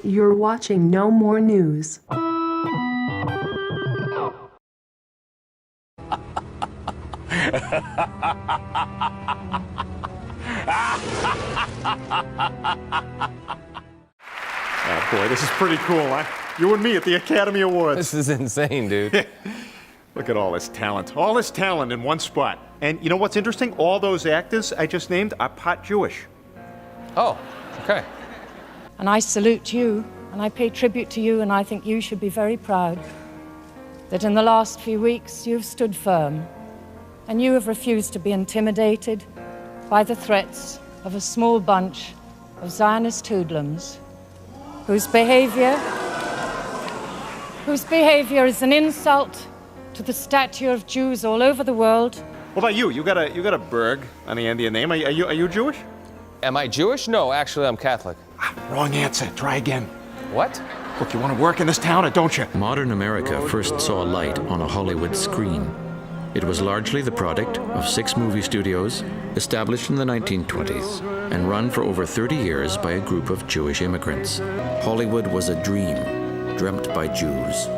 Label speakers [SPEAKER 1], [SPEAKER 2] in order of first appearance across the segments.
[SPEAKER 1] You're watching No More News.
[SPEAKER 2] Oh boy, this is pretty cool, huh? You and me at the Academy Awards.
[SPEAKER 3] This is insane, dude.
[SPEAKER 2] Look at all this talent in one spot. And you know what's interesting? All those actors I just named are part Jewish.
[SPEAKER 3] Oh, okay.
[SPEAKER 4] And I salute you, and I pay tribute to you, and I think you should be very proud that in the last few weeks you've stood firm, and you have refused to be intimidated by the threats of a small bunch of Zionist hoodlums whose behavior is an insult to the stature of Jews all over the world.
[SPEAKER 2] What about you? You got a Berg on the end of your name. Are you Jewish?
[SPEAKER 3] Am I Jewish? No, actually, I'm Catholic.
[SPEAKER 2] Wrong answer. Try again.
[SPEAKER 3] What?
[SPEAKER 2] Look, you want to work in this town, or don't you?
[SPEAKER 5] Modern America first saw light on a Hollywood screen. It was largely the product of 6 movie studios established in the 1920s and run for over 30 years by a group of Jewish immigrants. Hollywood was a dream, dreamt by Jews.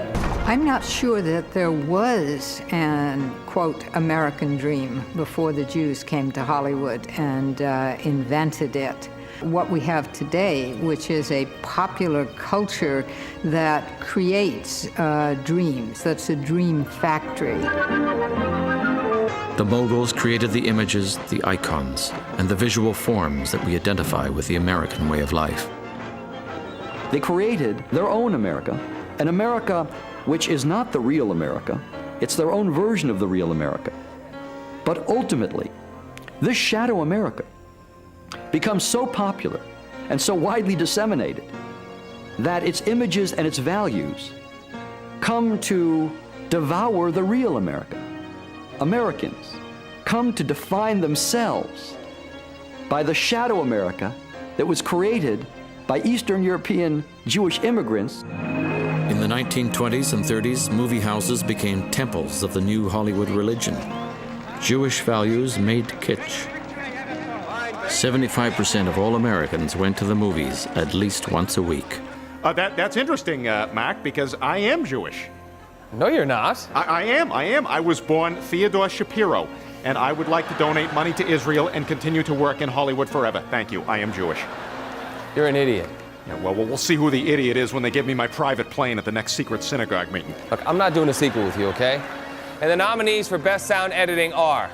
[SPEAKER 6] I'm not sure that there was an, quote, American dream before the Jews came to Hollywood and invented it. What we have today, which is a popular culture that creates dreams, that's a dream factory.
[SPEAKER 5] The moguls created the images, the icons, and the visual forms that we identify with the American way of life.
[SPEAKER 7] They created their own America, an America which is not the real America. It's their own version of the real America. But ultimately, this shadow America becomes so popular and so widely disseminated that its images and its values come to devour the real America. Americans come to define themselves by the shadow America that was created by Eastern European Jewish immigrants.
[SPEAKER 5] In the 1920s and 30s, movie houses became temples of the new Hollywood religion. Jewish values made kitsch. 75% of all Americans went to the movies at least once a week.
[SPEAKER 2] That's interesting, Mark, because I am Jewish.
[SPEAKER 3] No, you're not.
[SPEAKER 2] I am. I was born Theodore Shapiro, and I would like to donate money to Israel and continue to work in Hollywood forever. Thank you. I am Jewish.
[SPEAKER 3] You're an idiot.
[SPEAKER 2] Yeah, well, we'll see who the idiot is when they give me my private plane at the next secret synagogue meeting.
[SPEAKER 3] Look, I'm not doing a sequel with you, okay? And the nominees for Best Sound Editing are...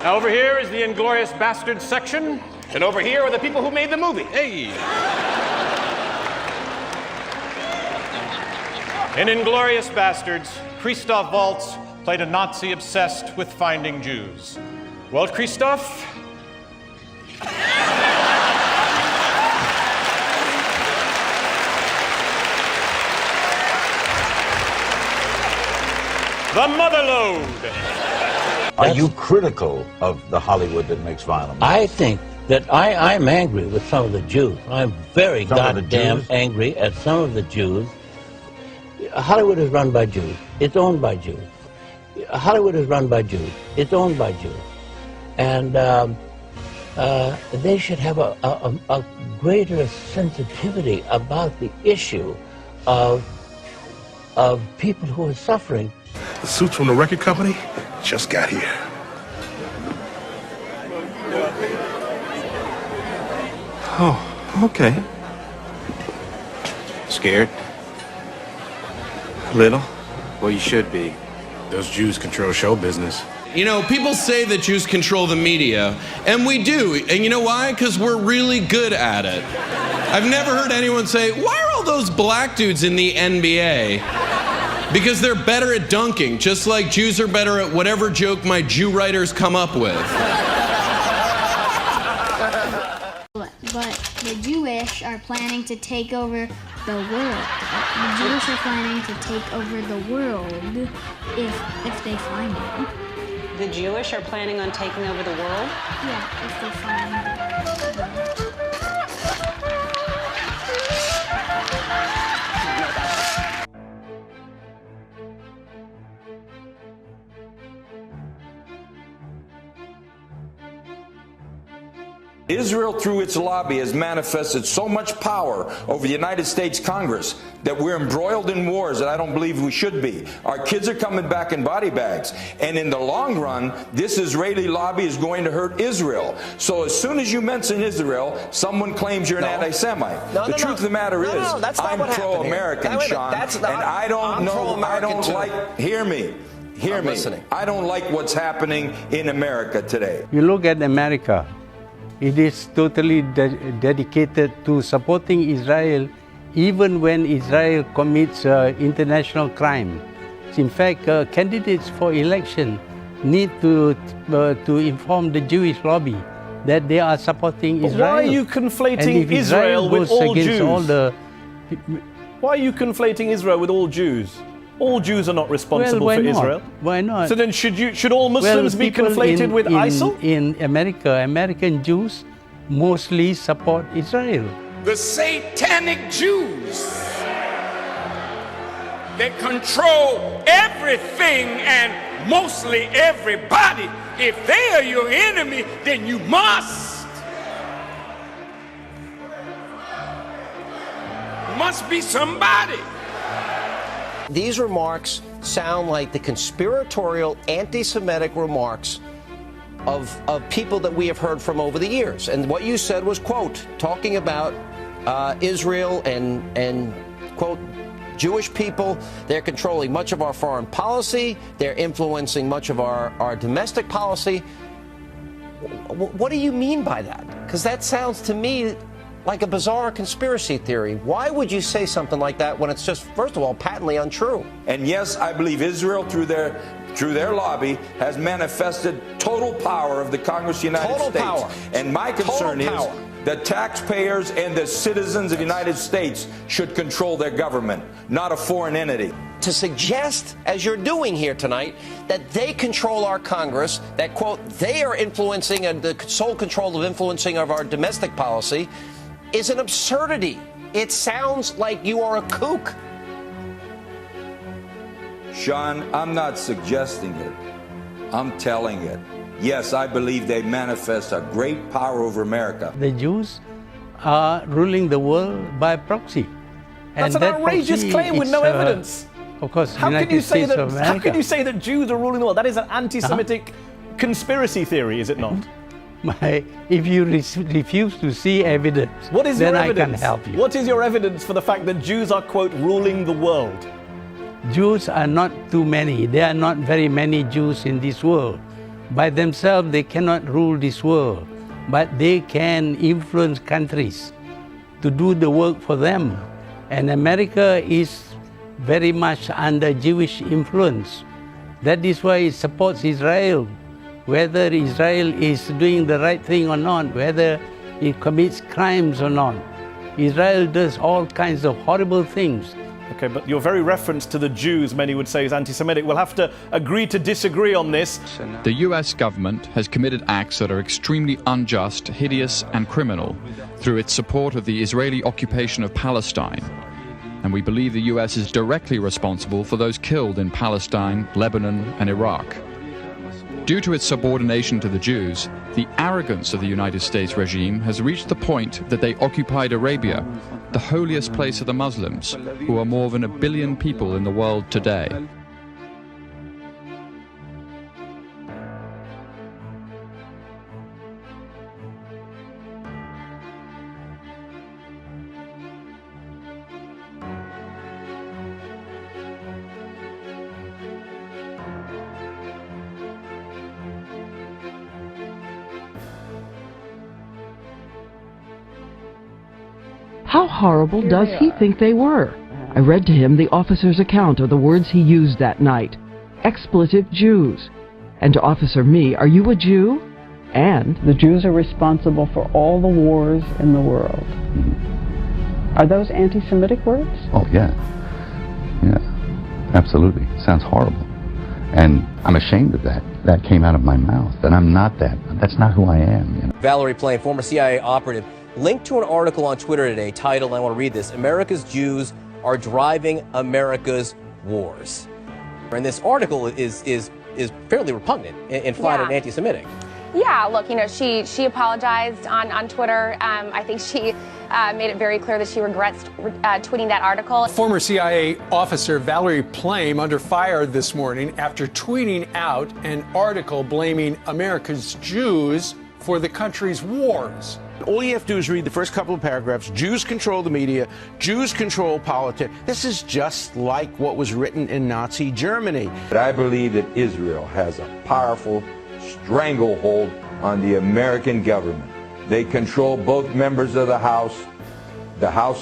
[SPEAKER 8] Now over here is the Inglorious Bastards section, and over here are the people who made the movie. Hey! In Inglorious Bastards, Christoph Waltz played a Nazi obsessed with finding Jews. Well, Christoph? The Motherlode!
[SPEAKER 9] Are you critical of the Hollywood that makes violent movies?
[SPEAKER 10] I think that I'm angry with some of the Jews. I'm very goddamn angry at some of the Jews. Hollywood is run by Jews. It's owned by Jews. Hollywood is run by Jews. It's owned by Jews. And they should have a greater sensitivity about the issue of people who are suffering.
[SPEAKER 11] The suits from the record company just got here. Oh, okay.
[SPEAKER 12] Scared?
[SPEAKER 11] A little.
[SPEAKER 12] Well, you should be. Those Jews control show business.
[SPEAKER 13] You know, people say that Jews control the media, and we do. And you know why? Because we're really good at it. I've never heard anyone say, why are all those black dudes in the NBA? Because they're better at dunking, just like Jews are better at whatever joke my Jew writers come up with.
[SPEAKER 14] But the Jewish are planning to take over the world. The Jewish are planning to take over the world if they find it.
[SPEAKER 15] The Jewish are planning on taking over the world?
[SPEAKER 14] Yeah, if they find it.
[SPEAKER 15] Israel, through its lobby, has manifested so much power over the United States Congress that we're embroiled in wars that I don't believe we should be. Our kids are coming back in body bags. And in the long run, this Israeli lobby is going to hurt Israel. So as soon as you mention Israel, someone claims you're an anti-Semite. The truth of the matter is, I'm pro-American, Sean, and I don't like, hear me. I don't like what's happening in America today.
[SPEAKER 16] You look at America, it is totally dedicated to supporting Israel even when Israel commits international crime. In fact, candidates for election need to inform the Jewish lobby that they are supporting Israel.
[SPEAKER 17] Why are you conflating Israel with all Jews? Why are you conflating Israel with all Jews? All Jews are not responsible for Israel.
[SPEAKER 16] Why not?
[SPEAKER 17] So then should all Muslims be conflated with ISIL?
[SPEAKER 16] In America, American Jews mostly support Israel.
[SPEAKER 18] The satanic Jews, they control everything and mostly everybody. If they are your enemy, then you must be somebody.
[SPEAKER 19] These remarks sound like the conspiratorial, anti-Semitic remarks of people that we have heard from over the years. And what you said was, quote, talking about Israel and, quote, Jewish people. They're controlling much of our foreign policy. They're influencing much of our domestic policy. What do you mean by that? Because that sounds to me like a bizarre conspiracy theory. Why would you say something like that when it's just, first of all, patently untrue?
[SPEAKER 15] And yes, I believe Israel, through their lobby, has manifested total power of the Congress of the United States. And my concern is that taxpayers and the citizens of the United States should control their government, not a foreign entity.
[SPEAKER 19] To suggest, as you're doing here tonight, that they control our Congress, that, quote, they are influencing and the sole control of influencing of our domestic policy, is an absurdity. It sounds like you are a kook.
[SPEAKER 15] Sean, I'm not suggesting it. I'm telling it. Yes, I believe they manifest a great power over America.
[SPEAKER 16] The Jews are ruling the world by proxy.
[SPEAKER 17] That's an outrageous claim with no evidence.
[SPEAKER 16] Of course,
[SPEAKER 17] how can you say that Jews are ruling the world? That is an anti-Semitic conspiracy theory, is it not?
[SPEAKER 16] If you refuse to see evidence, then I can help you.
[SPEAKER 17] What is your evidence for the fact that Jews are, quote, ruling the world?
[SPEAKER 16] Jews are not too many. There are not very many Jews in this world. By themselves, they cannot rule this world, but they can influence countries to do the work for them. And America is very much under Jewish influence. That is why it supports Israel. Whether Israel is doing the right thing or not, whether it commits crimes or not. Israel does all kinds of horrible things.
[SPEAKER 17] Okay, but your very reference to the Jews, many would say, is anti-Semitic. We'll have to agree to disagree on this.
[SPEAKER 20] The US government has committed acts that are extremely unjust, hideous, and criminal through its support of the Israeli occupation of Palestine. And we believe the US is directly responsible for those killed in Palestine, Lebanon, and Iraq. Due to its subordination to the Jews, the arrogance of the United States regime has reached the point that they occupied Arabia, the holiest place of the Muslims, who are more than 1 billion people in the world today.
[SPEAKER 21] How horrible does he think they were? I read to him the officer's account of the words he used that night. Expletive Jews. And to Officer Me, are you a Jew? And
[SPEAKER 22] the Jews are responsible for all the wars in the world. Are those anti-Semitic words?
[SPEAKER 23] Oh, yeah. Yeah, absolutely. Sounds horrible. And I'm ashamed of that. That came out of my mouth. And I'm not that. That's not who I am. You know?
[SPEAKER 19] Valerie Plame, former CIA operative, linked to an article on Twitter today titled, I want to read this, America's Jews are driving America's wars. And this article is fairly repugnant and flat out anti-Semitic.
[SPEAKER 1] Yeah, look, you know, she apologized on Twitter. I think she made it very clear that she regrets tweeting that article.
[SPEAKER 4] Former CIA officer Valerie Plame under fire this morning after tweeting out an article blaming America's Jews for the country's wars.
[SPEAKER 6] All you have to do is read the first couple of paragraphs. Jews control the media. Jews control politics. This is just like what was written in Nazi Germany.
[SPEAKER 15] But I believe that Israel has a powerful stranglehold on the American government. They control both members of the House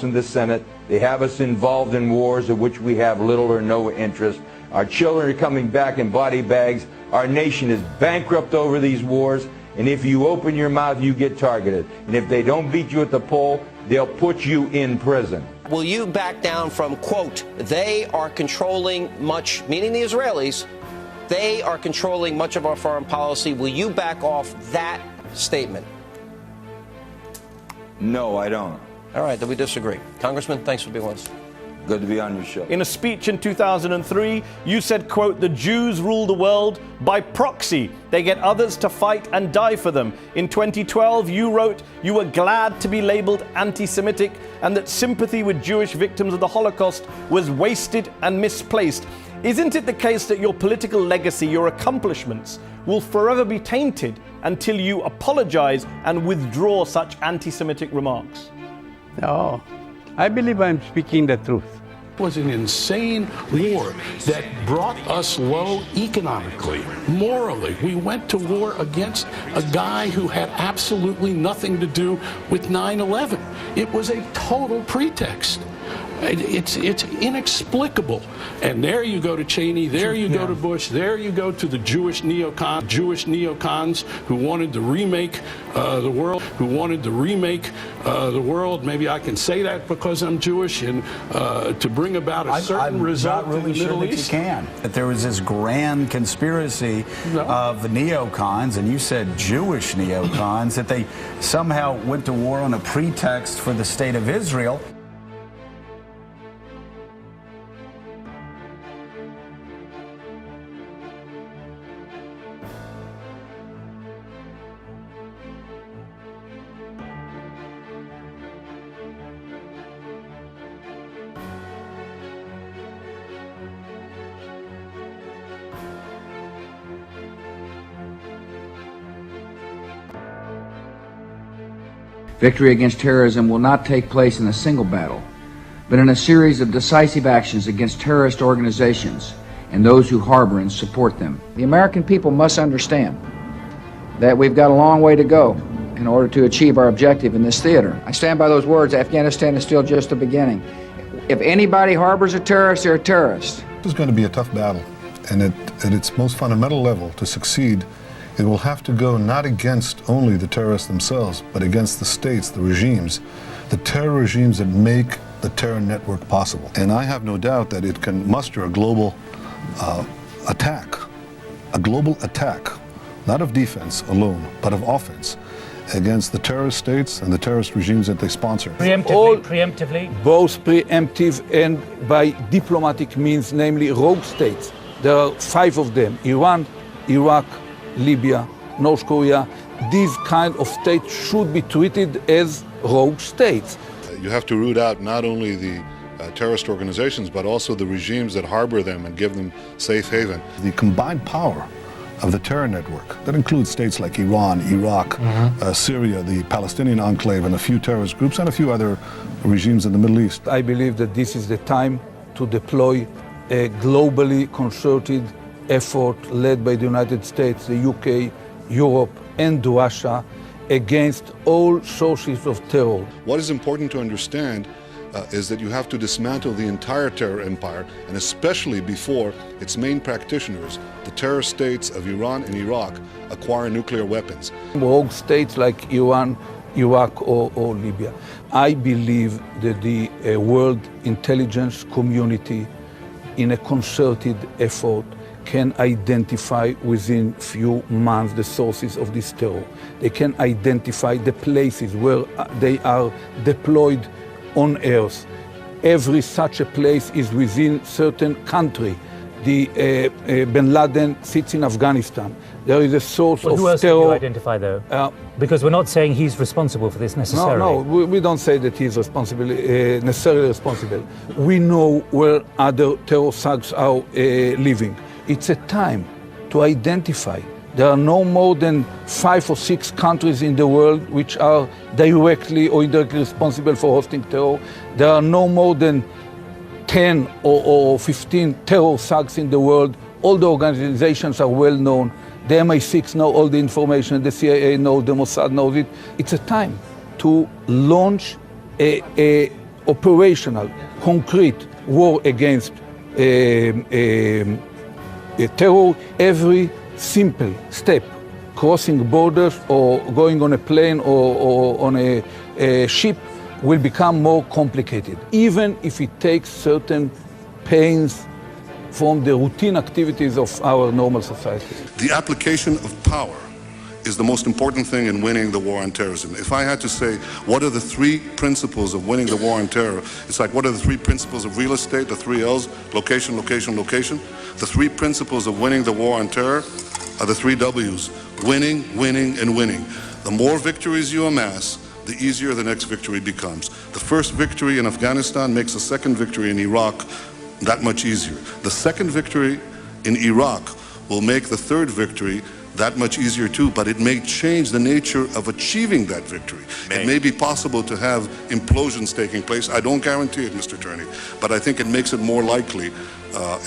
[SPEAKER 15] and the Senate. They have us involved in wars of which we have little or no interest. Our children are coming back in body bags. Our nation is bankrupt over these wars. And if you open your mouth, you get targeted. And if they don't beat you at the poll, they'll put you in prison.
[SPEAKER 19] Will you back down from, quote, they are controlling much, meaning the Israelis, they are controlling much of our foreign policy. Will you back off that statement?
[SPEAKER 15] No, I don't.
[SPEAKER 19] All right, then we disagree. Congressman, thanks for being with us.
[SPEAKER 15] Good to be on your show.
[SPEAKER 17] In a speech in 2003, you said, quote, the Jews rule the world by proxy. They get others to fight and die for them. In 2012, you wrote you were glad to be labeled anti-Semitic and that sympathy with Jewish victims of the Holocaust was wasted and misplaced. Isn't it the case that your political legacy, your accomplishments, will forever be tainted until you apologize and withdraw such anti-Semitic remarks?
[SPEAKER 16] No, I believe I'm speaking the truth.
[SPEAKER 11] It was an insane war that brought us low economically, morally. We went to war against a guy who had absolutely nothing to do with 9/11. It was a total pretext. It's inexplicable. And there you go to Cheney, there you go to Bush, there you go to the Jewish neocons who wanted to remake the world, Maybe I can say that because I'm Jewish, and to bring about a certain result
[SPEAKER 24] I'm not really
[SPEAKER 11] in the Middle
[SPEAKER 24] sure
[SPEAKER 11] East.
[SPEAKER 24] That you can. That there was this grand conspiracy of the neocons, and you said Jewish neocons, that they somehow went to war on a pretext for the state of Israel.
[SPEAKER 25] Victory against terrorism will not take place in a single battle, but in a series of decisive actions against terrorist organizations and those who harbor and support them. The American people must understand that we've got a long way to go in order to achieve our objective in this theater. I stand by those words. Afghanistan is still just the beginning. If anybody harbors a terrorist, they're a terrorist.
[SPEAKER 26] This is going to be a tough battle, and at its most fundamental level, to succeed, it will have to go not against only the terrorists themselves, but against the states, the regimes, the terror regimes that make the terror network possible. And I have no doubt that it can muster a global attack, not of defense alone, but of offense, against the terrorist states and the terrorist regimes that they sponsor.
[SPEAKER 27] Preemptively? Both preemptive and by diplomatic means, namely rogue states. There are 5 of them: Iran, Iraq, Libya, North Korea. These kind of states should be treated as rogue states.
[SPEAKER 26] You have to root out not only the terrorist organizations, but also the regimes that harbor them and give them safe haven. The combined power of the terror network, that includes states like Iran, Iraq, Syria, the Palestinian enclave, and a few terrorist groups, and a few other regimes in the Middle East.
[SPEAKER 27] I believe that this is the time to deploy a globally concerted effort led by the United States, the UK, Europe, and Russia against all sources of terror.
[SPEAKER 26] What is important to understand is that you have to dismantle the entire terror empire, and especially before its main practitioners, the terror states of Iran and Iraq, acquire nuclear weapons.
[SPEAKER 27] Rogue states like Iran, Iraq, or Libya. I believe that the world intelligence community, in a concerted effort, can identify within few months the sources of this terror. They can identify the places where they are deployed on Earth. Every such a place is within certain country. Bin Laden sits in Afghanistan. There is a source
[SPEAKER 2] Well,
[SPEAKER 27] of
[SPEAKER 2] who else
[SPEAKER 27] terror.
[SPEAKER 2] do you identify, though? Because we're not saying he's responsible for this necessarily.
[SPEAKER 27] No, we don't say that he's necessarily responsible. We know where other terror thugs are living. It's a time to identify. There are no more than 5 or 6 countries in the world which are directly or indirectly responsible for hosting terror. There are no more than 10 or 15 terror thugs in the world. All the organizations are well known. The MI6 know all the information, the CIA knows, the Mossad knows it. It's a time to launch a operational, concrete war against terror. Every simple step, crossing borders or going on a plane or on a ship, will become more complicated, even if it takes certain pains from the routine activities of our normal society.
[SPEAKER 3] The application of power is the most important thing in winning the war on terrorism. If I had to say, what are the 3 principles of winning the war on terror? It's like, what are the 3 principles of real estate, the 3 L's, location, location, location? The 3 principles of winning the war on terror are the 3 W's, winning, winning, and winning. The more victories you amass, the easier the next victory becomes. The first victory in Afghanistan makes the second victory in Iraq that much easier. The second victory in Iraq will make the third victory that much easier too, but it may change the nature of achieving that victory. It may be possible to have implosions taking place. I don't guarantee it, Mr. Turney, but I think it makes it more likely,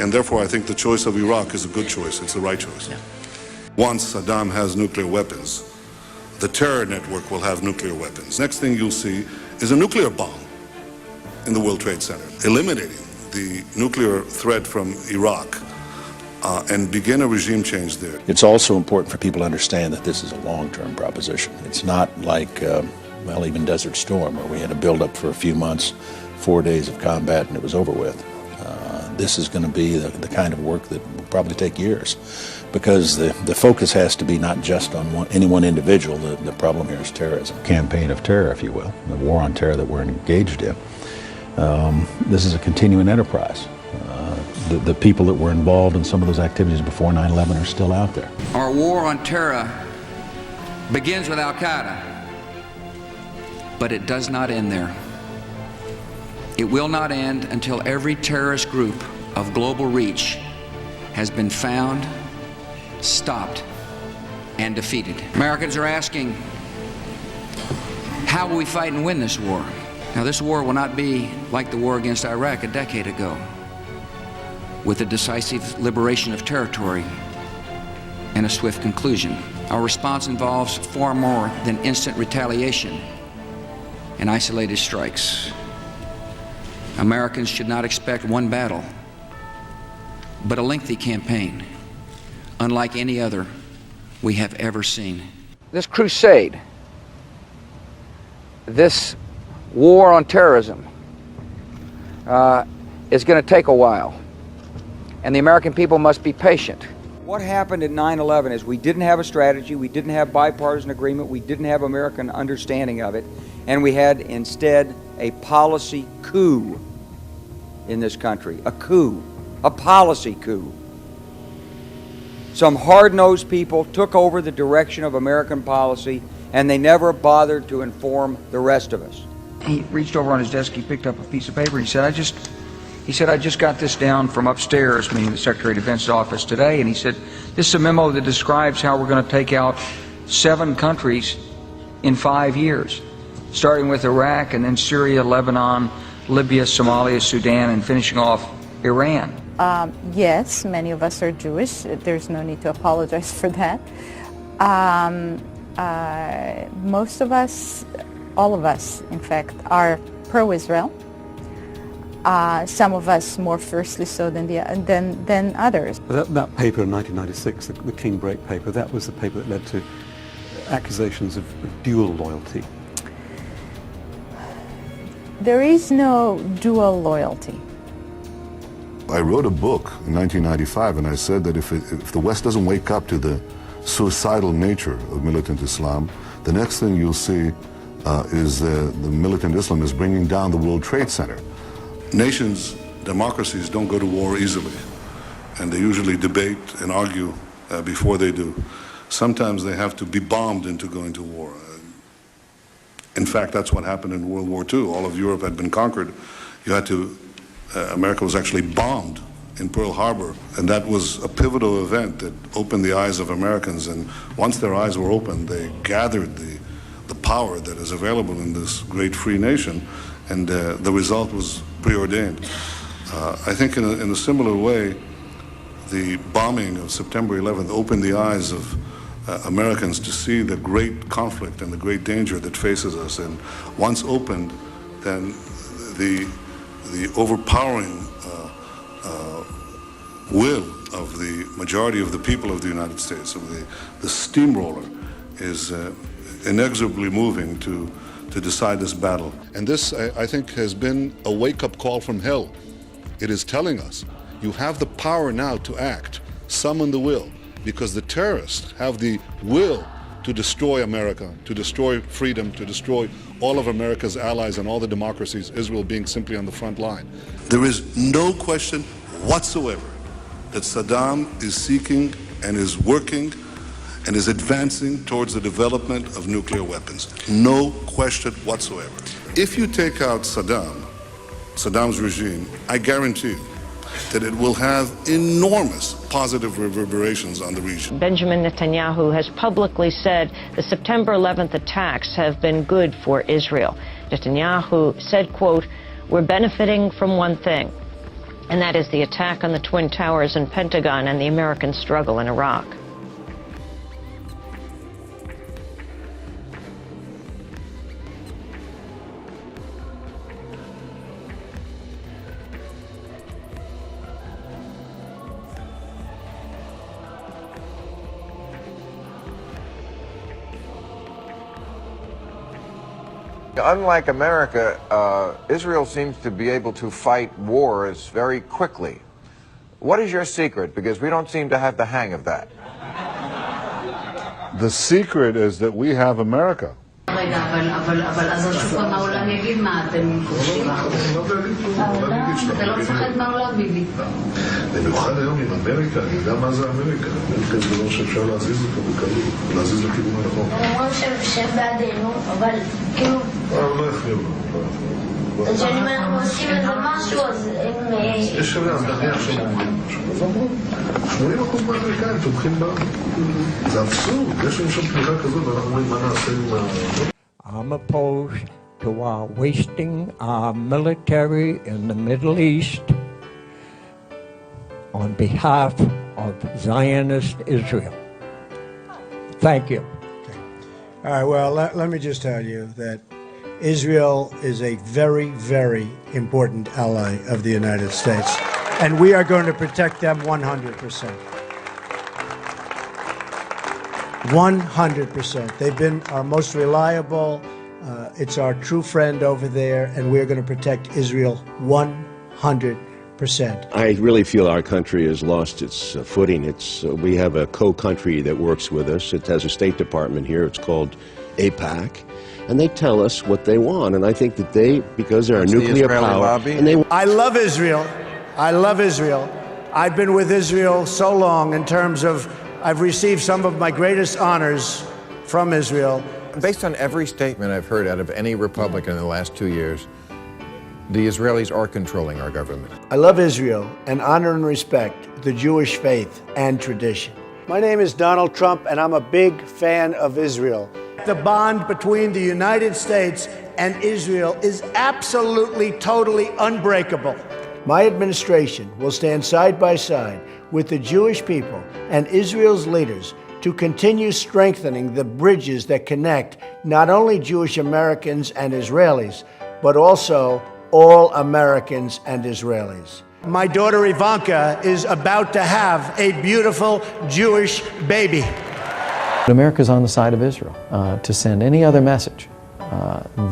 [SPEAKER 3] and therefore I think the choice of Iraq is a good choice. It's the right choice. Yeah. Once Saddam has nuclear weapons, the terror network will have nuclear weapons. Next thing you'll see is a nuclear bomb in the World Trade Center, eliminating the nuclear threat from Iraq and begin a regime change there.
[SPEAKER 5] It's also important for people to understand that this is a long-term proposition. It's not like, well, even Desert Storm, where we had to build up for a few months, 4 days of combat, and it was over with. This is going to be the kind of work that will probably take years, because the focus has to be not just on any one individual. The problem here is terrorism.
[SPEAKER 23] Campaign of terror, if you will, the war on terror that we're engaged in. This is a continuing enterprise. The people that were involved in some of those activities before 9/11 are still out there.
[SPEAKER 25] Our war on terror begins with Al-Qaeda, but it does not end there. It will not end until every terrorist group of global reach has been found, stopped, and defeated. Americans are asking, how will we fight and win this war? Now, this war will not be like the war against Iraq a decade ago, with a decisive liberation of territory and a swift conclusion. Our response involves far more than instant retaliation and isolated strikes. Americans should not expect one battle, but a lengthy campaign, unlike any other we have ever seen. This crusade, this war on terrorism, is going to take a while, and the American people must be patient.
[SPEAKER 7] What happened in 9/11 is we didn't have a strategy, we didn't have bipartisan agreement, we didn't have American understanding of it, and we had instead a policy coup in this country. A coup, a policy coup. Some hard-nosed people took over the direction of American policy, and they never bothered to inform the rest of us.
[SPEAKER 25] He reached over on his desk, he picked up a piece of paper, he said, I just got this down from upstairs, meaning the Secretary of Defense's office today, and he said, this is a memo that describes how we're going to take out 7 countries in 5 years, starting with Iraq and then Syria, Lebanon, Libya, Somalia, Sudan, and finishing off Iran.
[SPEAKER 8] Yes, many of us are Jewish. There's no need to apologize for that. Most of us, all of us, in fact, are pro-Israel. Some of us more fiercely so than others.
[SPEAKER 9] That paper in 1996, the King Break paper, that was the paper that led to accusations of dual loyalty.
[SPEAKER 8] There is no dual loyalty.
[SPEAKER 26] I wrote a book in 1995, and I said that if the West doesn't wake up to the suicidal nature of militant Islam, the next thing you'll see is the militant Islam is bringing down the World Trade Center.
[SPEAKER 3] Nations, democracies don't go to war easily. and they usually debate and argue before they do. Sometimes they have to be bombed into going to war. In fact, that's what happened in World War II. All of Europe had been conquered. America was actually bombed in Pearl Harbor, and that was a pivotal event that opened the eyes of Americans, and once their eyes were opened, they gathered the power that is available in this great free nation, and the result was preordained. I think in a similar way, the bombing of September 11th opened the eyes of Americans to see the great conflict and the great danger that faces us, and once opened, then the overpowering will of the majority of the people of the United States, of the steamroller, is inexorably moving to decide this battle. And this, I think, has been a wake-up call from hell. It is telling us, you have the power now to act, summon the will, because the terrorists have the will to destroy America, to destroy freedom, to destroy all of America's allies and all the democracies, Israel being simply on the front line. There is no question whatsoever that Saddam is seeking and is working and is advancing towards the development of nuclear weapons. No question whatsoever. If you take out Saddam's regime, I guarantee you that it will have enormous positive reverberations on the region.
[SPEAKER 10] Benjamin Netanyahu has publicly said the September 11th attacks have been good for Israel. Netanyahu said, quote, "We're benefiting from one thing, and that is the attack on the Twin Towers and Pentagon and the American struggle in Iraq."
[SPEAKER 12] Unlike America, Israel seems to be able to fight wars very quickly. What is your secret? Because we don't seem to have the hang of that.
[SPEAKER 3] The secret is that we have America.
[SPEAKER 26] במיוחד היום עם אמריקה, אני יודע מה זה אמריקה. אמריקה זה דבר שאפשר להזיז אותו בקלות, להזיז לכיוון הנכון.
[SPEAKER 13] אומרים שהם בעדינו, אבל כאילו...
[SPEAKER 26] לא יכניעו לו.
[SPEAKER 13] אז שאם אנחנו עושים איזה משהו, אז הם...
[SPEAKER 26] יש שווה, אז נניח שהם אומרים משהו. אז אמרו, 80% מהאמריקאים תומכים בנו. זה אבסורד, יש לנו שם תמיכה כזאת, ואנחנו אומרים מה נעשה עם ה...
[SPEAKER 14] I'm opposed to our wasting our military in the Middle East on behalf of Zionist Israel. Thank you.
[SPEAKER 18] All right, well, let me just tell you that Israel is a very, very important ally of the United States, and we are going to protect them 100%. 100%. They've been our most reliable. It's our true friend over there, and we're going to protect Israel 100%.
[SPEAKER 20] I really feel our country has lost its footing. We have a co-country that works with us. It has a State Department here. It's called AIPAC. And they tell us what they want. And I think that because they're a nuclear power...
[SPEAKER 18] I love Israel. I love Israel. I've been with Israel so long in terms of I've received some of my greatest honors from Israel.
[SPEAKER 12] Based on every statement I've heard out of any Republican in the last 2 years, the Israelis are controlling our government.
[SPEAKER 18] I love Israel and honor and respect the Jewish faith and tradition. My name is Donald Trump, and I'm a big fan of Israel. The bond between the United States and Israel is absolutely, totally unbreakable. My administration will stand side by side with the Jewish people and Israel's leaders to continue strengthening the bridges that connect not only Jewish Americans and Israelis, but also all Americans and Israelis. My daughter Ivanka is about to have a beautiful Jewish baby.
[SPEAKER 21] America's on the side of Israel. To send any other message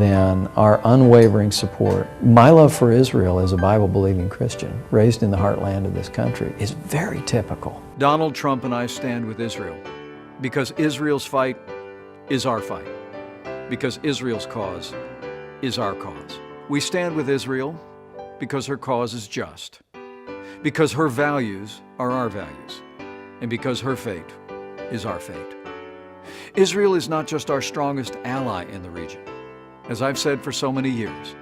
[SPEAKER 21] than our unwavering support. My love for Israel as a Bible-believing Christian, raised in the heartland of this country, is very typical.
[SPEAKER 28] Donald Trump and I stand with Israel because Israel's fight is our fight, because Israel's cause is our cause. We stand with Israel because her cause is just. because her values are our values, and because her fate is our fate. Israel is not just our strongest ally in the region. As I've said for so many years,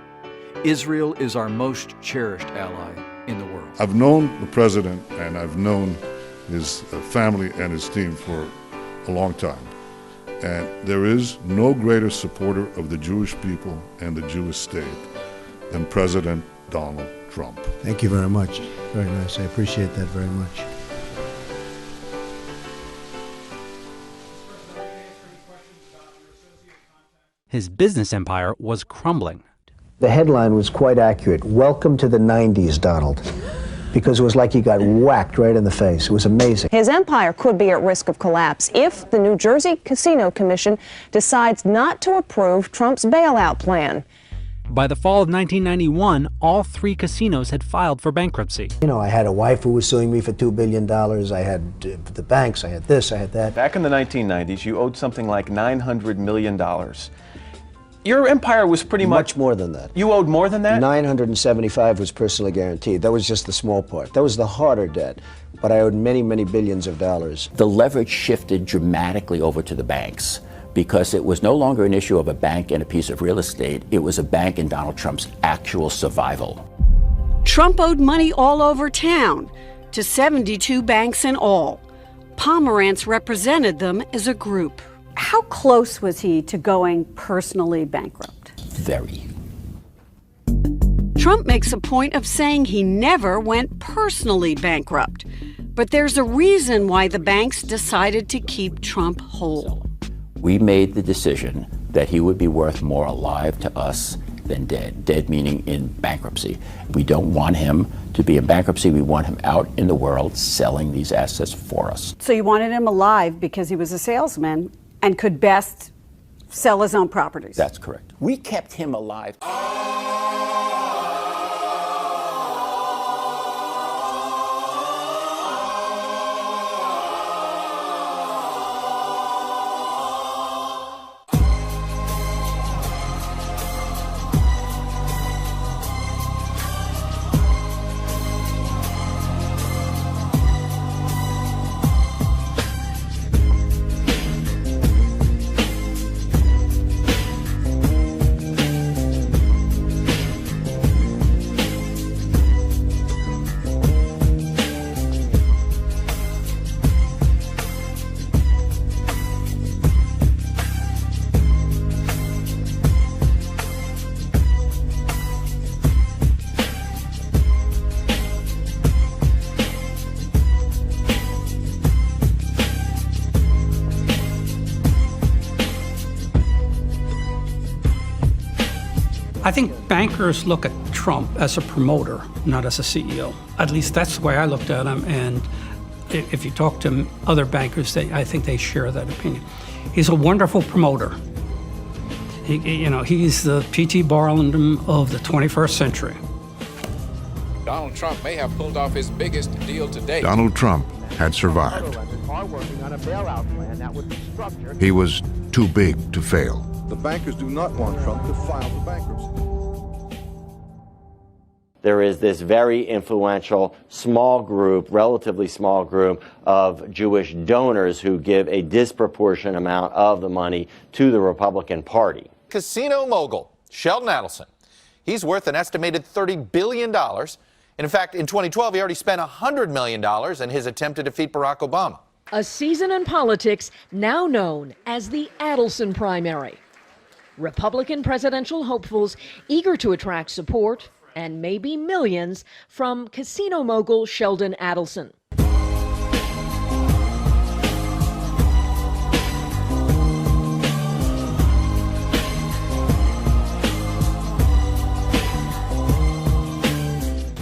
[SPEAKER 28] Israel is our most cherished ally in the world.
[SPEAKER 3] I've known the president and I've known his family and his team for a long time. And there is no greater supporter of the Jewish people and the Jewish state than President Donald Trump.
[SPEAKER 18] Thank you very much. Very nice. I appreciate that very much.
[SPEAKER 1] His business empire was crumbling.
[SPEAKER 4] The headline was quite accurate. Welcome to the 90s, Donald. Because it was like he got whacked right in the face. It was amazing.
[SPEAKER 6] His empire could be at risk of collapse if the New Jersey Casino Commission decides not to approve Trump's bailout plan.
[SPEAKER 1] By the fall of 1991, all 3 casinos had filed for bankruptcy.
[SPEAKER 4] You know, I had a wife who was suing me for $2 billion. I had the banks, I had this, I had that.
[SPEAKER 15] Back in the 1990s, you owed something like $900 million. Your empire was pretty
[SPEAKER 4] much more than that.
[SPEAKER 15] You owed more than that?
[SPEAKER 4] 975 was personally guaranteed. That was just the small part. That was the harder debt. But I owed many, many billions of dollars.
[SPEAKER 16] The leverage shifted dramatically over to the banks because it was no longer an issue of a bank and a piece of real estate. It was a bank in Donald Trump's actual survival.
[SPEAKER 17] Trump owed money all over town to 72 banks in all. Pomerantz represented them as a group.
[SPEAKER 19] How close was he to going personally bankrupt?
[SPEAKER 16] Very.
[SPEAKER 17] Trump makes a point of saying he never went personally bankrupt. But there's a reason why the banks decided to keep Trump whole.
[SPEAKER 16] We made the decision that he would be worth more alive to us than dead. Dead meaning in bankruptcy. We don't want him to be in bankruptcy. We want him out in the world selling these assets for us.
[SPEAKER 19] So you wanted him alive because he was a salesman and could best sell his own properties.
[SPEAKER 16] That's correct. We kept him alive.
[SPEAKER 22] I think bankers look at Trump as a promoter, not as a CEO. At least that's the way I looked at him, and if you talk to other bankers, I think they share that opinion. He's a wonderful promoter. He's the P.T. Barnum of the 21st century.
[SPEAKER 29] Donald Trump may have pulled off his biggest deal to date.
[SPEAKER 30] Donald Trump had survived. He was too big to fail.
[SPEAKER 31] The bankers do not want Trump to file for bankruptcy.
[SPEAKER 32] There is this very influential small group, relatively small group of Jewish donors who give a disproportionate amount of the money to the Republican Party.
[SPEAKER 33] Casino mogul Sheldon Adelson. He's worth an estimated $30 billion. And in fact, in 2012, he already spent $100 million in his attempt to defeat Barack Obama.
[SPEAKER 34] A season in politics now known as the Adelson primary. Republican presidential hopefuls eager to attract support and maybe millions from casino mogul Sheldon Adelson.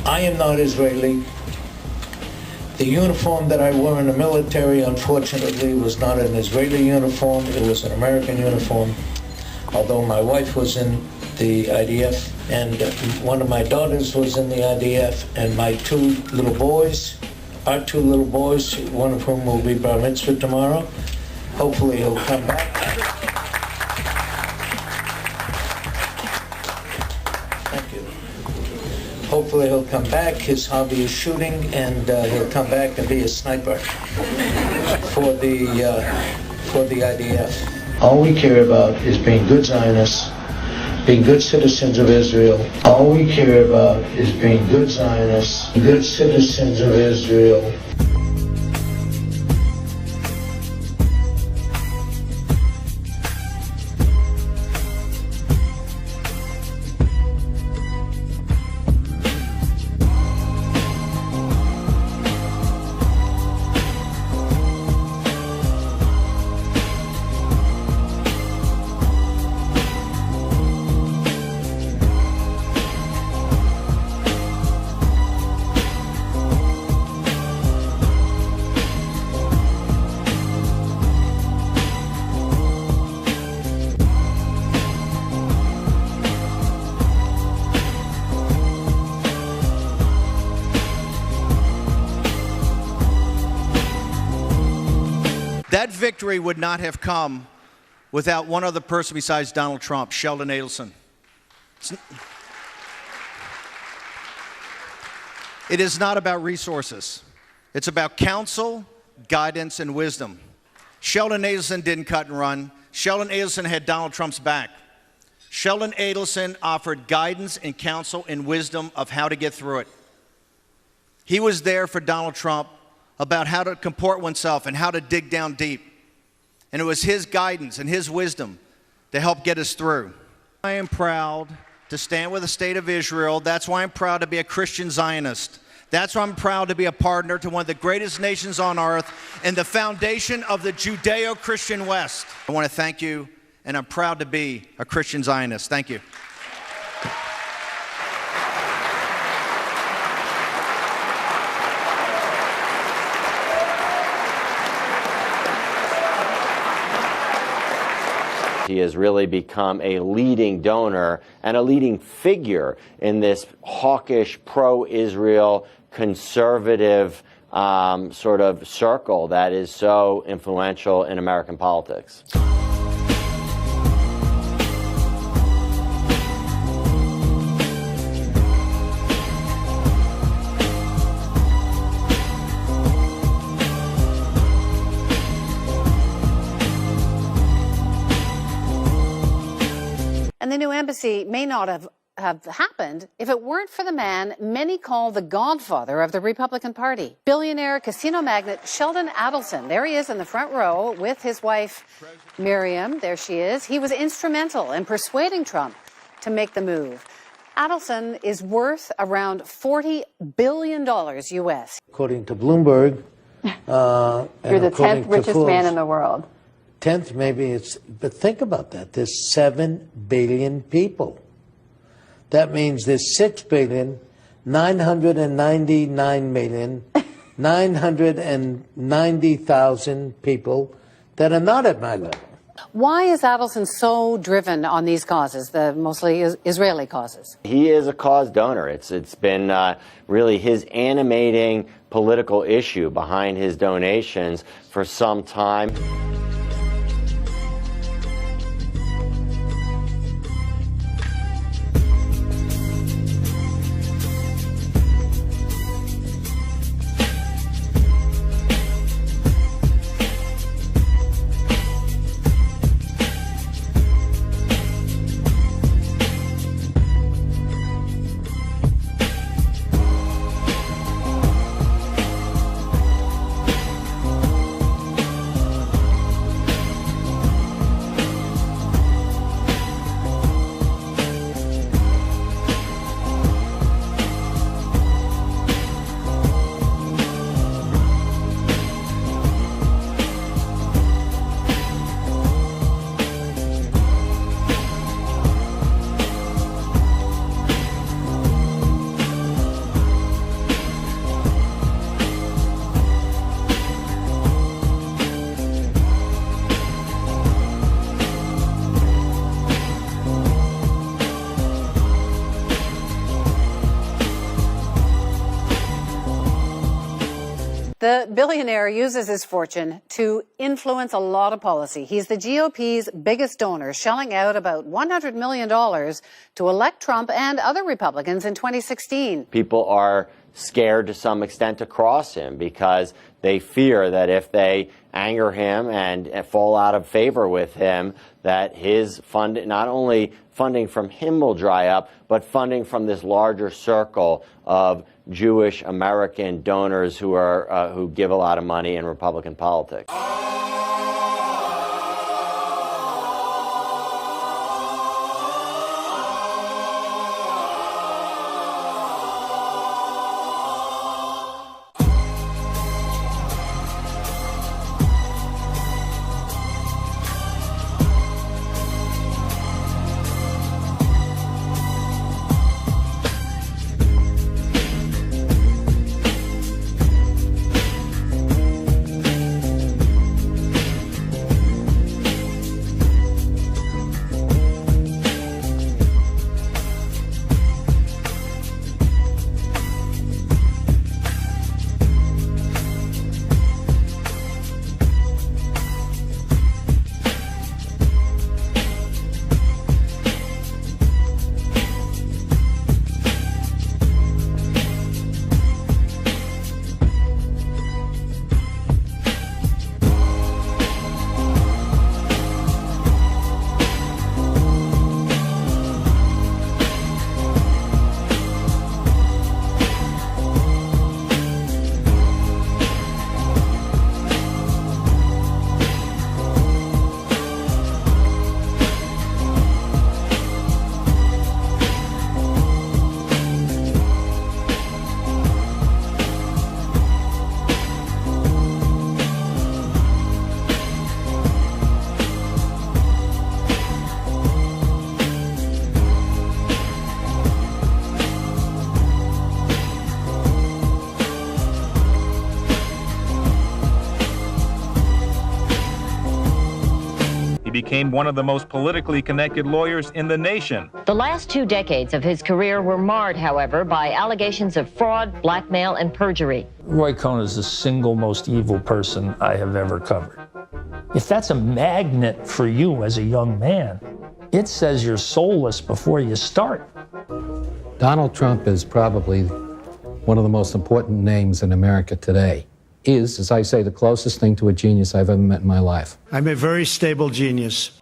[SPEAKER 35] I am not Israeli. The uniform that I wore in the military, unfortunately, was not an Israeli uniform. It was an American uniform. Although my wife was in the IDF, and one of my daughters was in the IDF, and my two little boys, our two little boys, one of whom will be bar mitzvah tomorrow. Hopefully he'll come back. Thank you. Hopefully he'll come back. His hobby is shooting, and he'll come back and be a sniper for the IDF. All we care about is being good Zionists, being good citizens of Israel. All we care about is being good Zionists, good citizens of Israel.
[SPEAKER 2] That victory would not have come without one other person besides Donald Trump, Sheldon Adelson. It is not about resources. It's about counsel, guidance, and wisdom. Sheldon Adelson didn't cut and run. Sheldon Adelson had Donald Trump's back. Sheldon Adelson offered guidance and counsel and wisdom of how to get through it. He was there for Donald Trump about how to comport oneself and how to dig down deep. And it was his guidance and his wisdom to help get us through. I am proud to stand with the state of Israel. That's why I'm proud to be a Christian Zionist. That's why I'm proud to be a partner to one of the greatest nations on earth and the foundation of the Judeo-Christian West. I want to thank you, and I'm proud to be a Christian Zionist. Thank you.
[SPEAKER 32] He has really become a leading donor and a leading figure in this hawkish, pro-Israel, conservative sort of circle that is so influential in American politics.
[SPEAKER 5] And the new embassy may not have happened if it weren't for the man many call the godfather of the Republican Party. Billionaire casino magnate Sheldon Adelson. There he is in the front row with his wife, Miriam. There she is. He was instrumental in persuading Trump to make the move. Adelson is worth around $40 billion U.S.
[SPEAKER 35] According to Bloomberg,
[SPEAKER 5] You're the 10th richest man in the world.
[SPEAKER 35] 10th, maybe but think about that. There's 7 billion people. That means there's 6,999,990,000 people that are not at my level.
[SPEAKER 5] Why is Adelson so driven on these causes, the mostly Israeli causes?
[SPEAKER 32] He is a cause donor. It's been really his animating political issue behind his donations for some time.
[SPEAKER 5] The billionaire uses his fortune to influence a lot of policy. He's the GOP's biggest donor, shelling out about $100 million to elect Trump and other Republicans in 2016.
[SPEAKER 32] People are scared to some extent to cross him because they fear that if they anger him and fall out of favor with him, that his not only funding from him will dry up, but funding from this larger circle of Jewish American donors who give a lot of money in Republican politics.
[SPEAKER 7] He became one of the most politically connected lawyers in the nation.
[SPEAKER 8] The last 2 decades of his career were marred, however, by allegations of fraud, blackmail, and perjury.
[SPEAKER 9] Roy Cohn is the single most evil person I have ever covered. If that's a magnet for you as a young man, it says you're soulless before you start.
[SPEAKER 10] Donald Trump is probably one of the most important names in America today. Is, as I say, the closest thing to a genius I've ever met in my life.
[SPEAKER 18] I'm a very stable genius.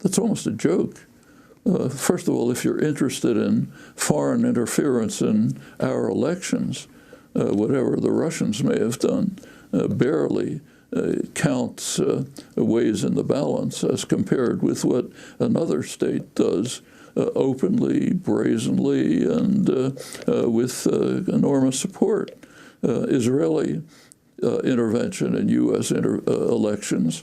[SPEAKER 1] that's almost a joke. First of all, if you're interested in foreign interference in our elections, whatever the Russians may have done barely counts weighs in the balance as compared with what another state does openly, brazenly, and with enormous support. Israeli intervention in U.S. elections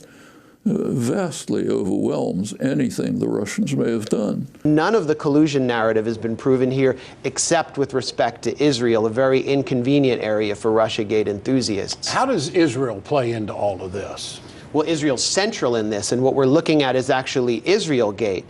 [SPEAKER 1] vastly overwhelms anything the Russians may have done.
[SPEAKER 3] None of the collusion narrative has been proven here except with respect to Israel, a very inconvenient area for Russiagate enthusiasts.
[SPEAKER 6] How does Israel play into all of this?
[SPEAKER 3] Well, Israel's central in this, and what we're looking at is actually Israelgate.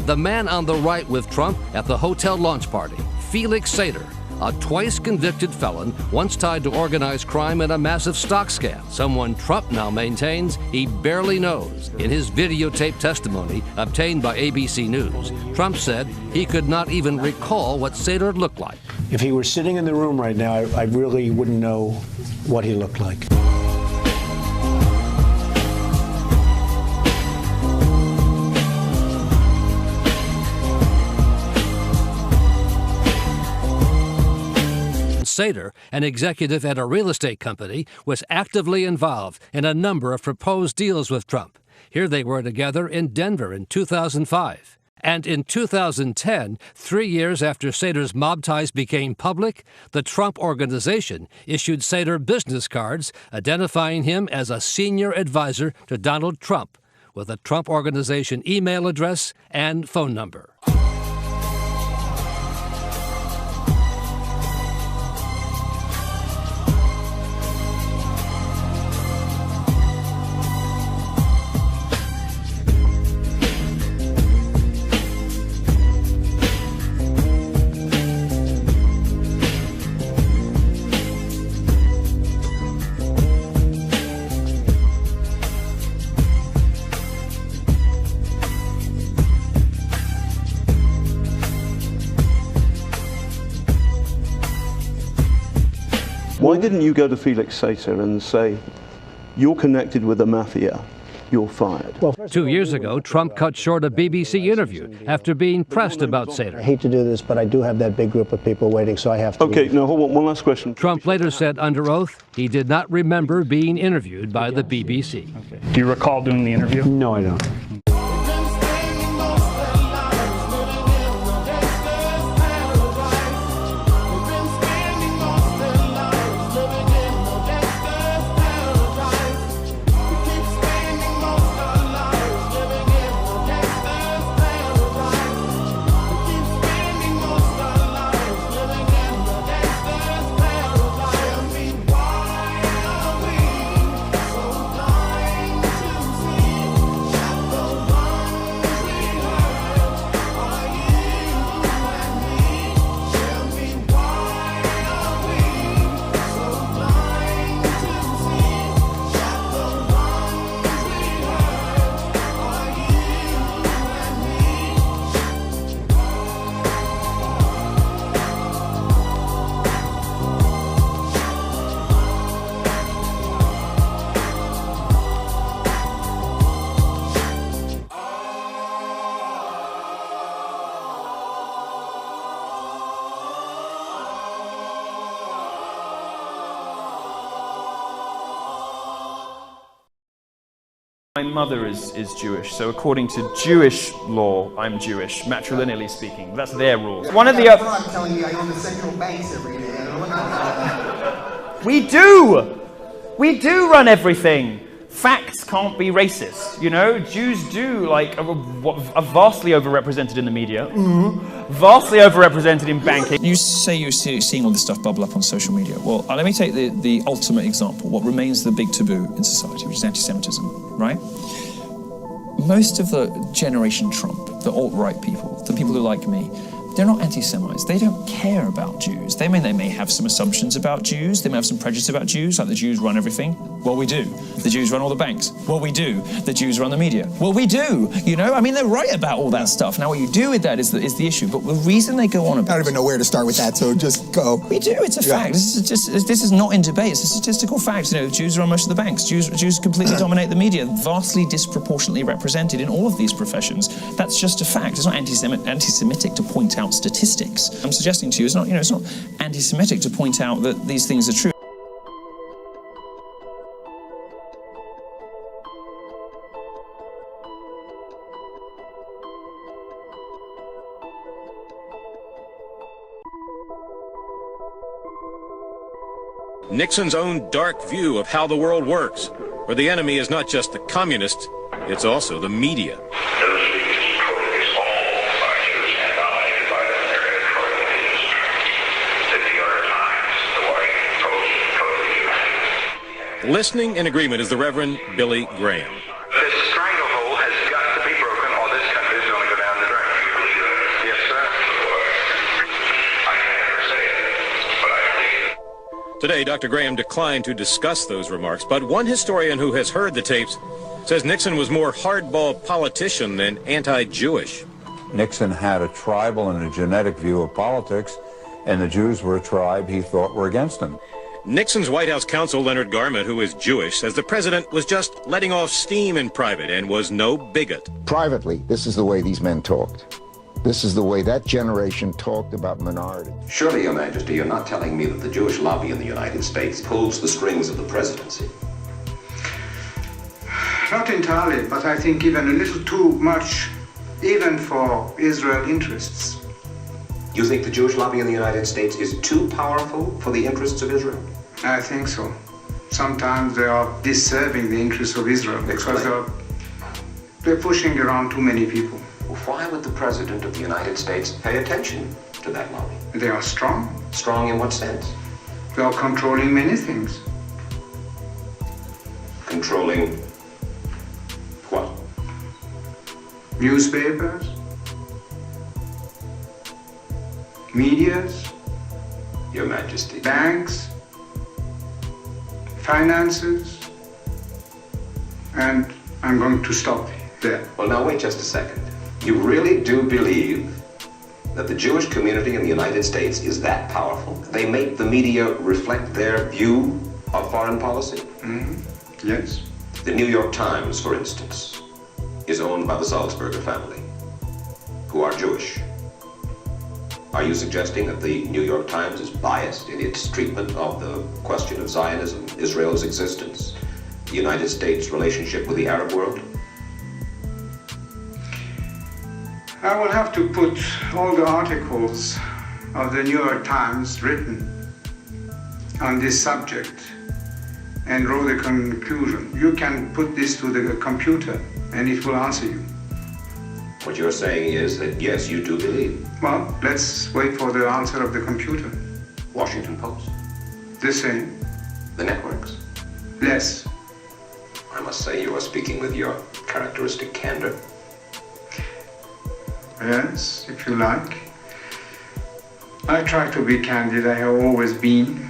[SPEAKER 11] The man on the right with Trump at the hotel launch party, Felix Sater, a twice-convicted felon once tied to organized crime and a massive stock scam, someone Trump now maintains he barely knows. In his videotape testimony obtained by ABC News, Trump said he could not even recall what Sater looked like.
[SPEAKER 18] If he were sitting in the room right now, I really wouldn't know what he looked like.
[SPEAKER 11] Sater, an executive at a real estate company, was actively involved in a number of proposed deals with Trump. Here they were together in Denver in 2005. And in 2010, 3 years after Sater's mob ties became public, the Trump Organization issued Sater business cards identifying him as a senior advisor to Donald Trump, with a Trump Organization email address and phone number.
[SPEAKER 31] Why didn't you go to Felix Sater and say, you're connected with the mafia, you're fired?
[SPEAKER 11] Well, 2 years ago, Trump cut short a BBC interview after being pressed about Sater.
[SPEAKER 4] I hate to do this, but I do have that big group of people waiting, so I have to
[SPEAKER 31] Okay,
[SPEAKER 4] leave.
[SPEAKER 31] now hold on, one last question.
[SPEAKER 11] Trump later said under oath he did not remember being interviewed by the BBC.
[SPEAKER 12] Do you recall doing the interview?
[SPEAKER 18] No, I don't.
[SPEAKER 13] My mother is Jewish, so according to Jewish law, I'm Jewish, matrilineally speaking. That's their rules. One of the other...
[SPEAKER 14] I'm telling you I own the central banks every day.
[SPEAKER 13] We do run everything. Facts can't be racist, you know? Jews do, like, are vastly overrepresented in the media, vastly overrepresented in banking.
[SPEAKER 15] You say you're seeing all this stuff bubble up on social media. Well, let me take the ultimate example, what remains the big taboo in society, which is anti-Semitism, right? Most of the Generation Trump, the alt-right people, the people who like me, they're not anti-Semites. They don't care about Jews. They may have some assumptions about Jews. They may have some prejudice about Jews, like the Jews run everything. Well, we do. The Jews run all the banks. Well, we do. The Jews run the media. Well, we do. You know, I mean, they're right about all that stuff. Now, what you do with that is the issue. But the reason they go on about...
[SPEAKER 14] I don't even know where to start with that, so just go.
[SPEAKER 15] We do. It's a fact. This is not in debate. It's a statistical fact. You know, Jews run most of the banks. Jews completely dominate the media, vastly disproportionately represented in all of these professions. That's just a fact. It's not anti-Semitic to point out statistics. I'm suggesting to you, it's not anti-Semitic to point out that these things are true.
[SPEAKER 16] Nixon's own dark view of how the world works, where the enemy is not just the communists, it's also the media. Listening in agreement is the Reverend Billy Graham.
[SPEAKER 17] This stranglehold has got to be broken or this country is going to go down the drain. You believe that? Yes, sir. I can't ever say it, but I believe it.
[SPEAKER 16] Today, Dr. Graham declined to discuss those remarks, but one historian who has heard the tapes says Nixon was more hardball politician than anti-Jewish.
[SPEAKER 19] Nixon had a tribal and a genetic view of politics, and the Jews were a tribe he thought were against him.
[SPEAKER 16] Nixon's White House counsel, Leonard Garment, who is Jewish, says the president was just letting off steam in private and was no bigot.
[SPEAKER 20] Privately, this is the way these men talked. This is the way that generation talked about minorities.
[SPEAKER 21] Surely, Your Majesty, you're not telling me that the Jewish lobby in the United States pulls the strings of the presidency?
[SPEAKER 22] Not entirely, but I think even a little too much, even for Israel interests.
[SPEAKER 21] You think the Jewish lobby in the United States is too powerful for the interests of Israel?
[SPEAKER 22] I think so. Sometimes they are disserving the interests of Israel because they're pushing around too many people.
[SPEAKER 21] Well, why would the President of the United States pay attention to that lobby?
[SPEAKER 22] They are strong.
[SPEAKER 21] Strong in what sense?
[SPEAKER 22] They are controlling many things.
[SPEAKER 21] Controlling what?
[SPEAKER 22] Newspapers, medias,
[SPEAKER 21] Your Majesty.
[SPEAKER 22] Banks, finances, and I'm going to stop there.
[SPEAKER 21] Well, now wait just a second. You really do believe that the Jewish community in the United States is that powerful? They make the media reflect their view of foreign policy?
[SPEAKER 22] Mm-hmm. Yes.
[SPEAKER 21] The New York Times, for instance, is owned by the Salzburger family, who are Jewish. Are you suggesting that the New York Times is biased in its treatment of the question of Zionism, Israel's existence, the United States' relationship with the Arab world?
[SPEAKER 22] I will have to put all the articles of the New York Times written on this subject and draw the conclusion. You can put this to the computer and it will answer you.
[SPEAKER 21] What you're saying is that, yes, you do believe.
[SPEAKER 22] Well, let's wait for the answer of the computer.
[SPEAKER 21] Washington Post?
[SPEAKER 22] The same.
[SPEAKER 21] The networks?
[SPEAKER 22] Less.
[SPEAKER 21] I must say you are speaking with your characteristic candor.
[SPEAKER 22] Yes, if you like. I try to be candid, I have always been.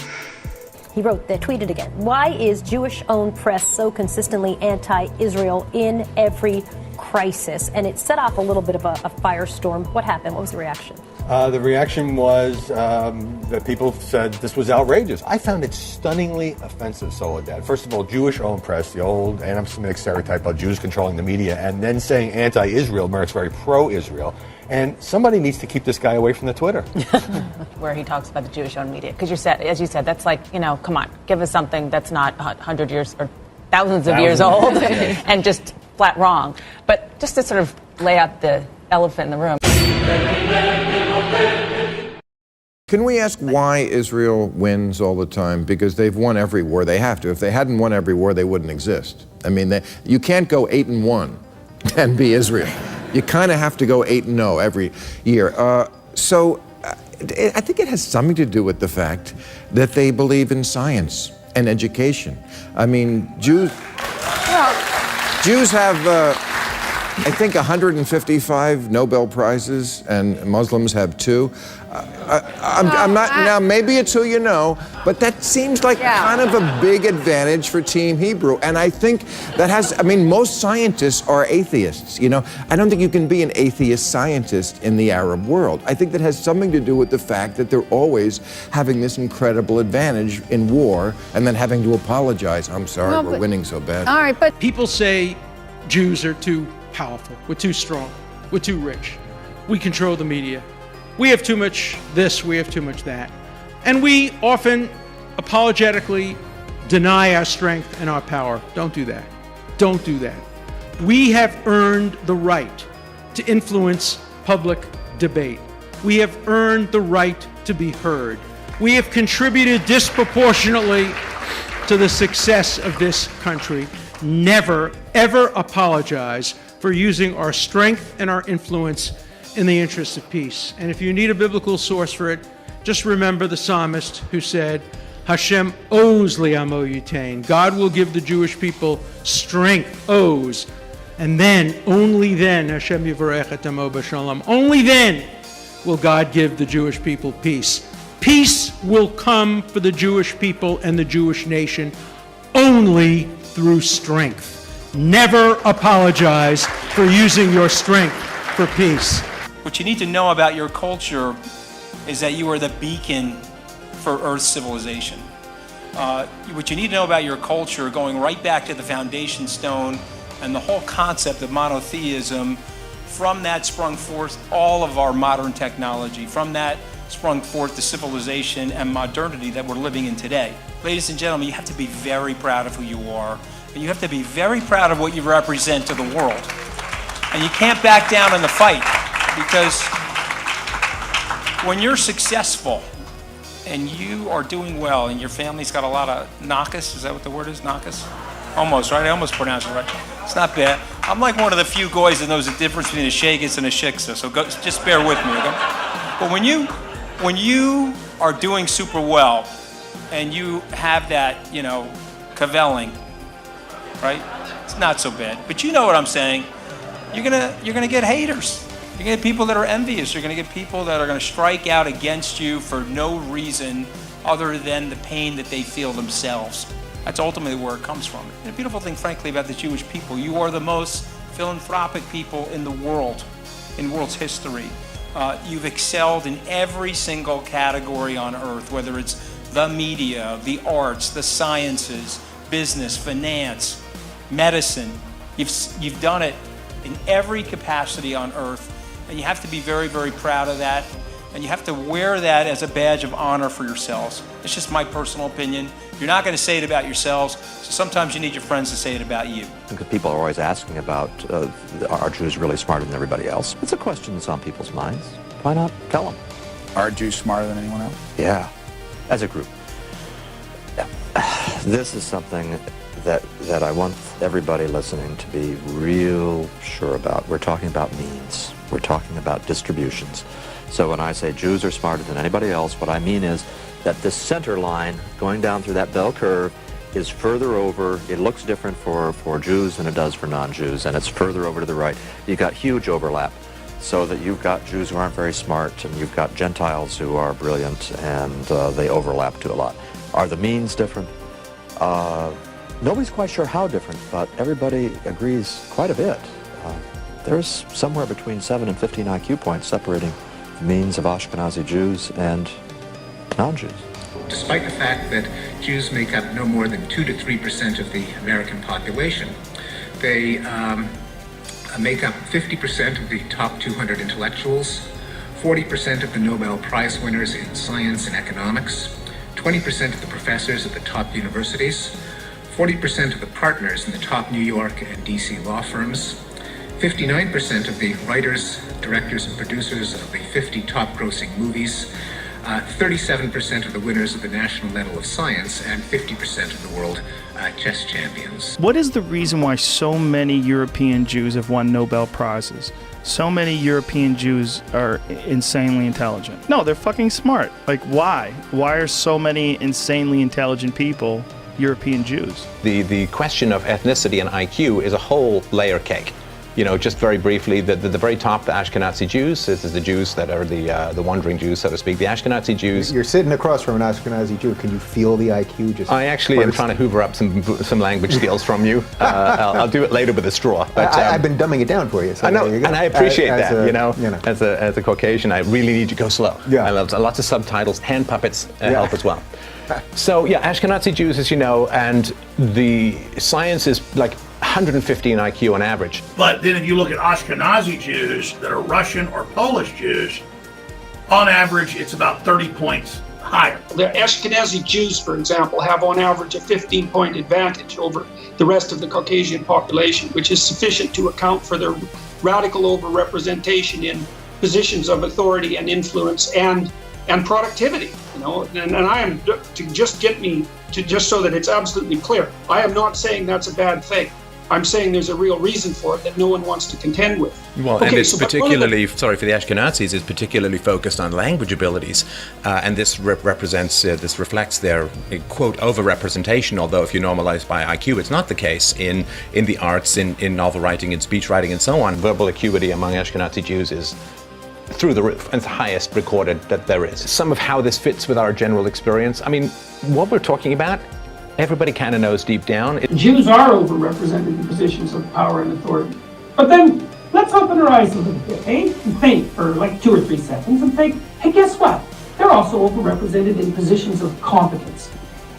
[SPEAKER 23] He tweeted again, why is Jewish-owned press so consistently anti-Israel in every crisis? And it set off a little bit of a firestorm. What happened? What was the reaction?
[SPEAKER 24] The reaction was that people said this was outrageous. I found it stunningly offensive, Soledad. First of all, Jewish-owned press, the old anti-Semitic stereotype about Jews controlling the media, and then saying anti-Israel, Merrick's very pro-Israel. And somebody needs to keep this guy away from the Twitter.
[SPEAKER 25] Where he talks about the Jewish-owned media. Because as you said, that's like, come on, give us something that's not 100 years or thousands of years old and just flat wrong. But just to sort of lay out the elephant in the room.
[SPEAKER 2] Can we ask why Israel wins all the time? Because they've won every war. They have to. If they hadn't won every war, they wouldn't exist. I mean, you can't go 8-1 and be Israel. You kind of have to go 8-0 every year. So I think it has something to do with the fact that they believe in science and education. I mean, Jews have, I think, 155 Nobel Prizes, and Muslims have 2. I'm not, now maybe it's who you know, but that seems like kind of a big advantage for Team Hebrew. And I think that has, I mean, most scientists are atheists, you know. I don't think you can be an atheist scientist in the Arab world. I think that has something to do with the fact that they're always having this incredible advantage in war and then having to apologize. I'm sorry, we're winning so bad.
[SPEAKER 5] All right, but people say Jews are too powerful, we're too strong, we're too rich, we control the media. We have too much this, we have too much that. And we often apologetically deny our strength and our power. Don't do that. Don't do that. We have earned the right to influence public debate. We have earned the right to be heard. We have contributed disproportionately to the success of this country. Never, ever apologize for using our strength and our influence in the interest of peace. And if you need a biblical source for it, just remember the psalmist who said, Hashem oz li'amo yitain. God will give the Jewish people strength, oz, and then, only then, Hashem yivarech et amo b'shalom. Only then will God give the Jewish people peace. Peace will come for the Jewish people and the Jewish nation only through strength. Never apologize for using your strength for peace.
[SPEAKER 7] What you need to know about your culture is that you are the beacon for Earth's civilization. What you need to know about your culture, going right back to the foundation stone and the whole concept of monotheism, from that sprung forth all of our modern technology. From that sprung forth the civilization and modernity that we're living in today. Ladies and gentlemen, you have to be very proud of who you are, and you have to be very proud of what you represent to the world. And you can't back down in the fight. Because when you're successful and you are doing well and your family's got a lot of nakas, is that what the word is, nakas? Almost, right? I almost pronounced it right. It's not bad. I'm like one of the few guys that knows the difference between a shagas and a shiksa, so just bear with me, okay? But when you are doing super well and you have that, you know, cavelling, right? It's not so bad. But you know what I'm saying. You're gonna get haters. You're going to get people that are envious. You're going to get people that are going to strike out against you for no reason other than the pain that they feel themselves. That's ultimately where it comes from. And the beautiful thing, frankly, about the Jewish people, you are the most philanthropic people in the world, in world's history. You've excelled in every single category on earth, whether it's the media, the arts, the sciences, business, finance, medicine. You've done it in every capacity on earth. And you have to be very, very proud of that. And you have to wear that as a badge of honor for yourselves. It's just my personal opinion. You're not going to say it about yourselves, so sometimes you need your friends to say it about you.
[SPEAKER 8] Because people are always asking about, are Jews really smarter than everybody else? It's a question that's on people's minds. Why not tell them?
[SPEAKER 9] Are Jews smarter than anyone else?
[SPEAKER 8] Yeah, as a group. This is something that I want everybody listening to be real sure about. We're talking about means. We're talking about distributions. So when I say Jews are smarter than anybody else, what I mean is that this center line going down through that bell curve is further over. It looks different for Jews than it does for non-Jews, and it's further over to the right. You've got huge overlap, so that you've got Jews who aren't very smart, and you've got Gentiles who are brilliant, and they overlap to a lot. Are the means different? Nobody's quite sure how different, but everybody agrees quite a bit. There's somewhere between 7 and 15 IQ points separating the means of Ashkenazi Jews and non-Jews.
[SPEAKER 10] Despite the fact that Jews make up no more than 2 to 3% of the American population, they make up 50% of the top 200 intellectuals, 40% of the Nobel Prize winners in science and economics, 20% of the professors at the top universities, 40% of the partners in the top New York and DC law firms, 59% of the writers, directors, and producers of the 50 top grossing movies, 37% of the winners of the National Medal of Science, and 50% of the world chess champions.
[SPEAKER 12] What is the reason why so many European Jews have won Nobel Prizes? So many European Jews are insanely intelligent. No, they're fucking smart. Like, why? Why are so many insanely intelligent people European Jews?
[SPEAKER 1] The question of ethnicity and IQ is a whole layer cake. You know, just very briefly, the very top, the Ashkenazi Jews, this is the Jews that are the wandering Jews, so to speak. The Ashkenazi Jews.
[SPEAKER 3] You're sitting across from an Ashkenazi Jew. Can you feel the IQ just?
[SPEAKER 1] I actually am trying to hoover up some language skills from you. I'll do it later with a straw. But
[SPEAKER 3] I've been dumbing it down for you. So
[SPEAKER 1] I know, and I appreciate that.
[SPEAKER 3] A,
[SPEAKER 1] as a Caucasian, I really need to go slow.
[SPEAKER 3] Yeah.
[SPEAKER 1] I love lots of subtitles, hand puppets help as well. So yeah, Ashkenazi Jews, as you know, and the science is like 115 IQ on average.
[SPEAKER 4] But then if you look at Ashkenazi Jews that are Russian or Polish Jews, on average, it's about 30 points higher.
[SPEAKER 6] The Ashkenazi Jews, for example, have on average a 15-point advantage over the rest of the Caucasian population, which is sufficient to account for their radical overrepresentation in positions of authority and influence and productivity. You know, and I am, to just get me to, just so that it's absolutely clear, I am not saying that's a bad thing. I'm saying there's a real reason for it that no one wants to contend with.
[SPEAKER 11] Well, okay, and it's particularly, for the Ashkenazis, is particularly focused on language abilities, and this reflects their, quote, overrepresentation, although if you normalize by IQ, it's not the case in the arts, in novel writing, in speech writing, and so on.
[SPEAKER 1] Verbal acuity among Ashkenazi Jews is through the roof, and it's the highest recorded that there is. Some of how this fits with our general experience, I mean, what we're talking about, everybody kind of knows deep down.
[SPEAKER 6] Jews are overrepresented in positions of power and authority. But then, let's open our eyes a little bit, eh? And think for like 2 or 3 seconds and think, hey, guess what? They're also overrepresented in positions of competence.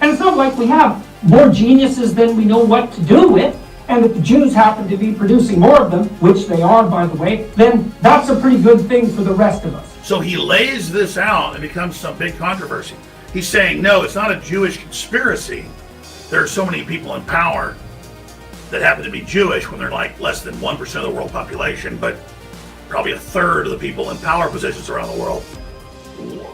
[SPEAKER 6] And it's not like we have more geniuses than we know what to do with, and if the Jews happen to be producing more of them, which they are, by the way, then that's a pretty good thing for the rest of us.
[SPEAKER 4] So he lays this out and it becomes some big controversy. He's saying, no, it's not a Jewish conspiracy. There are so many people in power that happen to be Jewish when they're like less than 1% of the world population, but probably a third of the people in power positions around the world,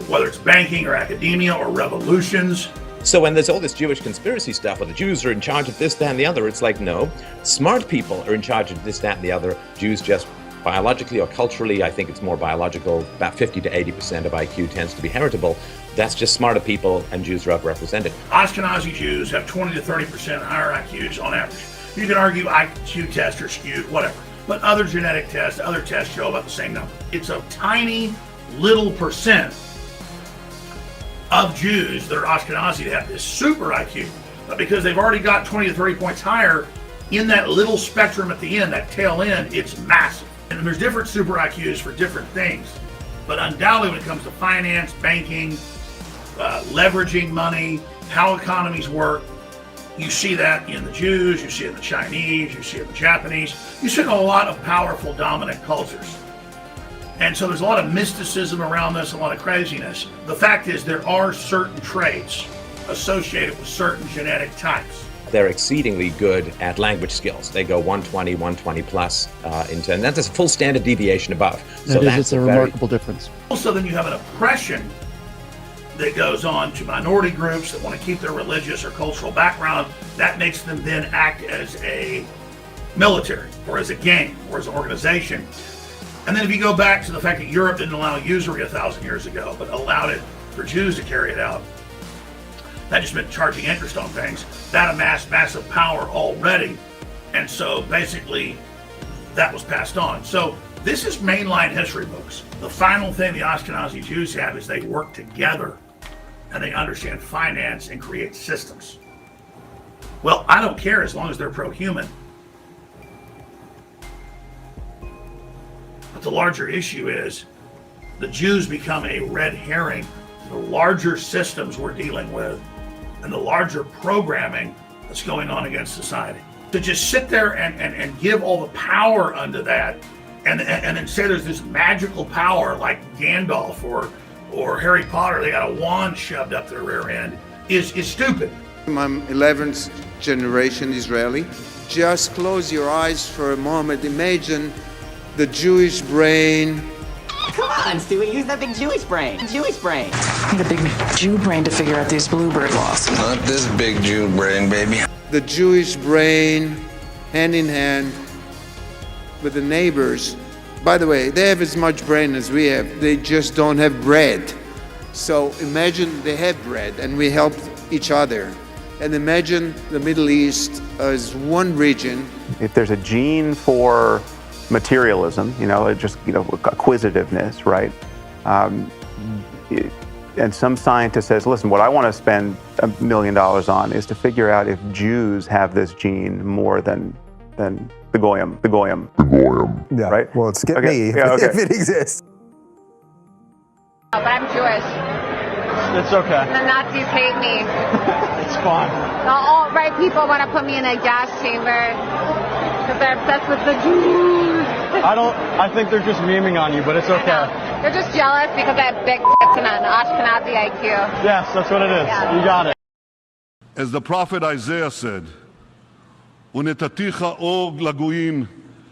[SPEAKER 4] whether it's banking or academia or revolutions.
[SPEAKER 11] So when there's all this Jewish conspiracy stuff, or the Jews are in charge of this, that, and the other, it's like, no, smart people are in charge of this, that, and the other. Jews just biologically or culturally, I think it's more biological, about 50 to 80% of IQ tends to be heritable. That's just smarter people, and Jews are overrepresented.
[SPEAKER 4] Ashkenazi Jews have 20 to 30% higher IQs on average. You can argue IQ tests are skewed, whatever, but other genetic tests, other tests show about the same number. It's a tiny little percent of Jews that are Ashkenazi that have this super IQ, but because they've already got 20 to 30 points higher, in that little spectrum at the end, that tail end, it's massive. And there's different super IQs for different things, but undoubtedly when it comes to finance, banking, leveraging money, how economies work, you see that in the Jews, you see it in the Chinese, you see it in the Japanese, you see it in a lot of powerful dominant cultures. And so there's a lot of mysticism around this, a lot of craziness. The fact is there are certain traits associated with certain genetic types.
[SPEAKER 11] They're exceedingly good at language skills. They go 120, 120 plus into, and that's a full standard deviation above. So
[SPEAKER 26] it's a remarkable difference.
[SPEAKER 4] Also, then you have an oppression that goes on to minority groups that want to keep their religious or cultural background. That makes them then act as a military or as a gang or as an organization. And then if you go back to the fact that Europe didn't allow usury 1,000 years ago, but allowed it for Jews to carry it out, that just meant charging interest on things. That amassed massive power already. And so basically that was passed on. So this is mainline history books. The final thing the Ashkenazi Jews have is they work together and they understand finance and create systems. Well, I don't care as long as they're pro-human. But the larger issue is the Jews become a red herring. The larger systems we're dealing with and the larger programming that's going on against society. To just sit there and give all the power unto that and then say there's this magical power like Gandalf or Harry Potter, they got a wand shoved up their rear end, is stupid.
[SPEAKER 22] I'm 11th generation Israeli. Just close your eyes for a moment. Imagine the Jewish brain.
[SPEAKER 13] Come on, Stewie, use that big Jewish brain. Jewish brain.
[SPEAKER 14] Need a big Jew brain to figure out these bluebird laws.
[SPEAKER 22] Not this big Jew brain, baby. The Jewish brain, hand in hand with the neighbors. By the way, they have as much brain as we have. They just don't have bread. So imagine they have bread and we help each other. And imagine the Middle East as one region.
[SPEAKER 15] If there's a gene for materialism, acquisitiveness, right? And some scientist says, listen, what I want to spend $1 million on is to figure out if Jews have this gene more than the Goyim.
[SPEAKER 3] Yeah.
[SPEAKER 15] Right?
[SPEAKER 3] Well, skip
[SPEAKER 15] Okay.
[SPEAKER 3] me
[SPEAKER 15] Yeah, okay.
[SPEAKER 3] if it exists.
[SPEAKER 17] But I'm Jewish.
[SPEAKER 15] It's okay.
[SPEAKER 17] The Nazis hate me.
[SPEAKER 15] It's fine.
[SPEAKER 17] The alt-right people want to put me in a gas chamber because they're obsessed with the Jews.
[SPEAKER 15] I think they're just memeing on you, but it's okay.
[SPEAKER 17] They're just jealous because I have big tits and an Ashkenazi IQ.
[SPEAKER 15] Yes, that's what it is.
[SPEAKER 17] Yeah.
[SPEAKER 15] You got it.
[SPEAKER 18] As the prophet Isaiah said, "Unetaticha or lagoyim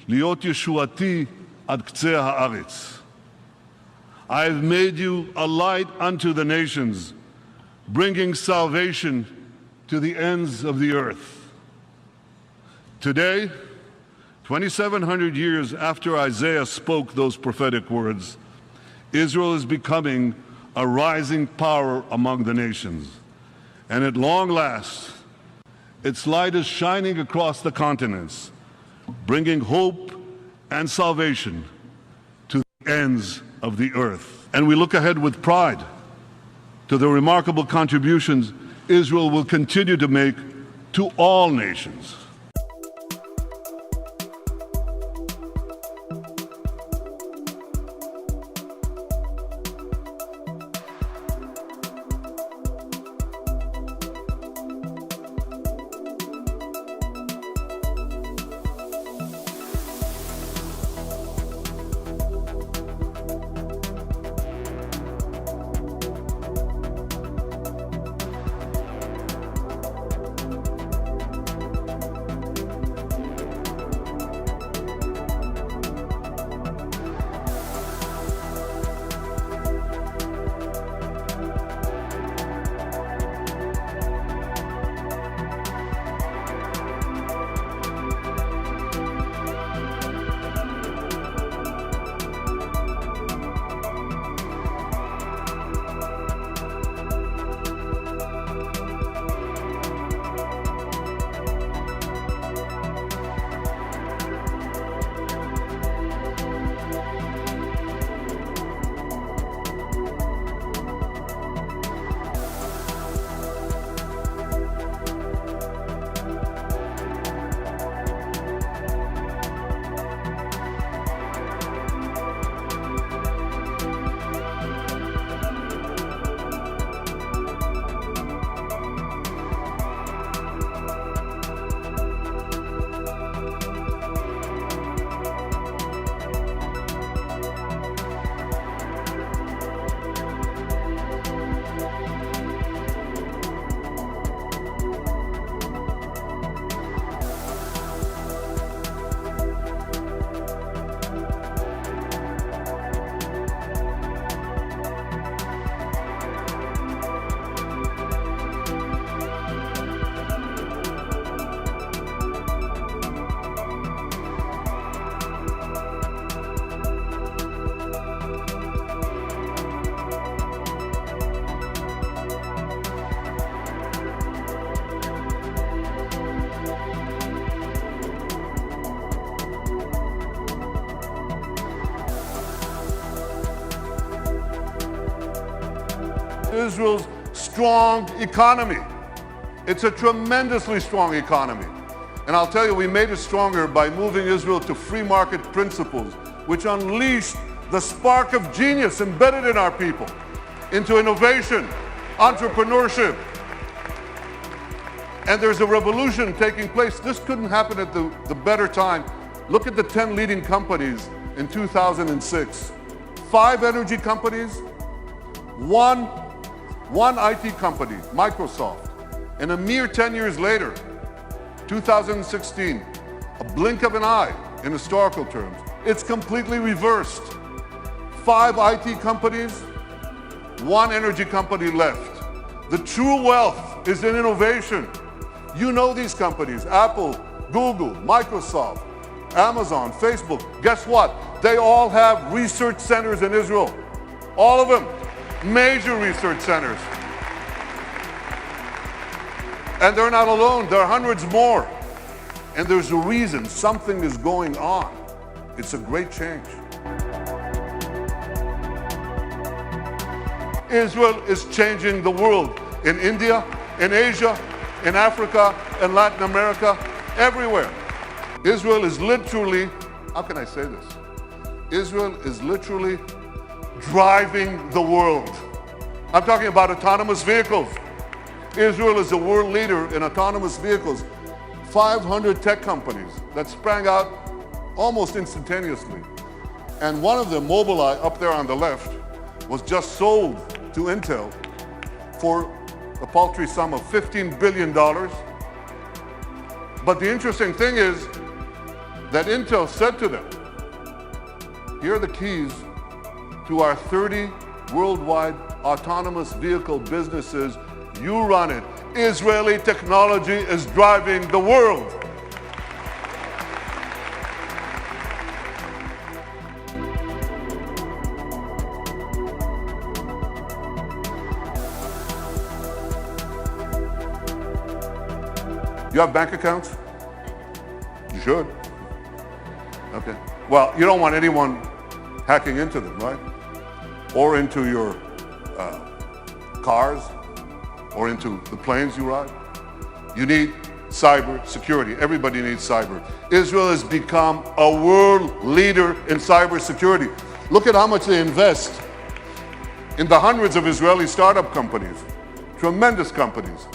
[SPEAKER 18] liot yeshuati ad ktseh haaretz." I have made you a light unto the nations, bringing salvation to the ends of the earth. Today, 2,700 years after Isaiah spoke those prophetic words, Israel is becoming a rising power among the nations. And at long last, its light is shining across the continents, bringing hope and salvation to the ends of the earth. And we look ahead with pride to the remarkable contributions Israel will continue to make to all nations. Israel's strong economy. It's a tremendously strong economy. And I'll tell you, we made it stronger by moving Israel to free market principles, which unleashed the spark of genius embedded in our people into innovation, entrepreneurship. And there's a revolution taking place. This couldn't happen at the better time. Look at the 10 leading companies in 2006. 5 energy companies, one IT company, Microsoft, And a mere 10 years later, 2016, a blink of an eye in historical terms, it's completely reversed. 5 IT companies, 1 energy company left. The true wealth is in innovation. You know these companies, Apple, Google, Microsoft, Amazon, Facebook. Guess what? They all have research centers in Israel. All of them, major research centers. And they're not alone, there are hundreds more. And there's a reason, something is going on. It's a great change. Israel is changing the world in India, in Asia, in Africa, in Latin America, everywhere. Israel is literally, how can I say this? Israel is literally driving the world. I'm talking about autonomous vehicles. Israel is a world leader in autonomous vehicles. 500 tech companies that sprang out almost instantaneously. And one of them, Mobileye, up there on the left, was just sold to Intel for a paltry sum of $15 billion. But the interesting thing is that Intel said to them, here are the keys to our 30 worldwide autonomous vehicle businesses. You run it. Israeli technology is driving the world. You have bank accounts? You should. Okay. Well, you don't want anyone hacking into them, right? Or into your cars, or into the planes you ride. You need cyber security. Everybody needs cyber. Israel has become a world leader in cyber security. Look at how much they invest in the hundreds of Israeli startup companies, tremendous companies.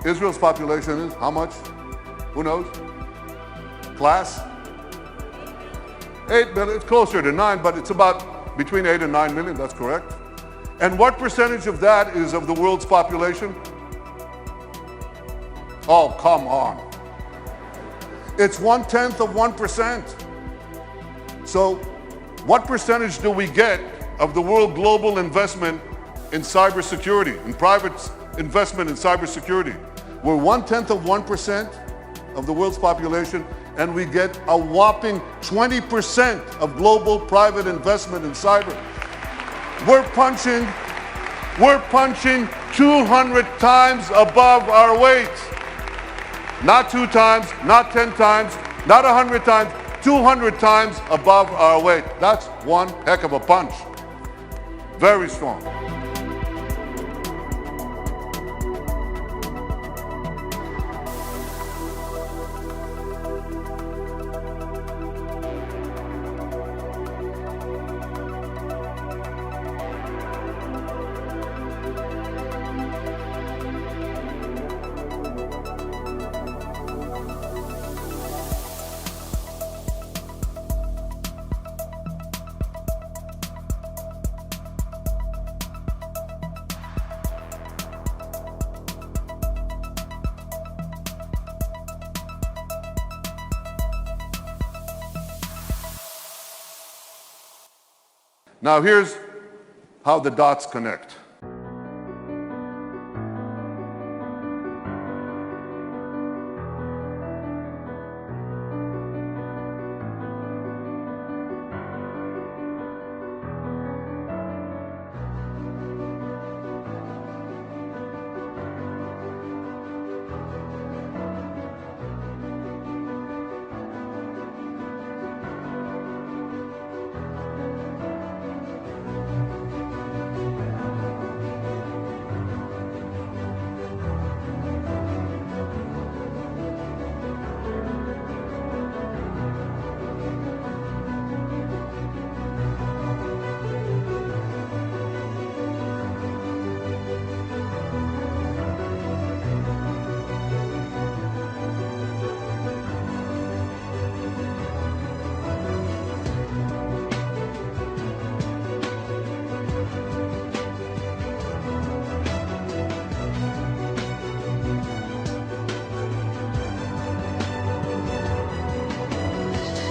[SPEAKER 18] Israel's population is how much? Who knows? Class? 8 million, it's closer to 9, but it's about between 8 and 9 million, that's correct. And what percentage of that is of the world's population? Oh, come on. It's 1/10 of 1%. So what percentage do we get of the world global investment in cybersecurity, in private investment in cybersecurity? We're 1/10 of 1% of the world's population, and we get a whopping 20% of global private investment in cyber. We're punching 200 times above our weight. Not 2 times, not 10 times, not 100 times, 200 times above our weight. That's one heck of a punch. Very strong. Now here's how the dots connect.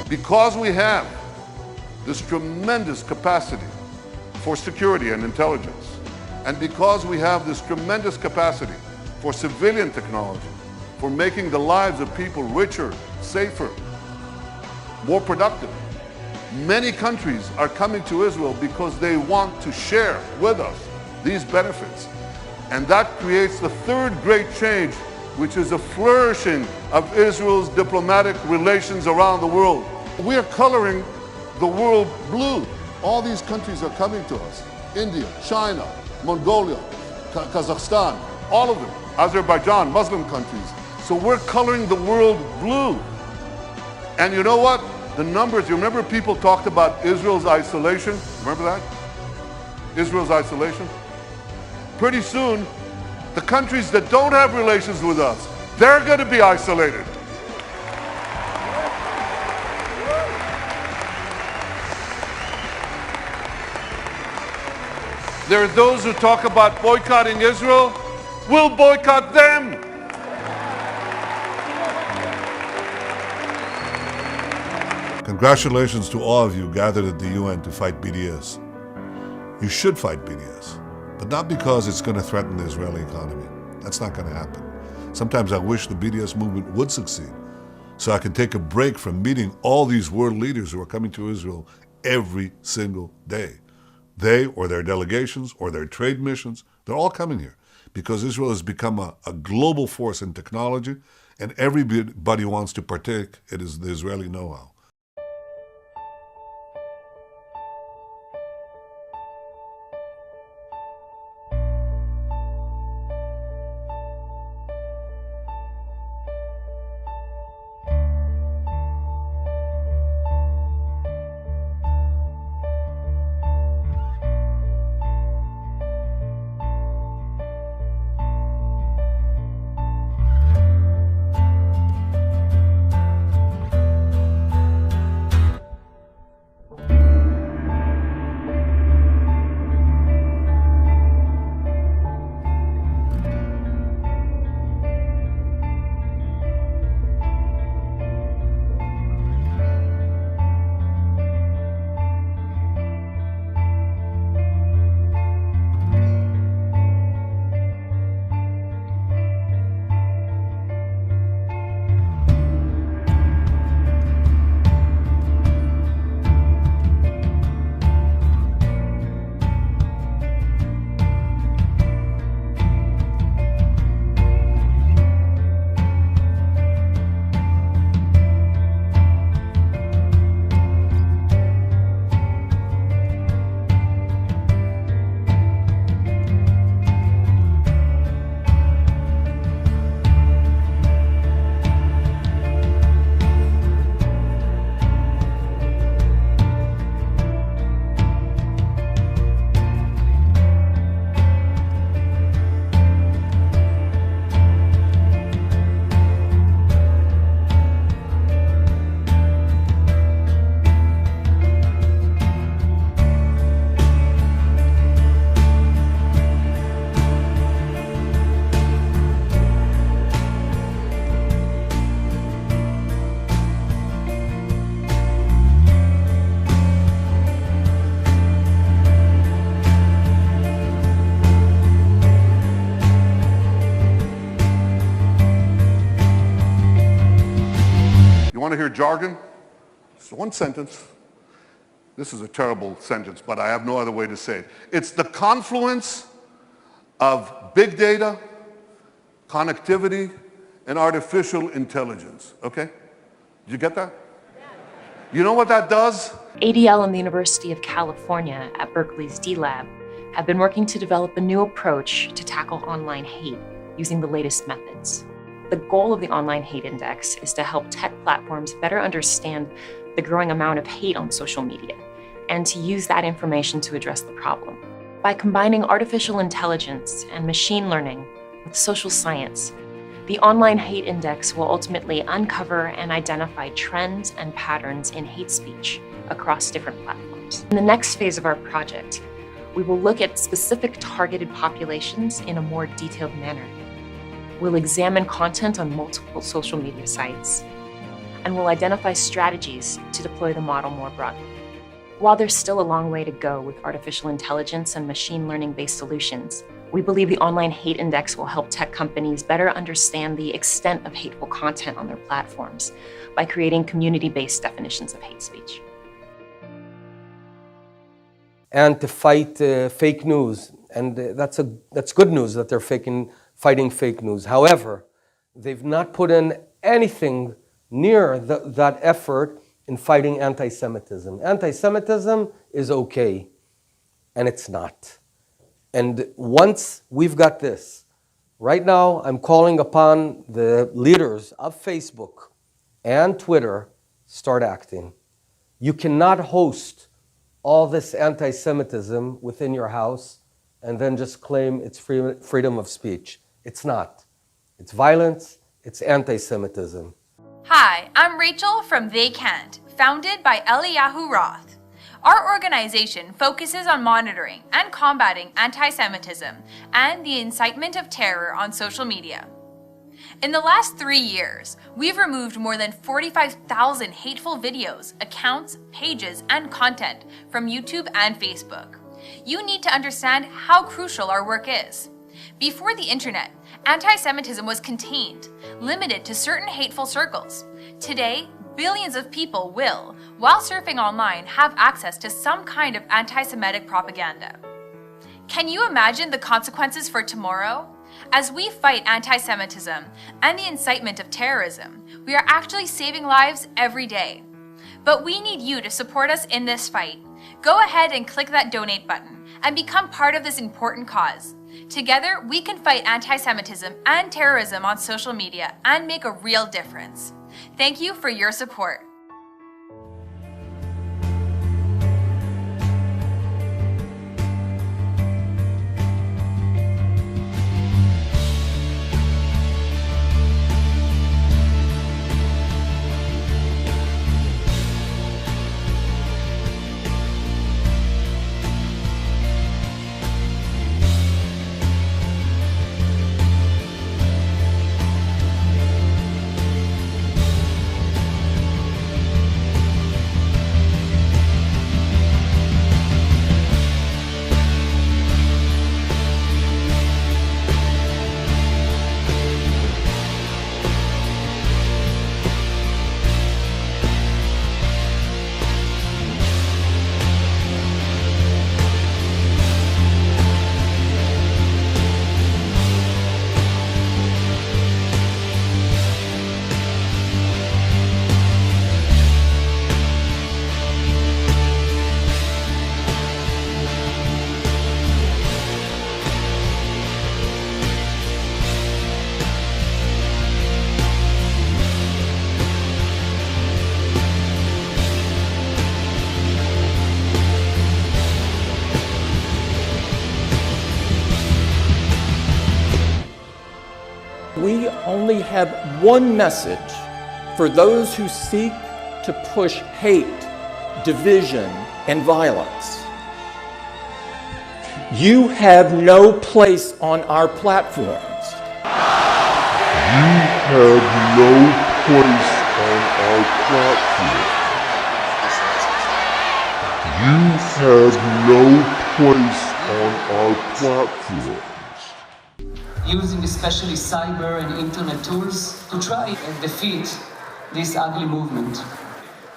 [SPEAKER 18] Because we have this tremendous capacity for security and intelligence, and because we have this tremendous capacity for civilian technology, for making the lives of people richer, safer, more productive, many countries are coming to Israel because they want to share with us these benefits. And that creates the third great change, which is a flourishing of Israel's diplomatic relations around the world. We are coloring the world blue. All these countries are coming to us. India, China, Mongolia, Kazakhstan, all of them. Azerbaijan, Muslim countries. So we're coloring the world blue. And you know what? The numbers, you remember people talked about Israel's isolation? Remember that? Israel's isolation? Pretty soon, the countries that don't have relations with us, they're going to be isolated. There are those who talk about boycotting Israel. We'll boycott them.
[SPEAKER 16] Congratulations to all of you gathered at the UN to fight BDS. You should fight BDS, but not because it's going to threaten the Israeli economy. That's not going to happen. Sometimes I wish the BDS movement would succeed, so I can take a break from meeting all these world leaders who are coming to Israel every single day. They or their delegations or their trade missions, they're all coming here because Israel has become a global force in technology, and everybody wants to partake in the Israeli know-how.
[SPEAKER 18] You want to hear jargon? It's one sentence. This is a terrible sentence, but I have no other way to say it. It's the confluence of big data, connectivity, and artificial intelligence, okay? Did you get that? You know what that does?
[SPEAKER 19] ADL and the University of California at Berkeley's D-Lab have been working to develop a new approach to tackle online hate using the latest methods. The goal of the Online Hate Index is to help tech platforms better understand the growing amount of hate on social media and to use that information to address the problem. By combining artificial intelligence and machine learning with social science, the Online Hate Index will ultimately uncover and identify trends and patterns in hate speech across different platforms. In the next phase of our project, we will look at specific targeted populations in a more detailed manner. We'll examine content on multiple social media sites, and will identify strategies to deploy the model more broadly. While there's still a long way to go with artificial intelligence and machine learning-based solutions, we believe the Online Hate Index will help tech companies better understand the extent of hateful content on their platforms by creating community-based definitions of hate speech.
[SPEAKER 20] And to fight fake news, and that's good news that they're fighting fake news. However, they've not put in anything near that effort in fighting anti-Semitism. Anti-Semitism is okay, and it's not. And once we've got this, right now I'm calling upon the leaders of Facebook and Twitter, start acting. You cannot host all this anti-Semitism within your house and then just claim it's freedom of speech. It's not. It's violence, it's anti-Semitism.
[SPEAKER 21] Hi, I'm Rachel from They Can't, founded by Eliyahu Roth. Our organization focuses on monitoring and combating anti-Semitism and the incitement of terror on social media. In the last 3 years, we've removed more than 45,000 hateful videos, accounts, pages, and content from YouTube and Facebook. You need to understand how crucial our work is. Before the internet, anti-Semitism was contained, limited to certain hateful circles. Today, billions of people will, while surfing online, have access to some kind of anti-Semitic propaganda. Can you imagine the consequences for tomorrow? As we fight anti-Semitism and the incitement of terrorism, we are actually saving lives every day. But we need you to support us in this fight. Go ahead and click that donate button and become part of this important cause. Together, we can fight anti-Semitism and terrorism on social media and make a real difference. Thank you for your support.
[SPEAKER 23] We only have one message for those who seek to push hate, division, and violence. You have no place on our platforms.
[SPEAKER 18] You have no place on our platform. You have no place on our platform.
[SPEAKER 24] Using especially cyber and internet tools to try and defeat this ugly movement.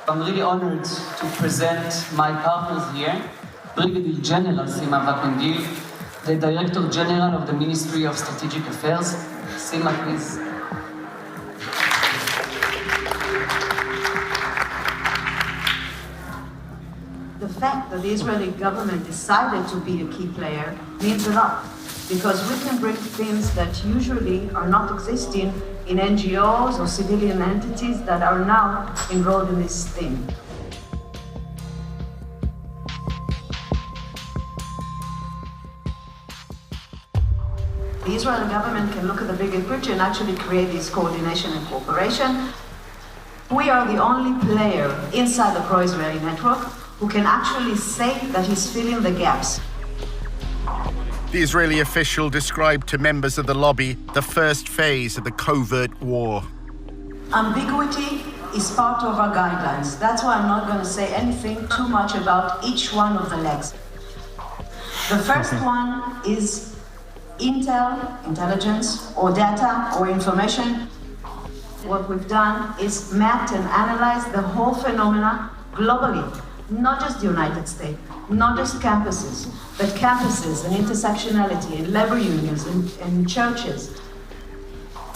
[SPEAKER 24] I'm really honored to present my partners here, Brigadier General Sima Vakandil, the Director General of the Ministry of Strategic Affairs. Sima, please.
[SPEAKER 25] The fact that the Israeli government decided to be a key player means a lot, because we can bring things that usually are not existing in NGOs or civilian entities that are now enrolled in this thing. The Israeli government can look at the bigger picture and actually create this coordination and cooperation. We are the only player inside the pro-Israeli network who can actually say that he's filling the gaps.
[SPEAKER 26] The Israeli official described to members of the lobby the first phase of the covert war.
[SPEAKER 25] Ambiguity is part of our guidelines. That's why I'm not going to say anything too much about each one of the legs. The first one is intel, intelligence, or data, or information. What we've done is mapped and analyzed the whole phenomena globally, not just the United States, not just campuses, but campuses and intersectionality and labor unions and churches.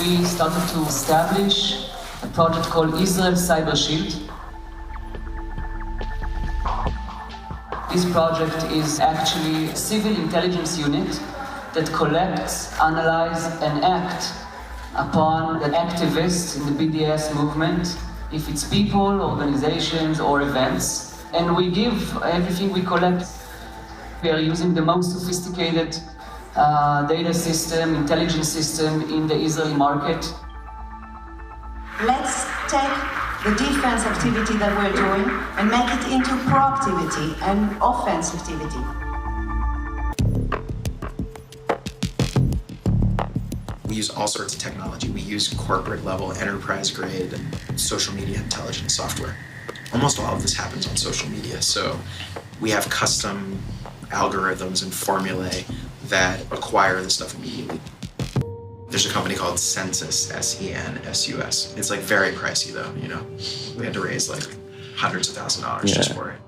[SPEAKER 24] We started to establish a project called Israel Cyber Shield. This project is actually a civil intelligence unit that collects, analyzes, and acts upon the activists in the BDS movement, if it's people, organizations, or events. And we give everything we collect. We are using the most sophisticated data system, intelligence system in the Israeli market.
[SPEAKER 25] Let's take the defense activity that we're doing and make it into proactivity and offensivity.
[SPEAKER 2] We use all sorts of technology. We use corporate level, enterprise grade social media intelligence software. Almost all of this happens on social media. So we have custom algorithms and formulae that acquire the stuff immediately. There's a company called Census, S-E-N-S-U-S. It's like very pricey though, you know. We had to raise like hundreds of $1,000s just for it.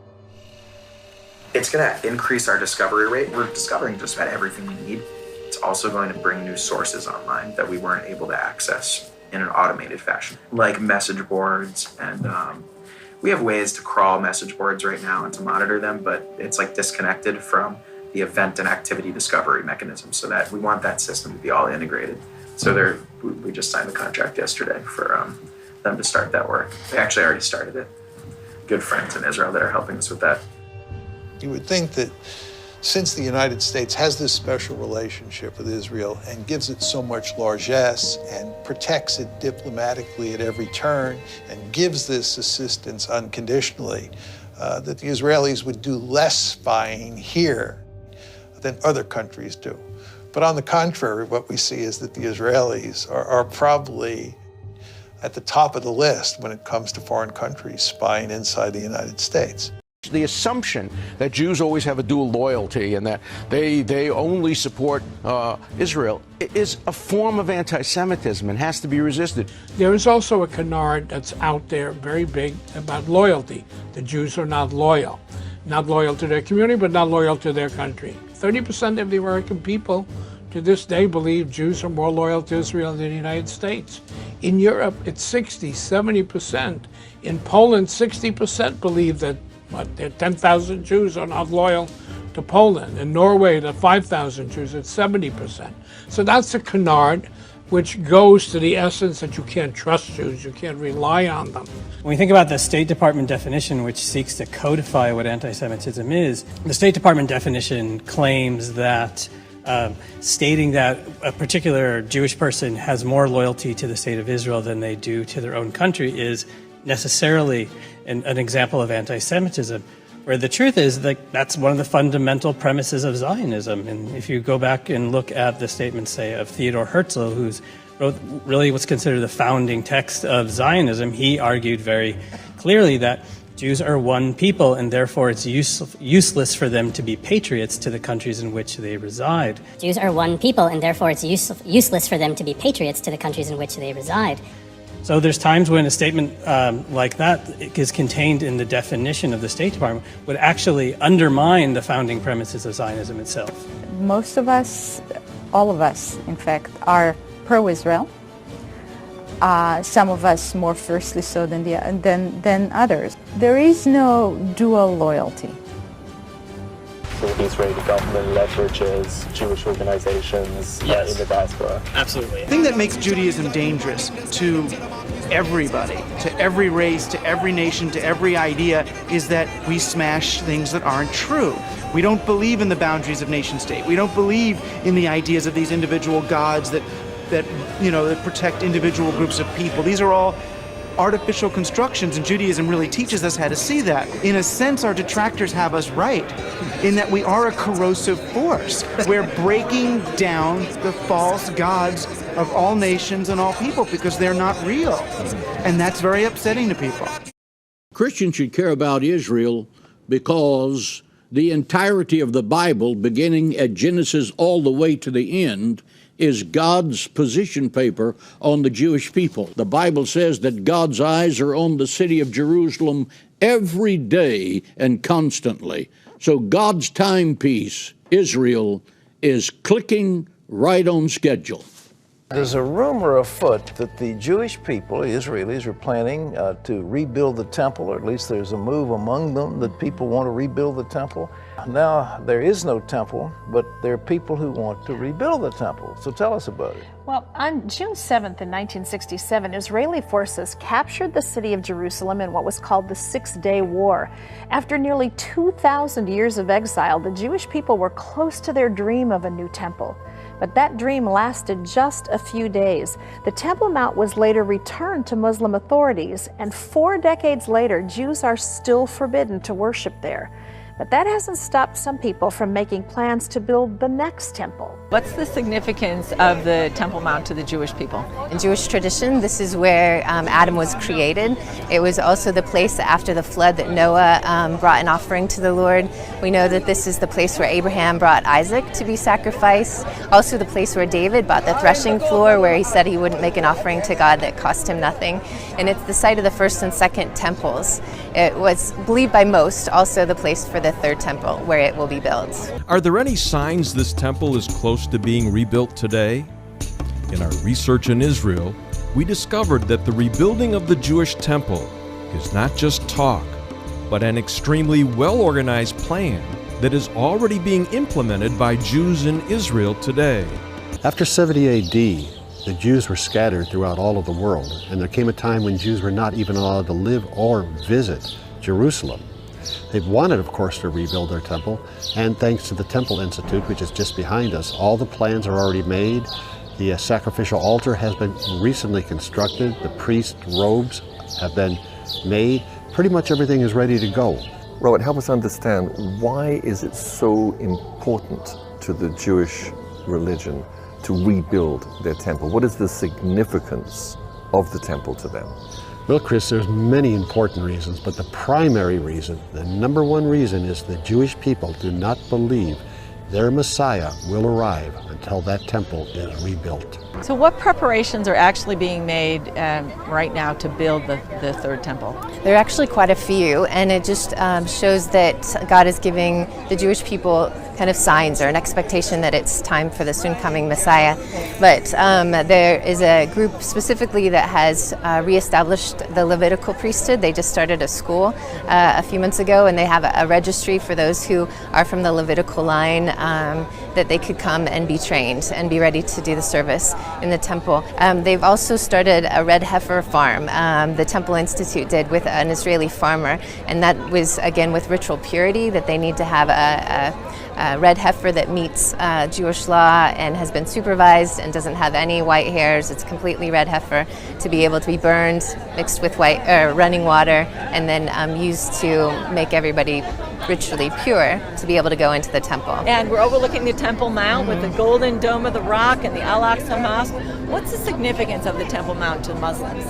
[SPEAKER 2] It's gonna increase our discovery rate. We're discovering just about everything we need. It's also going to bring new sources online that we weren't able to access in an automated fashion, like message boards. And we have ways to crawl message boards right now and to monitor them, but it's like disconnected from the event and activity discovery mechanism, so that we want that system to be all integrated. So we just signed the contract yesterday for them to start that work. They actually already started it. Good friends in Israel that are helping us with that.
[SPEAKER 5] You would think that since the United States has this special relationship with Israel and gives it so much largesse and protects it diplomatically at every turn and gives this assistance unconditionally, that the Israelis would do less spying here than other countries do. But on the contrary, what we see is that the Israelis are probably at the top of the list when it comes to foreign countries spying inside the United States.
[SPEAKER 7] The assumption that Jews always have a dual loyalty and that they only support Israel is a form of anti-Semitism and has to be resisted.
[SPEAKER 8] There is also a canard that's out there, very big, about loyalty. The Jews are not loyal to their community, but not loyal to their country. 30% of the American people to this day believe Jews are more loyal to Israel than the United States. In Europe, it's 60, 70%. In Poland, 60% believe that there are 10,000 Jews are not loyal to Poland. In Norway, the 5,000 Jews, it's 70%. So that's a canard which goes to the essence that you can't trust Jews, you can't rely on them.
[SPEAKER 9] When we think about the State Department definition, which seeks to codify what anti-Semitism is, the State Department definition claims that stating that a particular Jewish person has more loyalty to the state of Israel than they do to their own country is necessarily an example of anti-Semitism, where the truth is that that's one of the fundamental premises of Zionism. And if you go back and look at the statement, say, of Theodor Herzl, who's wrote really what's considered the founding text of Zionism, he argued very clearly that Jews are one people, and therefore it's useless for them to be patriots to the countries in which they reside.
[SPEAKER 10] Jews are one people, and therefore it's useless for them to be patriots to the countries in which they reside.
[SPEAKER 9] So there's times when a statement like that is contained in the definition of the State Department would actually undermine the founding premises of Zionism itself.
[SPEAKER 27] Most of us, all of us, in fact, are pro-Israel. Some of us more fiercely so than others. There is no dual loyalty.
[SPEAKER 28] So the Israeli government leverages Jewish organizations in the diaspora.
[SPEAKER 29] Absolutely. The thing that makes Judaism dangerous to everybody, to every race, to every nation, to every idea, is that we smash things that aren't true. We don't believe in the boundaries of nation state. We don't believe in the ideas of these individual gods that protect individual groups of people. These are all artificial constructions, and Judaism really teaches us how to see that. In a sense, our detractors have us right, in that we are a corrosive force. We're breaking down the false gods of all nations and all people because they're not real. And that's very upsetting to people.
[SPEAKER 1] Christians should care about Israel because the entirety of the Bible, beginning at Genesis all the way to the end, is God's position paper on the Jewish people. The Bible says that God's eyes are on the city of Jerusalem every day and constantly. So God's timepiece, Israel, is clicking right on schedule.
[SPEAKER 3] There's a rumor afoot that the Jewish people, the Israelis, are planning to rebuild the temple, or at least there's a move among them that people want to rebuild the temple. Now, there is no temple, but there are people who want to rebuild the temple. So tell us about it.
[SPEAKER 4] Well, on June 7th in 1967, Israeli forces captured the city of Jerusalem in what was called the Six-Day War. After nearly 2,000 years of exile, the Jewish people were close to their dream of a new temple. But that dream lasted just a few days. The Temple Mount was later returned to Muslim authorities, and 4 decades later, Jews are still forbidden to worship there. But that hasn't stopped some people from making plans to build the next temple.
[SPEAKER 6] What's the significance of the Temple Mount to the Jewish people?
[SPEAKER 11] In Jewish tradition, this is where Adam was created. It was also the place after the flood that Noah brought an offering to the Lord. We know that this is the place where Abraham brought Isaac to be sacrificed. Also the place where David bought the threshing floor, where he said he wouldn't make an offering to God that cost him nothing. And it's the site of the first and second temples. It was believed by most also the place for the third temple, where it will be built.
[SPEAKER 12] Are there any signs this temple is close to being rebuilt today? In our research in Israel, we discovered that the rebuilding of the Jewish temple is not just talk, but an extremely well-organized plan that is already being implemented by Jews in Israel today.
[SPEAKER 13] After 70 AD, the Jews were scattered throughout all of the world, and there came a time when Jews were not even allowed to live or visit Jerusalem. They wanted, of course, to rebuild their temple, and thanks to the Temple Institute, which is just behind us, all the plans are already made. The sacrificial altar has been recently constructed. The priest robes have been made. Pretty much everything is ready to go.
[SPEAKER 14] Robert, help us understand, why is it so important to the Jewish religion to rebuild their temple? What is the significance of the temple to them?
[SPEAKER 13] Well, Chris, there's many important reasons, but the primary reason, the number one reason, is the Jewish people do not believe their Messiah will arrive until that temple is rebuilt.
[SPEAKER 6] So what preparations are actually being made right now to build the third temple?
[SPEAKER 11] There are actually quite a few, and it just shows that God is giving the Jewish people kind of signs or an expectation that it's time for the soon coming Messiah. But there is a group specifically that has reestablished the Levitical priesthood. They just started a school a few months ago, and they have a registry for those who are from the Levitical line that they could come and be trained and be ready to do the service in the temple. They've also started a red heifer farm. The Temple Institute did with an Israeli farmer, and that was again with ritual purity, that they need to have a red heifer that meets Jewish law and has been supervised and doesn't have any white hairs. It's completely red heifer to be able to be burned, mixed with running water, and then used to make everybody ritually pure to be able to go into the temple.
[SPEAKER 6] And we're overlooking the Temple Mount with the golden dome of the rock and the Al-Aqsa Mosque. What's the significance of the Temple Mount to Muslims?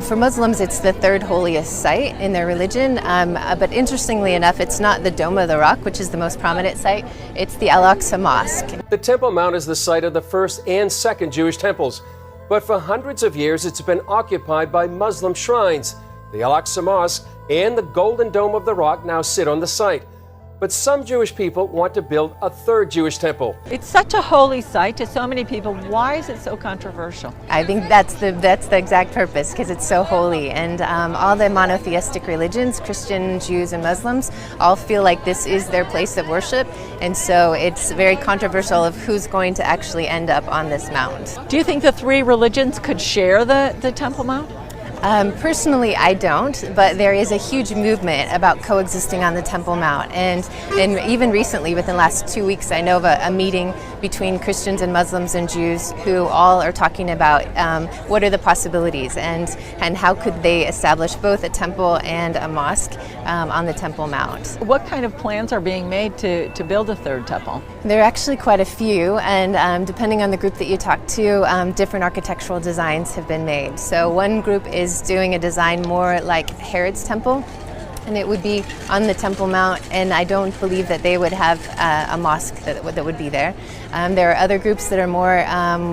[SPEAKER 11] For Muslims, it's the third holiest site in their religion, but interestingly enough, it's not the Dome of the Rock, which is the most prominent site, it's the Al-Aqsa Mosque.
[SPEAKER 22] The Temple Mount is the site of the first and second Jewish temples, but for hundreds of years it's been occupied by Muslim shrines. The Al-Aqsa Mosque and the Golden Dome of the Rock now sit on the site. But some Jewish people want to build a third Jewish temple.
[SPEAKER 6] It's such a holy site to so many people. Why is it so controversial?
[SPEAKER 11] I think that's the exact purpose, because it's so holy. And all the monotheistic religions, Christian, Jews, and Muslims, all feel like this is their place of worship. And so it's very controversial of who's going to actually end up on this mount.
[SPEAKER 6] Do you think the three religions could share the Temple Mount?
[SPEAKER 11] Personally, I don't, but there is a huge movement about coexisting on the Temple Mount. And even recently, within the last 2 weeks, I know of a meeting between Christians and Muslims and Jews who all are talking about what are the possibilities and how could they establish both a temple and a mosque on the Temple Mount.
[SPEAKER 6] What kind of plans are being made to build a third temple?
[SPEAKER 11] There are actually quite a few, and depending on the group that you talk to, different architectural designs have been made. So one group is doing a design more like Herod's temple, and it would be on the Temple Mount, and I don't believe that they would have a mosque that would be there. There are other groups that are more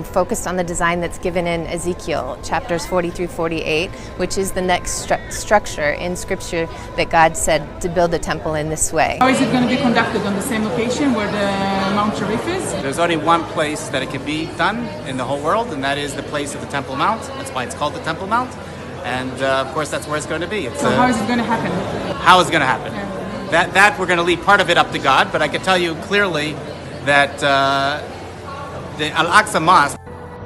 [SPEAKER 11] focused on the design that's given in Ezekiel, chapters 40 through 48, which is the next structure in Scripture that God said to build a temple in this way.
[SPEAKER 15] How is it going to be conducted on the same location where the Mount Sharif is?
[SPEAKER 16] There's only one place that it can be done in the whole world, and that is the place of the Temple Mount. That's why it's called the Temple Mount. And of course, that's where it's going to be.
[SPEAKER 15] So how is it going to happen?
[SPEAKER 16] How is it going to happen? Yeah. That we're going to leave part of it up to God, but I can tell you clearly that the Al-Aqsa Mosque.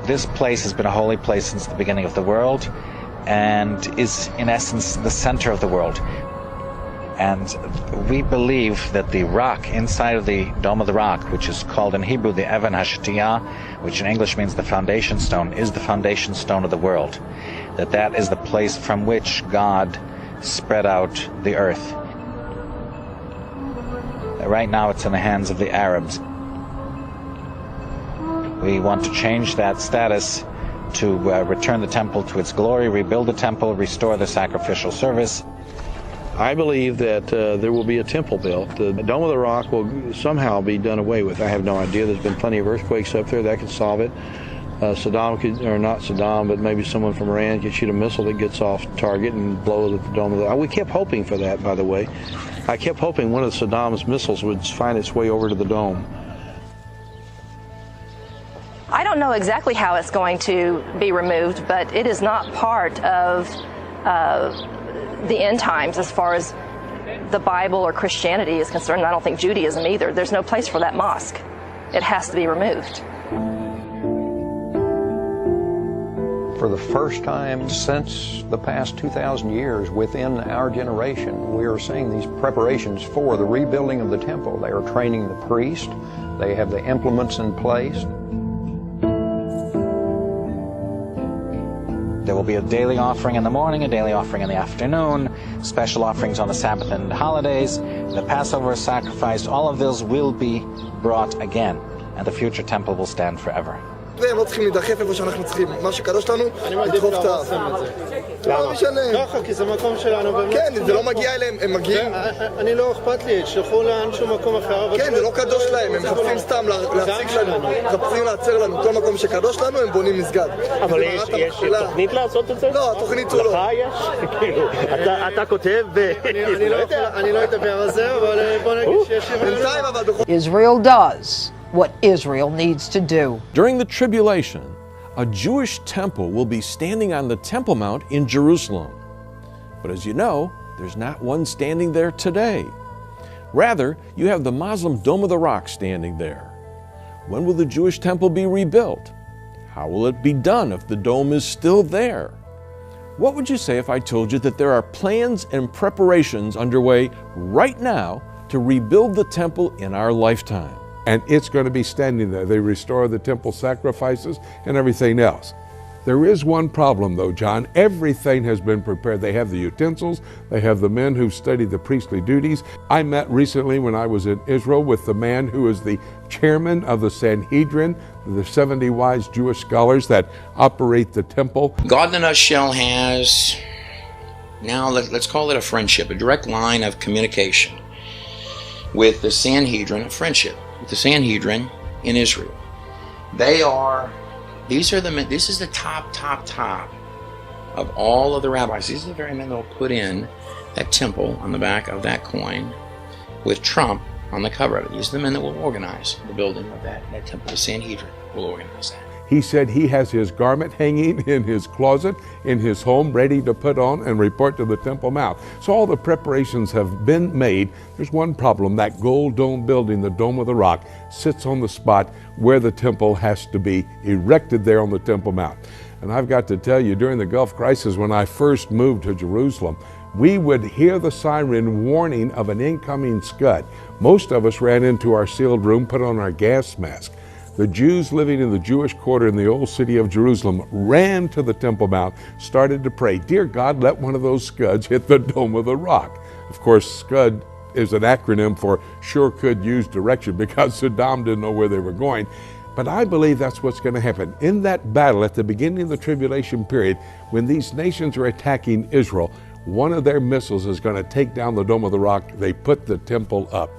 [SPEAKER 17] This place has been a holy place since the beginning of the world and is in essence the center of the world. And we believe that the rock inside of the Dome of the Rock, which is called in Hebrew the Evan HaShatiyah, which in English means the foundation stone, is the foundation stone of the world. That is the place from which God spread out the earth. Right now it's in the hands of the Arabs. We want to change that status to return the temple to its glory, rebuild the temple, restore the sacrificial service.
[SPEAKER 18] I believe that there will be a temple built. The Dome of the Rock will somehow be done away with. I have no idea. There's been plenty of earthquakes up there that could solve it. Saddam could, or not Saddam, but maybe someone from Iran could shoot a missile that gets off target and blow the Dome of the Rock. We kept hoping for that, by the way. I kept hoping one of Saddam's missiles would find its way over to the dome.
[SPEAKER 19] I don't know exactly how it's going to be removed, but it is not part of the end times as far as the Bible or Christianity is concerned. I don't think Judaism either. There's no place for that mosque. It has to be removed.
[SPEAKER 20] For the first time since the past 2,000 years within our generation, we are seeing these preparations for the rebuilding of the temple. They are training the priest. They have the implements in place.
[SPEAKER 17] There will be a daily offering in the morning, a daily offering in the afternoon, special offerings on the Sabbath and holidays. The Passover sacrifice, all of those will be brought again, and the future temple will stand forever.
[SPEAKER 21] והם לא צריכים להידחף איפה שאנחנו צריכים. מה שקדוש לנו, לדחוף את ה... לא משנה. ככה, כי זה מקום שלנו באמת. כן, זה לא מגיע אליהם, הם מגיעים... אני לא אכפת לי, שלחו לאנשהו מקום אחר. כן, זה לא קדוש להם, הם מחפשים סתם להציג לנו. מחפשים לעצר לנו. כל מקום שקדוש לנו, הם בונים מסגד. אבל יש תוכנית לעשות את זה? לא, התוכנית הוא לא. לך יש? כאילו, אתה כותב ו... אני לא אדבר על זה, אבל בוא נגיד שיש... בינתיים אבל בכל...
[SPEAKER 23] Israel does what Israel needs to do.
[SPEAKER 12] During the tribulation, a Jewish temple will be standing on the Temple Mount in Jerusalem. But as you know, there's not one standing there today. Rather, you have the Muslim Dome of the Rock standing there. When will the Jewish temple be rebuilt? How will it be done if the dome is still there? What would you say if I told you that there are plans and preparations underway right now to rebuild the temple in our lifetime?
[SPEAKER 26] And it's going to be standing there. They restore the temple sacrifices and everything else. There is one problem though, John. Everything has been prepared. They have the utensils. They have the men who study the priestly duties. I met recently when I was in Israel with the man who is the chairman of the Sanhedrin, the 70 wise Jewish scholars that operate the temple.
[SPEAKER 30] God in a nutshell has, now let's call it a friendship, a direct line of communication with the Sanhedrin, a friendship with the Sanhedrin in Israel. This is the top of all of the rabbis. These are the very men that will put in that temple on the back of that coin with Trump on the cover of it. These are the men that will organize the building of that temple. The Sanhedrin will organize that.
[SPEAKER 26] He said he has his garment hanging in his closet, in his home, ready to put on and report to the Temple Mount. So all the preparations have been made. There's one problem. That gold dome building, the Dome of the Rock, sits on the spot where the temple has to be erected there on the Temple Mount. And I've got to tell you, during the Gulf crisis, when I first moved to Jerusalem, we would hear the siren warning of an incoming Scud. Most of us ran into our sealed room, put on our gas mask. the Jews living in the Jewish quarter in the old city of Jerusalem ran to the Temple Mount, started to pray, "Dear God, let one of those scuds hit the Dome of the Rock." Of course, scud is an acronym for sure could use direction, because Saddam didn't know where they were going. But I believe that's what's going to happen. In that battle at the beginning of the tribulation period, when these nations are attacking Israel, one of their missiles is going to take down the Dome of the Rock. They put the temple up.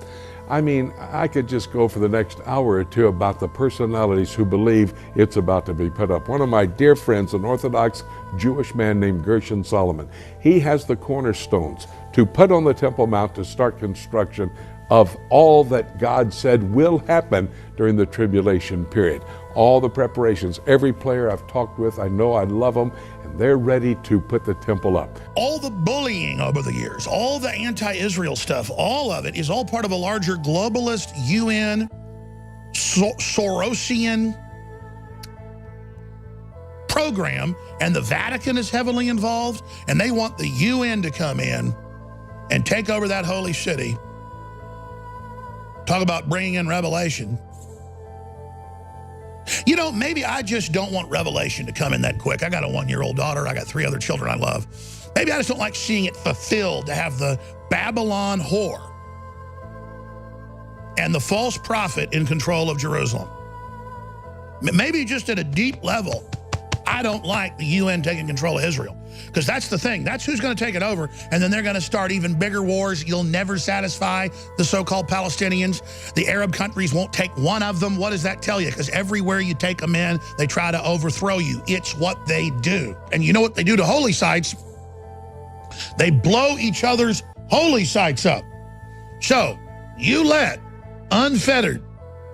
[SPEAKER 26] I mean, I could just go for the next hour or two about the personalities who believe it's about to be put up. One of my dear friends, an Orthodox Jewish man named Gershon Solomon, he has the cornerstones to put on the Temple Mount to start construction of all that God said will happen during the tribulation period. All the preparations, every player I've talked with, I know I love them, and they're ready to put the temple up.
[SPEAKER 2] All the bullying over the years, all the anti-Israel stuff, all of it is all part of a larger globalist UN, Sorosian program, and the Vatican is heavily involved, and they want the UN to come in and take over that holy city. Talk about bringing in revelation. You know, maybe I just don't want revelation to come in that quick. I got a 1-year-old daughter. I got 3 other children I love. Maybe I just don't like seeing it fulfilled, to have the Babylon whore and the false prophet in control of Jerusalem. Maybe just at a deep level, I don't like the UN taking control of Israel. Because that's the thing. That's who's going to take it over. And then they're going to start even bigger wars. You'll never satisfy the so-called Palestinians. The Arab countries won't take one of them. What does that tell you? Because everywhere you take them in, they try to overthrow you. It's what they do. And you know what they do to holy sites? They blow each other's holy sites up. So you let unfettered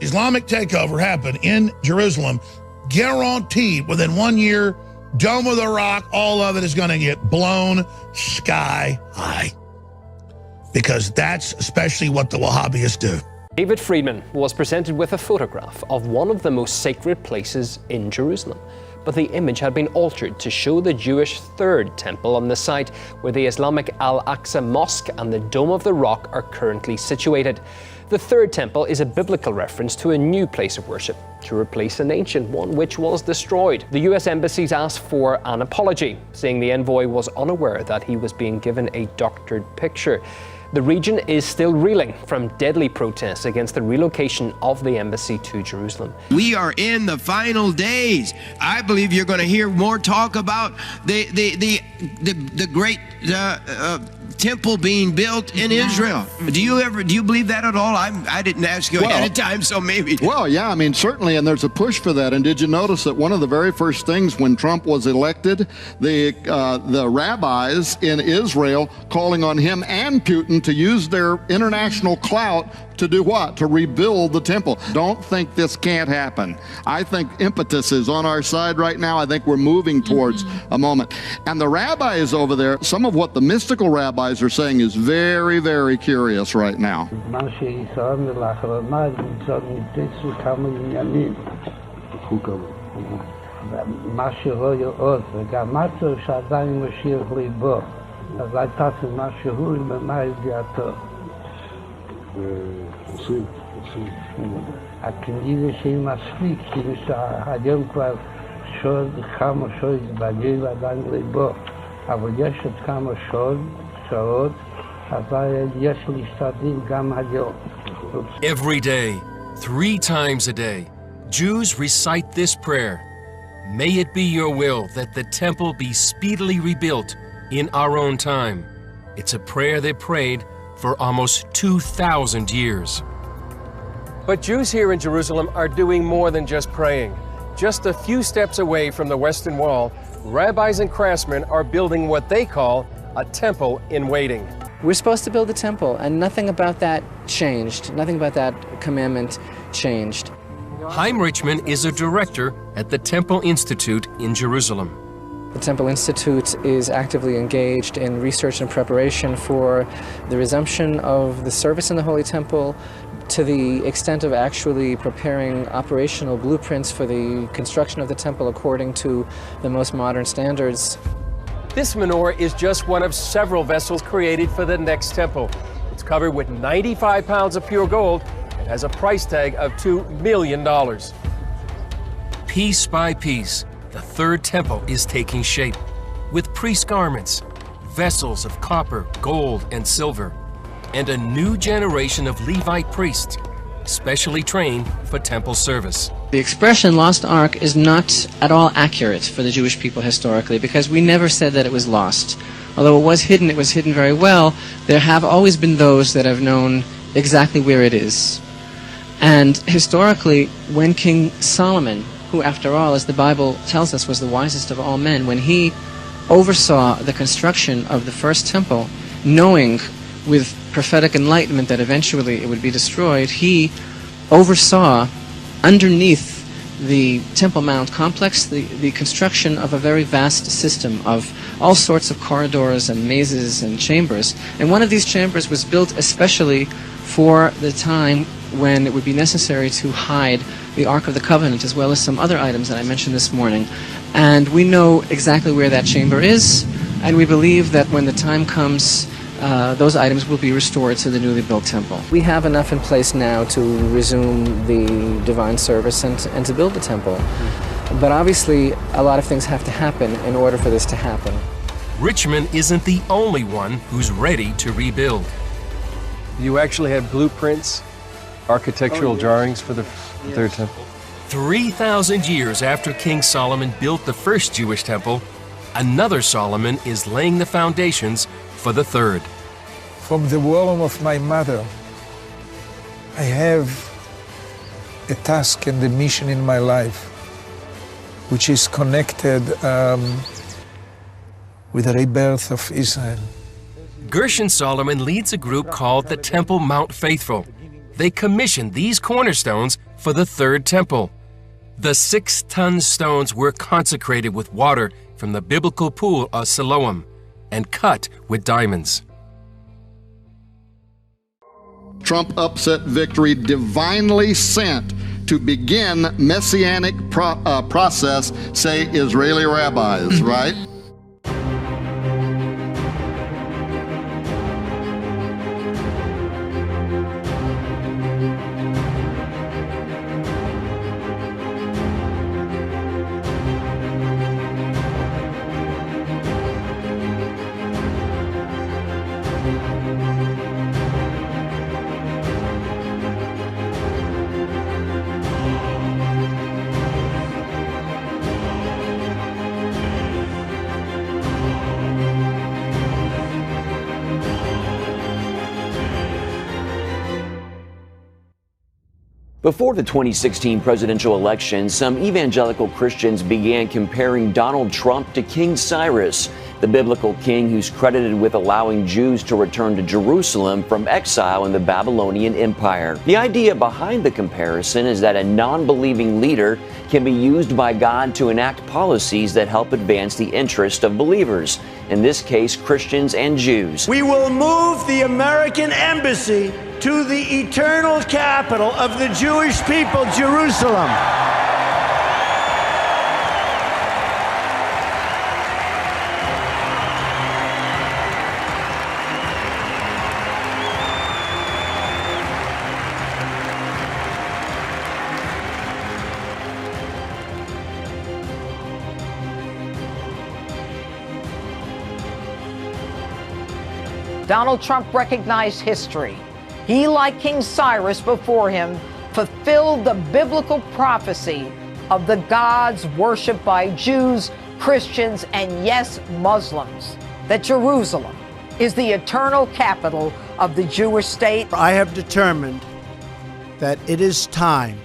[SPEAKER 2] Islamic takeover happen in Jerusalem, guaranteed within 1 year, Dome of the Rock, all of it is going to get blown sky high. Because that's especially what the Wahhabis do.
[SPEAKER 22] David Friedman was presented with a photograph of one of the most sacred places in Jerusalem. But the image had been altered to show the Jewish third temple on the site where the Islamic Al-Aqsa Mosque and the Dome of the Rock are currently situated. The third temple is a biblical reference to a new place of worship to replace an ancient one which was destroyed. The US embassies asked for an apology, saying the envoy was unaware that he was being given a doctored picture. The region is still reeling from deadly protests against the relocation of the embassy to Jerusalem.
[SPEAKER 5] We are in the final days. I believe you're going to hear more talk about the great temple being built in Israel. Do you believe that at all? I didn't ask you ahead of time, so maybe.
[SPEAKER 7] Well, yeah, I mean, certainly, and there's a push for that. And did you notice that one of the very first things when Trump was elected, the rabbis in Israel calling on him and Putin to use their international clout to do what? To rebuild the temple. Don't think this can't happen. I think impetus is on our side right now. I think we're moving towards a moment. And the rabbis over there, some of what the mystical rabbis are saying is very, very curious right now.
[SPEAKER 8] הכנראה שאם מספיק, כאילו שהיום כבר כמה שעות בליל עדיין ליבו, אבל יש עוד כמה שעות, אבל יש להשתדל גם היום.
[SPEAKER 22] Every day, 3 times a day, Jews recite this prayer. May it be your will that the temple be speedily rebuilt in our own time. It's a prayer they prayed for almost 2,000 years. But Jews here in Jerusalem are doing more than just praying. Just a few steps away from the Western Wall, rabbis and craftsmen are building what they call a temple in waiting.
[SPEAKER 9] We're supposed to build a temple, and nothing about that changed. Nothing about that commandment changed.
[SPEAKER 22] Chaim Richman is a director at the Temple Institute in Jerusalem.
[SPEAKER 9] The Temple Institute is actively engaged in research and preparation for the resumption of the service in the Holy Temple, to the extent of actually preparing operational blueprints for the construction of the temple according to the most modern standards.
[SPEAKER 22] This menorah is just one of several vessels created for the next temple. It's covered with 95 pounds of pure gold and has a price tag of $2 million. Piece by piece, the third temple is taking shape, with priest garments, vessels of copper, gold, and silver, and a new generation of Levite priests, specially trained for temple service.
[SPEAKER 9] The expression lost ark is not at all accurate for the Jewish people historically, because we never said that it was lost. Although it was hidden very well. There have always been those that have known exactly where it is. And historically, when King Solomon, who after all, as the Bible tells us, was the wisest of all men, when he oversaw the construction of the first temple, knowing with prophetic enlightenment that eventually it would be destroyed, he oversaw underneath the Temple Mount complex the construction of a very vast system of all sorts of corridors and mazes and chambers. And one of these chambers was built especially for the time when it would be necessary to hide the Ark of the Covenant, as well as some other items that I mentioned this morning. And we know exactly where that chamber is, and we believe that when the time comes, those items will be restored to the newly built temple. We have enough in place now to resume the divine service and to build the temple. But obviously, a lot of things have to happen in order for this to happen.
[SPEAKER 22] Richmond isn't the only one who's ready to rebuild.
[SPEAKER 1] You actually have blueprints, architectural drawings for the third temple?
[SPEAKER 22] 3,000 years after King Solomon built the first Jewish temple, another Solomon is laying the foundations for the third.
[SPEAKER 3] From the womb of my mother, I have a task and a mission in my life, which is connected with the rebirth of Israel.
[SPEAKER 22] Gershon Solomon leads a group called the Temple Mount Faithful. They commissioned these cornerstones for the third temple. The 6-ton stones were consecrated with water from the biblical pool of Siloam and cut with diamonds.
[SPEAKER 7] Trump upset victory divinely sent to begin messianic process, say Israeli rabbis, right?
[SPEAKER 4] Before the 2016 presidential election, some evangelical Christians began comparing Donald Trump to King Cyrus, the biblical king who's credited with allowing Jews to return to Jerusalem from exile in the Babylonian Empire. The idea behind the comparison is that a non-believing leader can be used by God to enact policies that help advance the interest of believers, in this case, Christians and Jews.
[SPEAKER 10] We will move the American embassy to the eternal capital of the Jewish people, Jerusalem.
[SPEAKER 23] Donald Trump recognized history. He, like King Cyrus before him, fulfilled the biblical prophecy of the gods worshipped by Jews, Christians, and yes, Muslims, that Jerusalem is the eternal capital of the Jewish state.
[SPEAKER 10] I have determined that it is time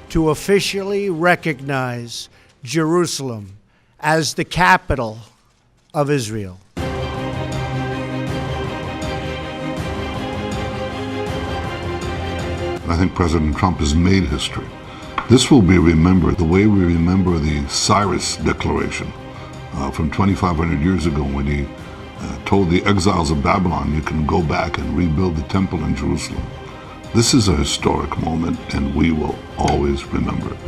[SPEAKER 10] to officially recognize Jerusalem as the capital of Israel.
[SPEAKER 14] I think President Trump has made history. This will be remembered the way we remember the Cyrus Declaration from 2,500 years ago, when he told the exiles of Babylon, you can go back and rebuild the temple in Jerusalem. This is a historic moment, and we will always remember it.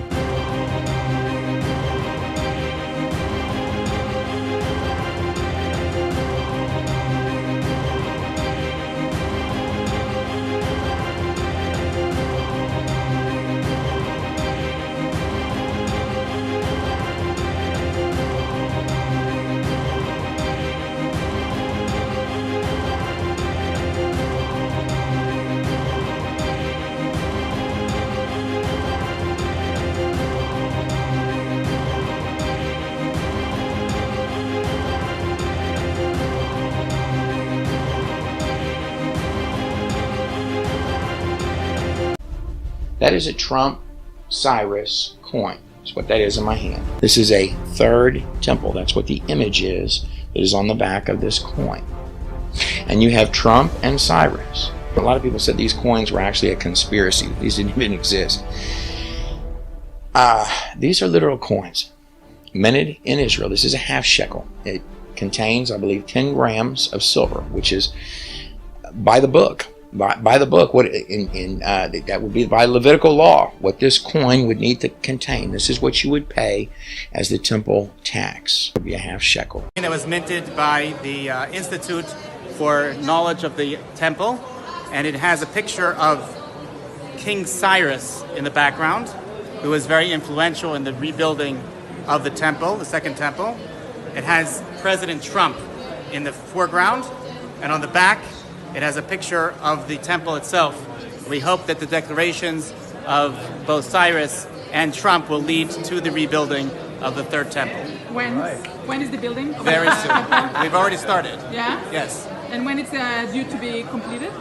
[SPEAKER 30] That is a Trump Cyrus coin. That's what that is in my hand. This is a third temple. That's what the image is that is on the back of this coin. And you have Trump and Cyrus. A lot of people said these coins were actually a conspiracy. These didn't even exist. These are literal coins minted in Israel. This is a half shekel. It contains, I believe, 10 grams of silver, which is by the book. By the book, what that would be by Levitical law, what this coin would need to contain. This is what you would pay as the temple tax. It would be a half shekel.
[SPEAKER 6] It was minted by the Institute for Knowledge of the Temple, and it has a picture of King Cyrus in the background, who was very influential in the rebuilding of the temple, the second temple. It has President Trump in the foreground, and on the back it has a picture of the temple itself. We hope that the declarations of both Cyrus and Trump will lead to the rebuilding of the third temple.
[SPEAKER 11] When is the building?
[SPEAKER 6] Very soon. We've already started.
[SPEAKER 11] Yeah?
[SPEAKER 6] Yes.
[SPEAKER 11] And when it's due to be completed?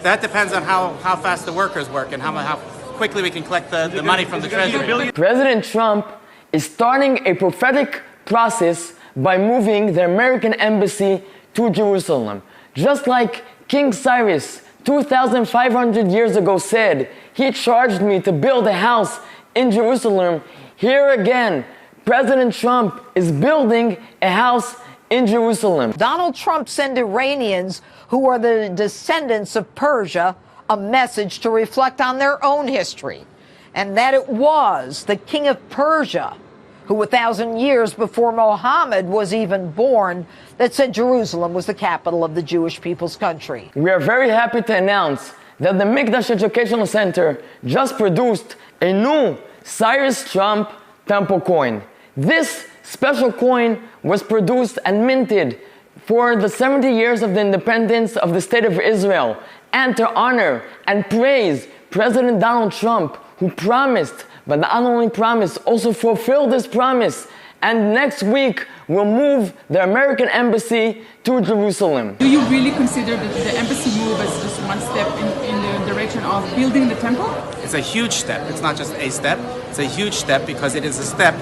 [SPEAKER 6] That depends on how fast the workers work and how quickly we can collect the money from the treasury.
[SPEAKER 13] President Trump is starting a prophetic process by moving the American embassy to Jerusalem. Just like King Cyrus 2,500 years ago said, he charged me to build a house in Jerusalem. Here again, President Trump is building a house in Jerusalem.
[SPEAKER 23] Donald Trump sent Iranians who are the descendants of Persia a message to reflect on their own history, and that it was the king of Persia who 1,000 years before Muhammad was even born that said Jerusalem was the capital of the Jewish people's country.
[SPEAKER 13] We are very happy to announce that the Mikdash Educational Center just produced a new Cyrus Trump temple coin. This special coin was produced and minted for the 70 years of the independence of the State of Israel, and to honor and praise President Donald Trump, who promised, but not only promised, also fulfilled this promise. And next week, we'll move the American embassy to Jerusalem.
[SPEAKER 11] Do you really consider the embassy move as just one step in the direction of building the temple?
[SPEAKER 6] It's a huge step. It's not just a step. It's a huge step because it is a step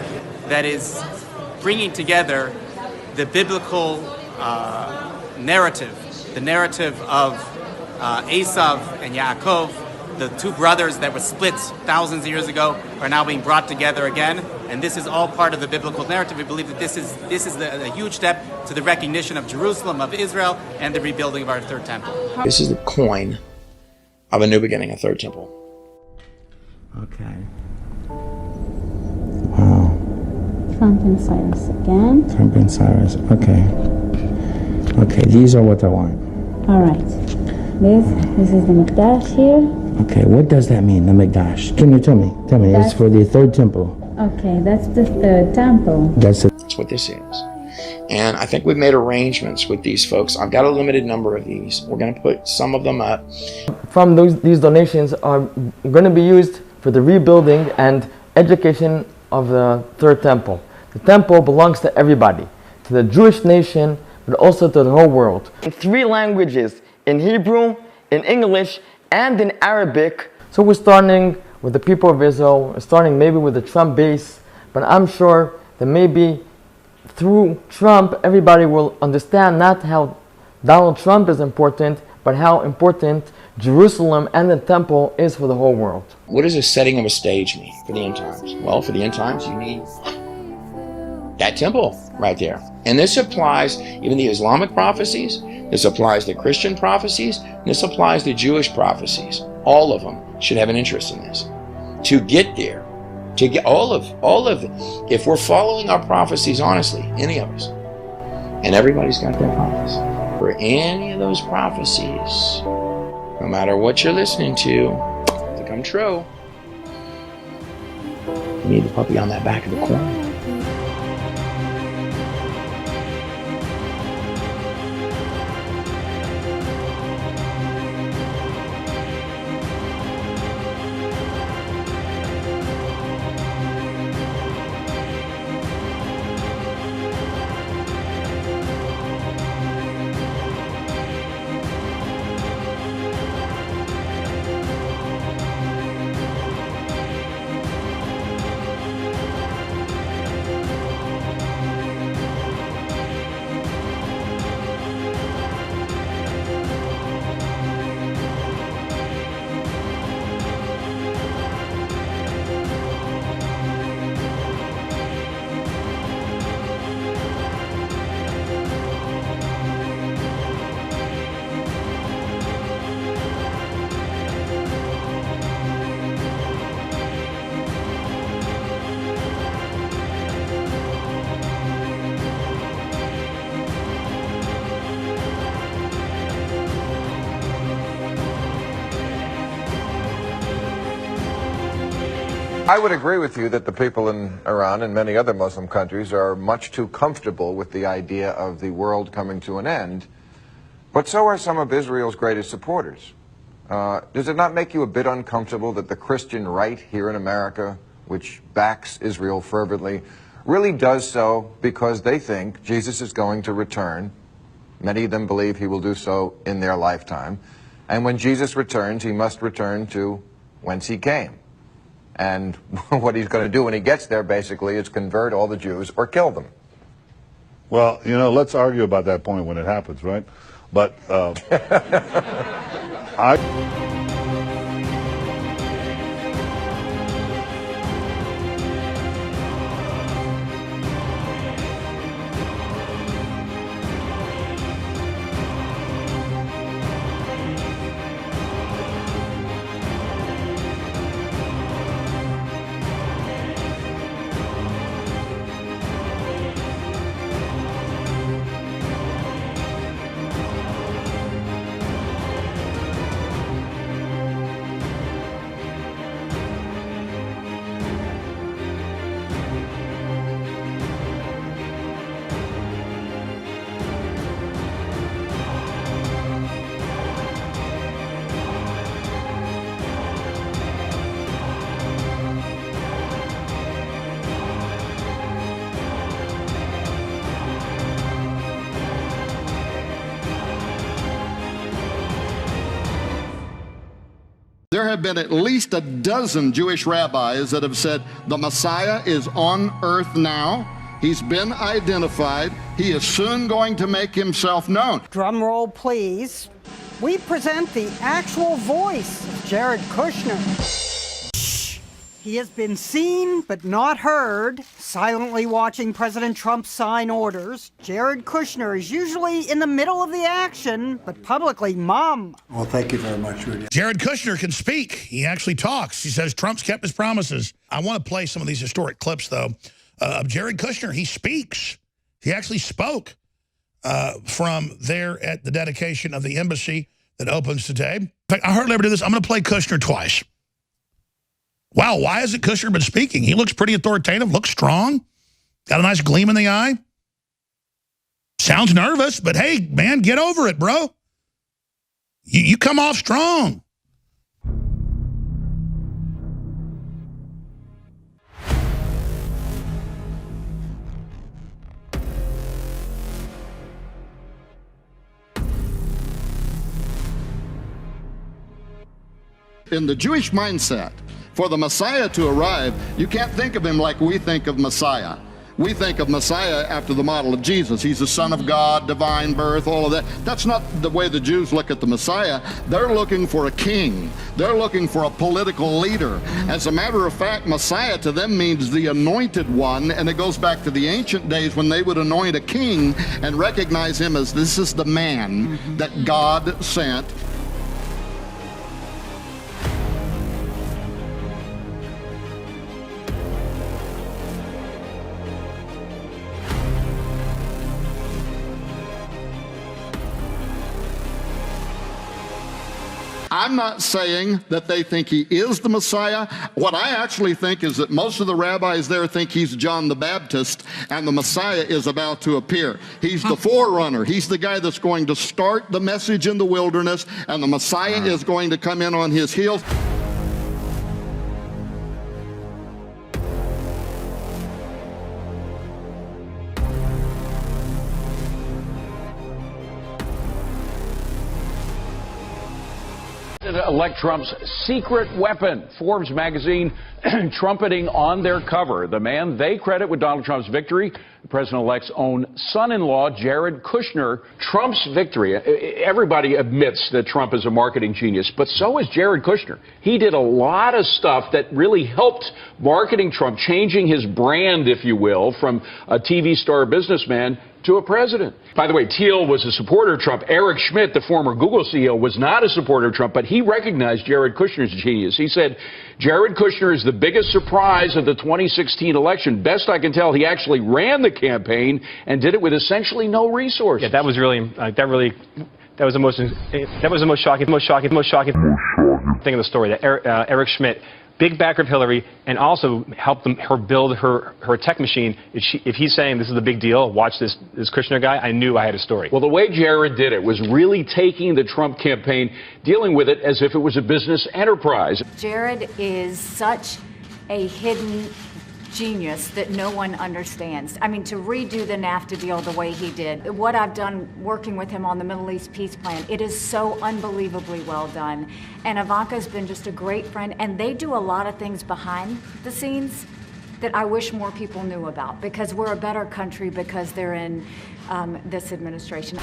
[SPEAKER 6] that is bringing together the biblical narrative, the narrative of Esav and Yaakov, the two brothers that were split thousands of years ago are now being brought together again, and this is all part of the biblical narrative. We believe that this is a huge step to the recognition of Jerusalem, of Israel, and the rebuilding of our third temple.
[SPEAKER 30] This is the coin of a new beginning, a third temple.
[SPEAKER 15] Okay. Wow. Trump and Cyrus again. Trump and Cyrus. Okay. Okay, these are what I want. All right. This is the Mikdash here. Okay, what does that mean, the Mikdash? Can you tell me? Tell me, it's for the third temple. Okay, that's the third temple. That's
[SPEAKER 30] what this is. And I think we've made arrangements with these folks. I've got a limited number of these. We're going to put some of them up.
[SPEAKER 13] From these donations are going to be used for the rebuilding and education of the third temple. The temple belongs to everybody, to the Jewish nation, but also to the whole world. In 3 languages, in Hebrew, in English, and in Arabic. So we're starting with the people of Israel, we're starting maybe with the Trump base, but I'm sure that maybe through Trump, everybody will understand not how Donald Trump is important, but how important Jerusalem and the temple is for the whole world.
[SPEAKER 30] What does a setting of a stage mean for the end times? Well, for the end times, you need that temple right there. And this applies even the Islamic prophecies, this applies to Christian prophecies, and this applies to Jewish prophecies. All of them should have an interest in this. To get there, to get all of it. If we're following our prophecies honestly, any of us, and everybody's got their promise, for any of those prophecies, no matter what you're listening to come true, you need the puppy on that back of the coin.
[SPEAKER 16] I would agree with you that the people in Iran and many other Muslim countries are much too comfortable with the idea of the world coming to an end, but so are some of Israel's greatest supporters. Does it not make you a bit uncomfortable that the Christian right here in America, which backs Israel fervently, really does so because they think Jesus is going to return? Many of them believe he will do so in their lifetime. And when Jesus returns, he must return to whence he came. And what he's going to do when he gets there, basically, is convert all the Jews or kill them.
[SPEAKER 17] Well, you know, let's argue about that point when it happens, right? But
[SPEAKER 7] there have been at least a dozen Jewish rabbis that have said the Messiah is on earth now. He's been identified. He is soon going to make himself known.
[SPEAKER 18] Drum roll, please. We present the actual voice of Jared Kushner. He has been seen but not heard, silently watching President Trump sign orders. Jared Kushner is usually in the middle of the action, but publicly mum.
[SPEAKER 19] Well, thank you very much, Rudy.
[SPEAKER 2] Jared Kushner can speak. He actually talks. He says Trump's kept his promises. I want to play some of these historic clips, though, of Jared Kushner. He speaks. He actually spoke from there at the dedication of the embassy that opens today. In fact, I hardly ever do this. I'm going to play Kushner twice. Wow, why hasn't Kushner been speaking? He looks pretty authoritative, looks strong, got a nice gleam in the eye. Sounds nervous, but hey, man, get over it, bro. You come off strong.
[SPEAKER 7] In the Jewish mindset, for the Messiah to arrive, you can't think of him like we think of Messiah. We think of Messiah after the model of Jesus. He's the Son of God, divine birth, all of that. That's not the way the Jews look at the Messiah. They're looking for a king. They're looking for a political leader. As a matter of fact, Messiah to them means the anointed one, and it goes back to the ancient days when they would anoint a king and recognize him as this is the man that God sent. I'm not saying that they think he is the Messiah. What I actually think is that most of the rabbis there think he's John the Baptist and the Messiah is about to appear. He's the forerunner. He's the guy that's going to start the message in the wilderness, and the Messiah is going to come in on his heels.
[SPEAKER 20] Elect Trump's secret weapon. Forbes magazine trumpeting on their cover the man they credit with Donald Trump's victory, the president-elect's own son-in-law, Jared Kushner. Trump's victory, everybody admits that Trump is a marketing genius, but so is Jared Kushner. He did a lot of stuff that really helped marketing Trump, changing his brand, if you will, from a TV star businessman to a president. By the way, Thiel was a supporter of Trump. Eric Schmidt, the former Google CEO, was not a supporter of Trump, but he recognized Jared Kushner's genius. He said, Jared Kushner is the biggest surprise of the 2016 election. Best I can tell, he actually ran the campaign and did it with essentially no resources.
[SPEAKER 24] Yeah, that was really, that was the most shocking thing in the story. That Eric Schmidt big backer of Hillary, and also helped her build her tech machine. If he's saying this is a big deal, watch this Kushner guy, I knew I had a story.
[SPEAKER 20] Well, the way Jared did it was really taking the Trump campaign, dealing with it as if it was a business enterprise.
[SPEAKER 5] Jared is such a hidden genius that no one understands. I mean, to redo the NAFTA deal the way he did, what I've done working with him on the Middle East peace plan, it is so unbelievably well done. And Ivanka's been just a great friend, and they do a lot of things behind the scenes that I wish more people knew about, because we're a better country because they're in this administration.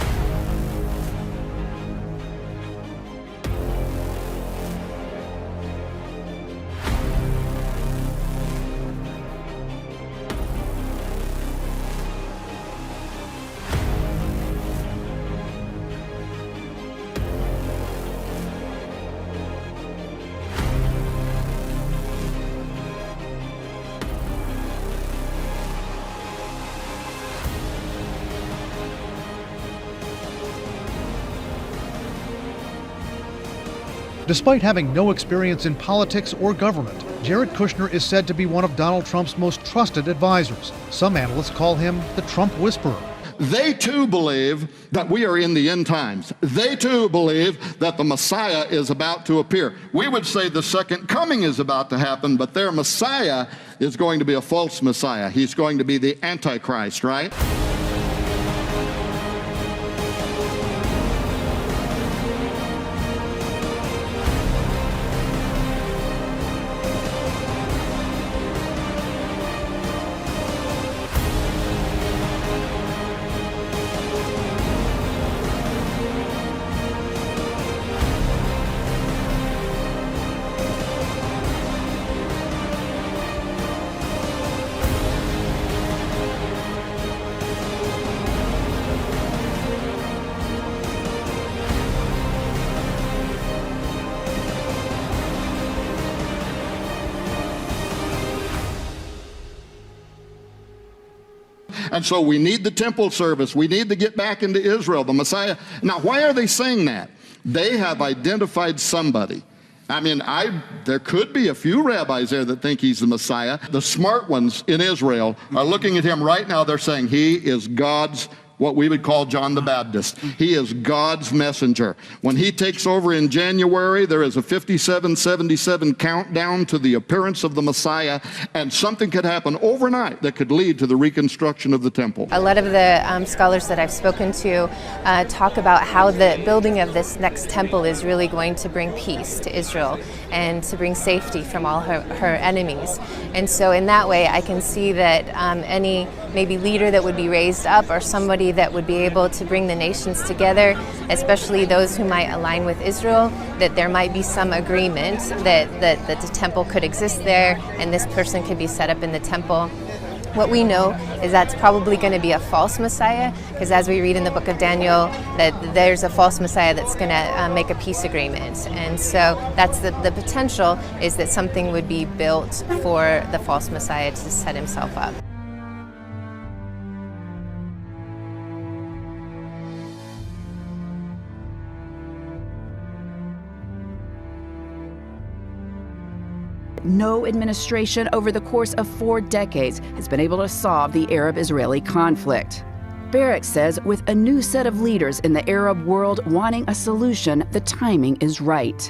[SPEAKER 8] Despite having no experience in politics or government, Jared Kushner is said to be one of Donald Trump's most trusted advisors. Some analysts call him the Trump whisperer.
[SPEAKER 7] They too believe that we are in the end times. They too believe that the Messiah is about to appear. We would say the second coming is about to happen, but their Messiah is going to be a false Messiah. He's going to be the Antichrist, right? And so we need the temple service. We need to get back into Israel, the Messiah. Now, why are they saying that? They have identified somebody. I mean, there could be a few rabbis there that think he's the Messiah. The smart ones in Israel are looking at him right now. They're saying he is God's, what we would call John the Baptist. He is God's messenger. When he takes over in January, there is a 5777 countdown to the appearance of the Messiah, and something could happen overnight that could lead to the reconstruction of the temple.
[SPEAKER 12] A lot of the scholars that I've spoken to talk about how the building of this next temple is really going to bring peace to Israel and to bring safety from all her enemies. And so in that way, I can see that any maybe leader that would be raised up, or somebody that would be able to bring the nations together, especially those who might align with Israel, that there might be some agreement that the temple could exist there and this person could be set up in the temple. What we know is that's probably going to be a false Messiah, because as we read in the book of Daniel, that there's a false Messiah that's going to make a peace agreement. And so that's the potential, is that something would be built for the false Messiah to set himself up.
[SPEAKER 19] No administration over the course of 4 decades has been able to solve the Arab-Israeli conflict. Barrack says with a new set of leaders in the Arab world wanting a solution, the timing is right.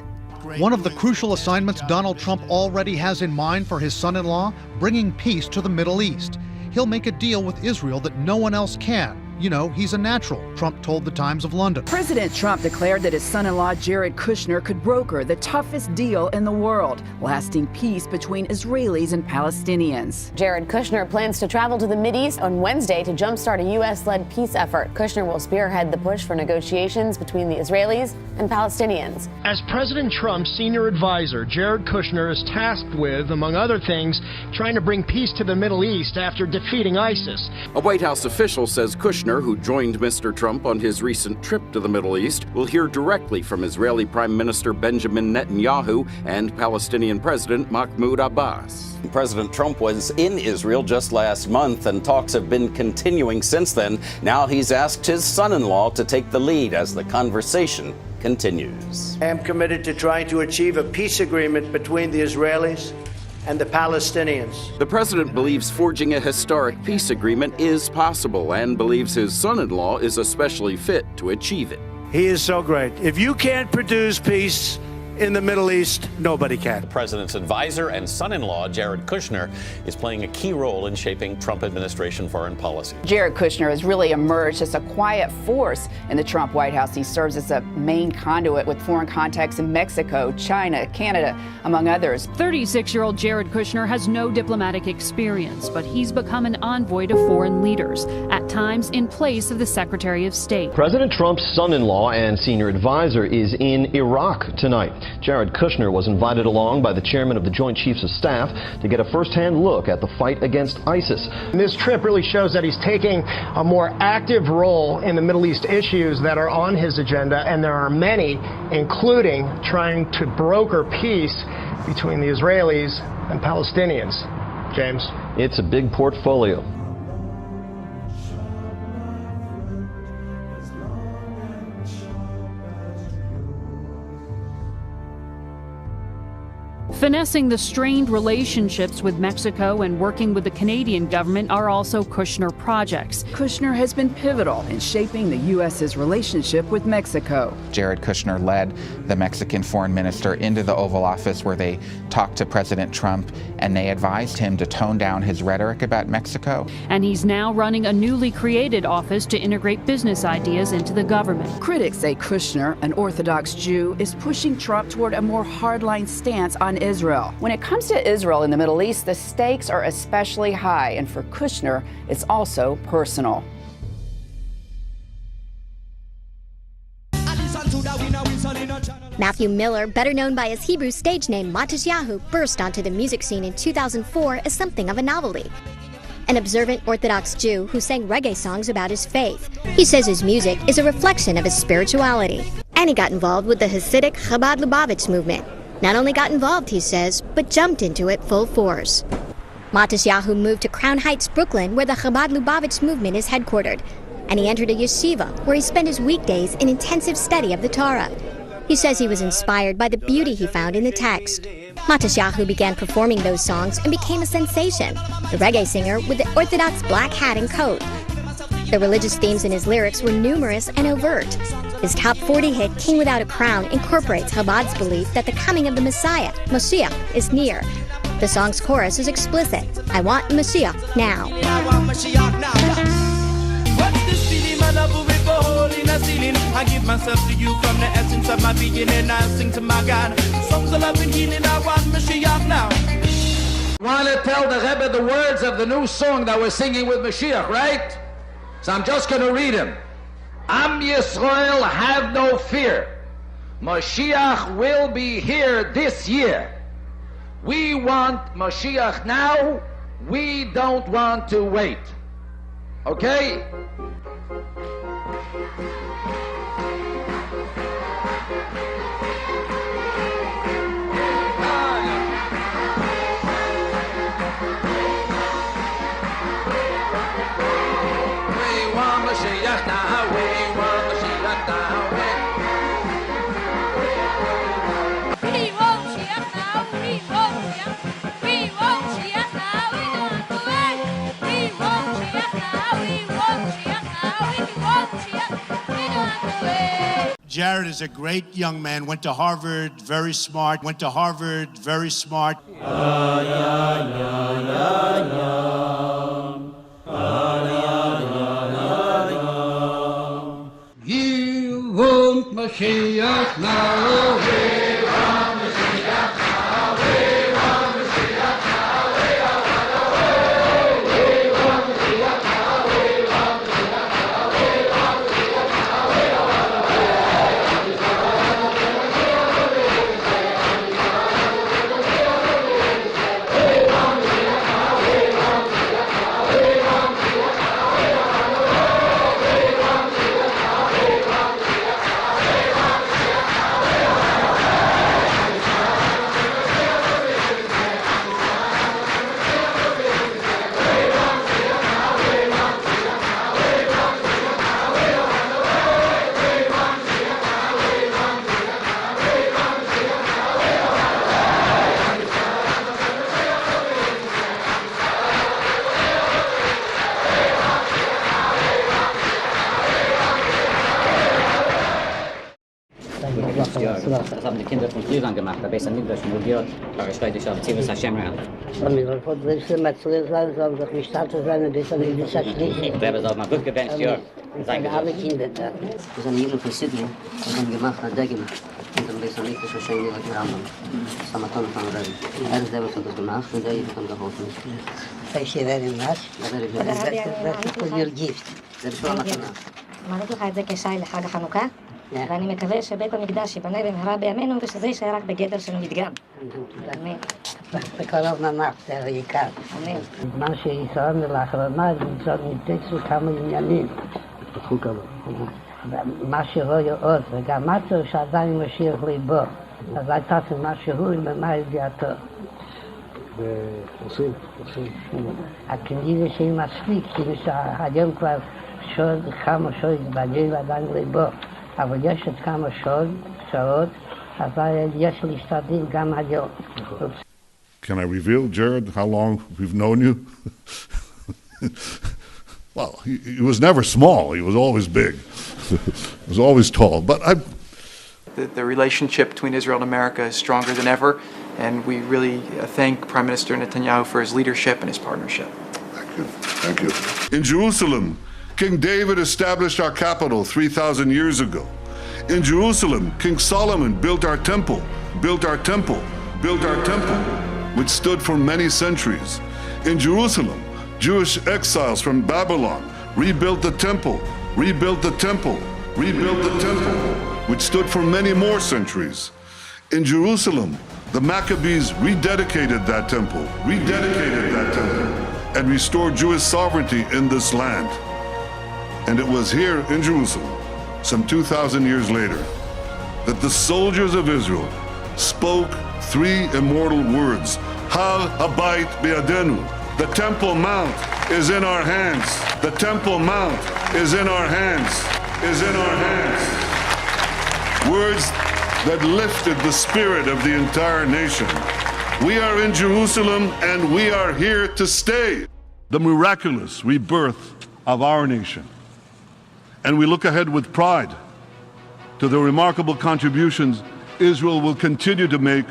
[SPEAKER 8] One of the crucial assignments Donald Trump already has in mind for his son-in-law, bringing peace to the Middle East. He'll make a deal with Israel that no one else can. You know, he's a natural, Trump told the Times of London.
[SPEAKER 19] President Trump declared that his son-in-law Jared Kushner could broker the toughest deal in the world, lasting peace between Israelis and Palestinians.
[SPEAKER 21] Jared Kushner plans to travel to the Mideast on Wednesday to jumpstart a U.S.-led peace effort. Kushner will spearhead the push for negotiations between the Israelis and Palestinians.
[SPEAKER 25] As President Trump's senior advisor, Jared Kushner is tasked with, among other things, trying to bring peace to the Middle East after defeating ISIS.
[SPEAKER 26] A White House official says Kushner
[SPEAKER 1] Kushner, who joined Mr. Trump on his recent trip to the Middle East, will hear directly from Israeli Prime Minister Benjamin Netanyahu and Palestinian President Mahmoud Abbas.
[SPEAKER 3] President Trump was in Israel just last month, and talks have been continuing since then. Now he's asked his son-in-law to take the lead as the conversation continues.
[SPEAKER 4] I am committed to trying to achieve a peace agreement between the Israelis and the Palestinians.
[SPEAKER 1] The president believes forging a historic peace agreement is possible and believes his son-in-law is especially fit to achieve it.
[SPEAKER 4] He is so great. If you can't produce peace in the Middle East, nobody can.
[SPEAKER 9] The president's advisor and son-in-law, Jared Kushner, is playing a key role in shaping Trump administration foreign policy.
[SPEAKER 19] Jared Kushner has really emerged as a quiet force in the Trump White House. He serves as a main conduit with foreign contacts in Mexico, China, Canada, among others.
[SPEAKER 10] 36-year-old Jared Kushner has no diplomatic experience, but he's become an envoy to foreign leaders, at times in place of the Secretary of State.
[SPEAKER 25] President Trump's son-in-law and senior advisor is in Iraq tonight. Jared Kushner was invited along by the chairman of the Joint Chiefs of Staff to get a first-hand look at the fight against ISIS.
[SPEAKER 22] This trip really shows that he's taking a more active role in the Middle East issues that are on his agenda, and there are many, including trying to broker peace between the Israelis and Palestinians. James?
[SPEAKER 25] It's a big portfolio.
[SPEAKER 10] Finessing the strained relationships with Mexico and working with the Canadian government are also Kushner projects.
[SPEAKER 19] Kushner has been pivotal in shaping the U.S.'s relationship with Mexico.
[SPEAKER 26] Jared Kushner led the Mexican foreign minister into the Oval Office where they talked to President Trump and they advised him to tone down his rhetoric about Mexico.
[SPEAKER 10] And he's now running a newly created office to integrate business ideas into the government.
[SPEAKER 19] Critics say Kushner, an Orthodox Jew, is pushing Trump toward a more hardline stance on Israel. When it comes to Israel in the Middle East, the stakes are especially high, and for Kushner, it's also personal.
[SPEAKER 27] Matthew Miller, better known by his Hebrew stage name Matisyahu, burst onto the music scene in 2004 as something of a novelty. An observant Orthodox Jew who sang reggae songs about his faith. He says his music is a reflection of his spirituality. And he got involved with the Hasidic Chabad Lubavitch movement. Not only got involved, he says, but jumped into it full force. Matisyahu moved to Crown Heights, Brooklyn, where the Chabad Lubavitch movement is headquartered. And he entered a yeshiva, where he spent his weekdays in intensive study of the Torah. He says he was inspired by the beauty he found in the text. Matisyahu began performing those songs and became a sensation, the reggae singer with the Orthodox black hat and coat. The religious themes in his lyrics were numerous and overt. His top 40 hit, King Without a Crown, incorporates Chabad's belief that the coming of the Messiah, Mashiach, is near. The song's chorus is explicit. I want Mashiach now.
[SPEAKER 28] What's this feeling, my love, with a hole in the ceiling? I give myself to you from the essence of my being, and I sing to my God. Songs of love and healing, I want Mashiach now.
[SPEAKER 29] Want to tell the Rebbe the words of the new song that we're singing with Mashiach, right? So I'm just going to read him. Am Yisrael, have no fear. Mashiach will be here this year. We want Mashiach now. We don't want to wait. Okay? We want Mashiach now. We want Mashiach now.
[SPEAKER 31] We want Mashiach now. We want Mashiach. We want Mashiach now. We don't want to wait. We want Mashiach now. We want Mashiach now. We want Mashiach. We don't want to wait.
[SPEAKER 32] Jared is a great young man. Went to Harvard, very smart. Went to Harvard, very smart.
[SPEAKER 29] You want Mashiach now. We want Mashiach now. We want Mashiach now. We don't want to wait. We want Mashiach now. We want Mashiach now. We want Mashiach now. We don't want to wait.
[SPEAKER 2] Jahr. Das haben die Kinder von Cleveland gemacht, da besser nicht durch Mugiot, aber ich rede schon, Zivus Hashem rein. Der ist auch mal gut gewünscht, ja.
[SPEAKER 6] Alle Kinder da. Wir sind hier von Sydney, wir haben gemacht, ein Degen. Und dann besser nicht, dass wir schön mit Rambam. Samaton von Reben. Ist der, was hat das gemacht, und der hat dann geholfen. Thank you very much. That's for your gift. זה בשביל המתנה.
[SPEAKER 27] מעניק לך את זה כשי לחג החנוכה, ואני מקווה שבית המקדש ייבנה במהרה בימינו, ושזה יישאר רק בגדר של מדגם. אמן.
[SPEAKER 6] בקרוב ממש, זה העיקר.
[SPEAKER 27] אמן.
[SPEAKER 6] מה שישראל לאחרונה, זה ניתצו כמה עניינים. מה שרואה עוד, וגם מצו שעדיין משאיר ליבו. אז הייתה משהו במה ידיעתו.
[SPEAKER 11] עושים.
[SPEAKER 6] הכנראה שהיא מספיק, כאילו שהיום כבר שוד, כמה שוד בגלל עדיין ליבו, אבל יש עוד כמה שעות, אז יש להשתדל גם היום.
[SPEAKER 13] Can I reveal, Jared, how long we've known you? Well, he was never small. He was always big. He was always tall. But
[SPEAKER 14] The relationship between Israel and America is stronger than ever, and we really thank Prime Minister Netanyahu for his leadership and his partnership.
[SPEAKER 13] Thank you. In Jerusalem, King David established our capital 3,000 years ago. In Jerusalem, King Solomon built our temple, which stood for many centuries. In Jerusalem, Jewish exiles from Babylon rebuilt the temple, which stood for many more centuries. In Jerusalem, the Maccabees rededicated that temple, and restored Jewish sovereignty in this land. And it was here in Jerusalem, some 2,000 years later, that the soldiers of Israel spoke three immortal words, Har Habayit Be'adenu. The Temple Mount is in our hands. The Temple Mount is in our hands. Words that lifted the spirit of the entire nation. We are in Jerusalem and we are here to stay. The miraculous rebirth of our nation. And we look ahead with pride to the remarkable contributions Israel will continue to make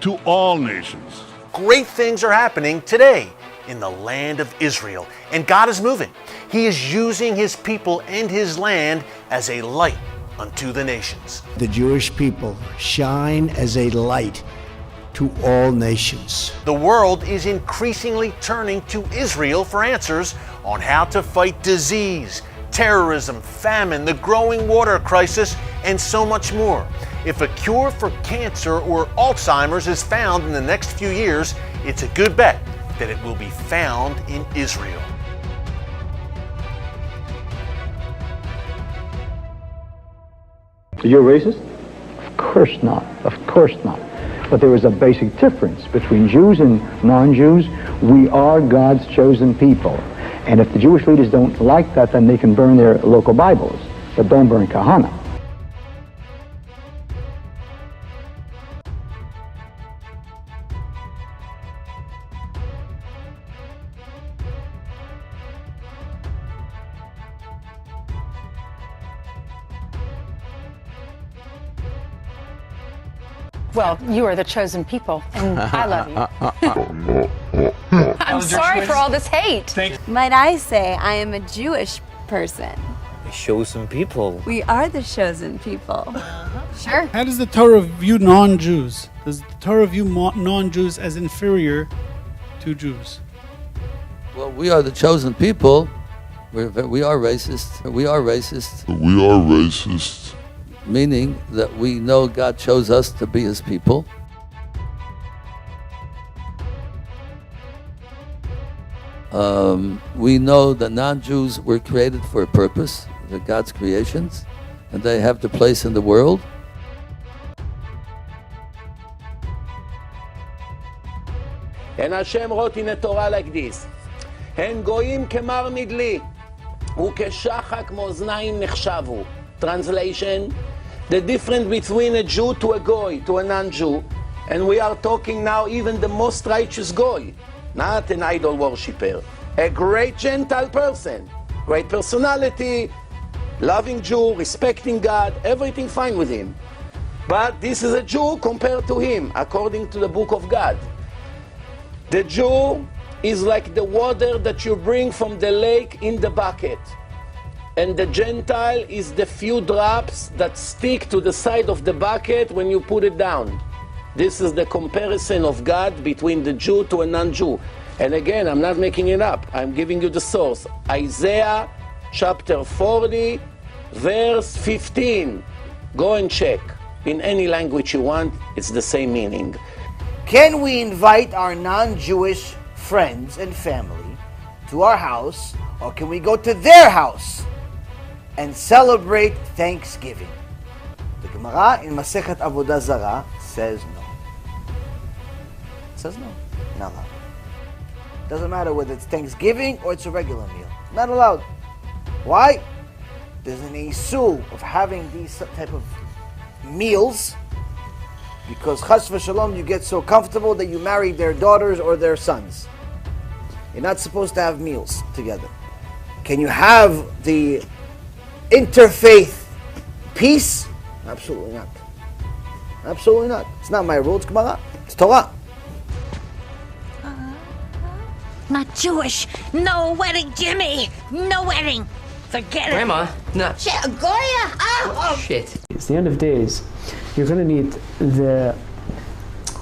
[SPEAKER 13] to all nations.
[SPEAKER 15] Great things are happening today in the land of Israel, and God is moving. He is using his people and his land as a light unto the nations.
[SPEAKER 4] The Jewish people shine as a light to all nations.
[SPEAKER 15] The world is increasingly turning to Israel for answers on how to fight disease, terrorism, famine, the growing water crisis, and so much more. If a cure for cancer or Alzheimer's is found in the next few years, it's a good bet that it will be found in Israel.
[SPEAKER 16] You're racist? Of course not. But there is a basic difference between Jews and non-Jews. We are God's chosen people. And if the Jewish leaders don't like that, then they can burn their local Bibles, but don't burn Kahana.
[SPEAKER 17] Well, you are the chosen people, and I love you. I'm sorry for all this hate.
[SPEAKER 18] Might I say I am a Jewish person?
[SPEAKER 23] The chosen people.
[SPEAKER 18] We are the chosen people.
[SPEAKER 17] Sure.
[SPEAKER 24] How does the Torah view non-Jews? Does the Torah view non-Jews as inferior to Jews?
[SPEAKER 23] Well, we are the chosen people. We are racist. Meaning that we know God chose us to be his people. We know that non-Jews were created for a purpose. They're God's creations, and they have their place in the world.
[SPEAKER 29] And Hashem wrote in the Torah like this, הן גויים כמר מדלי, וכשחק מאזניים נחשבו. Translation, the difference between a Jew to a goy, to a non-Jew, and we are talking now even the most righteous goy, not an idol worshipper, a great Gentile person, great personality, loving Jew, respecting God, everything fine with him.
[SPEAKER 1] But this is a Jew compared to him, according to the book of God. The Jew is like the water that you bring from the lake in the bucket. And the Gentile is the few drops that stick to the side of the bucket when you put it down. This is the comparison of God between the Jew to a non-Jew. And again, I'm not making it up. I'm giving you the source. Isaiah chapter 40, verse 15. Go and check. In any language you want, it's the same meaning.
[SPEAKER 3] Can we invite our non-Jewish friends and family to our house, or can we go to their house and celebrate Thanksgiving? The Gemara in Masechet Avodah Zarah says no. It says no. Not allowed. Doesn't matter whether it's Thanksgiving or it's a regular meal. Not allowed. Why? There's an issue of having these type of meals because chas v'shalom you get so comfortable that you marry their daughters or their sons. You're not supposed to have meals together. Can you have the interfaith peace? Absolutely not. Absolutely not. It's not my rule, it's Gemara. It's Torah.
[SPEAKER 31] Not Jewish. No wedding, Jimmy. No wedding. Forget
[SPEAKER 5] Grandma, no.
[SPEAKER 31] Goya! Oh!
[SPEAKER 5] Shit.
[SPEAKER 7] It's the end of days. You're going to need the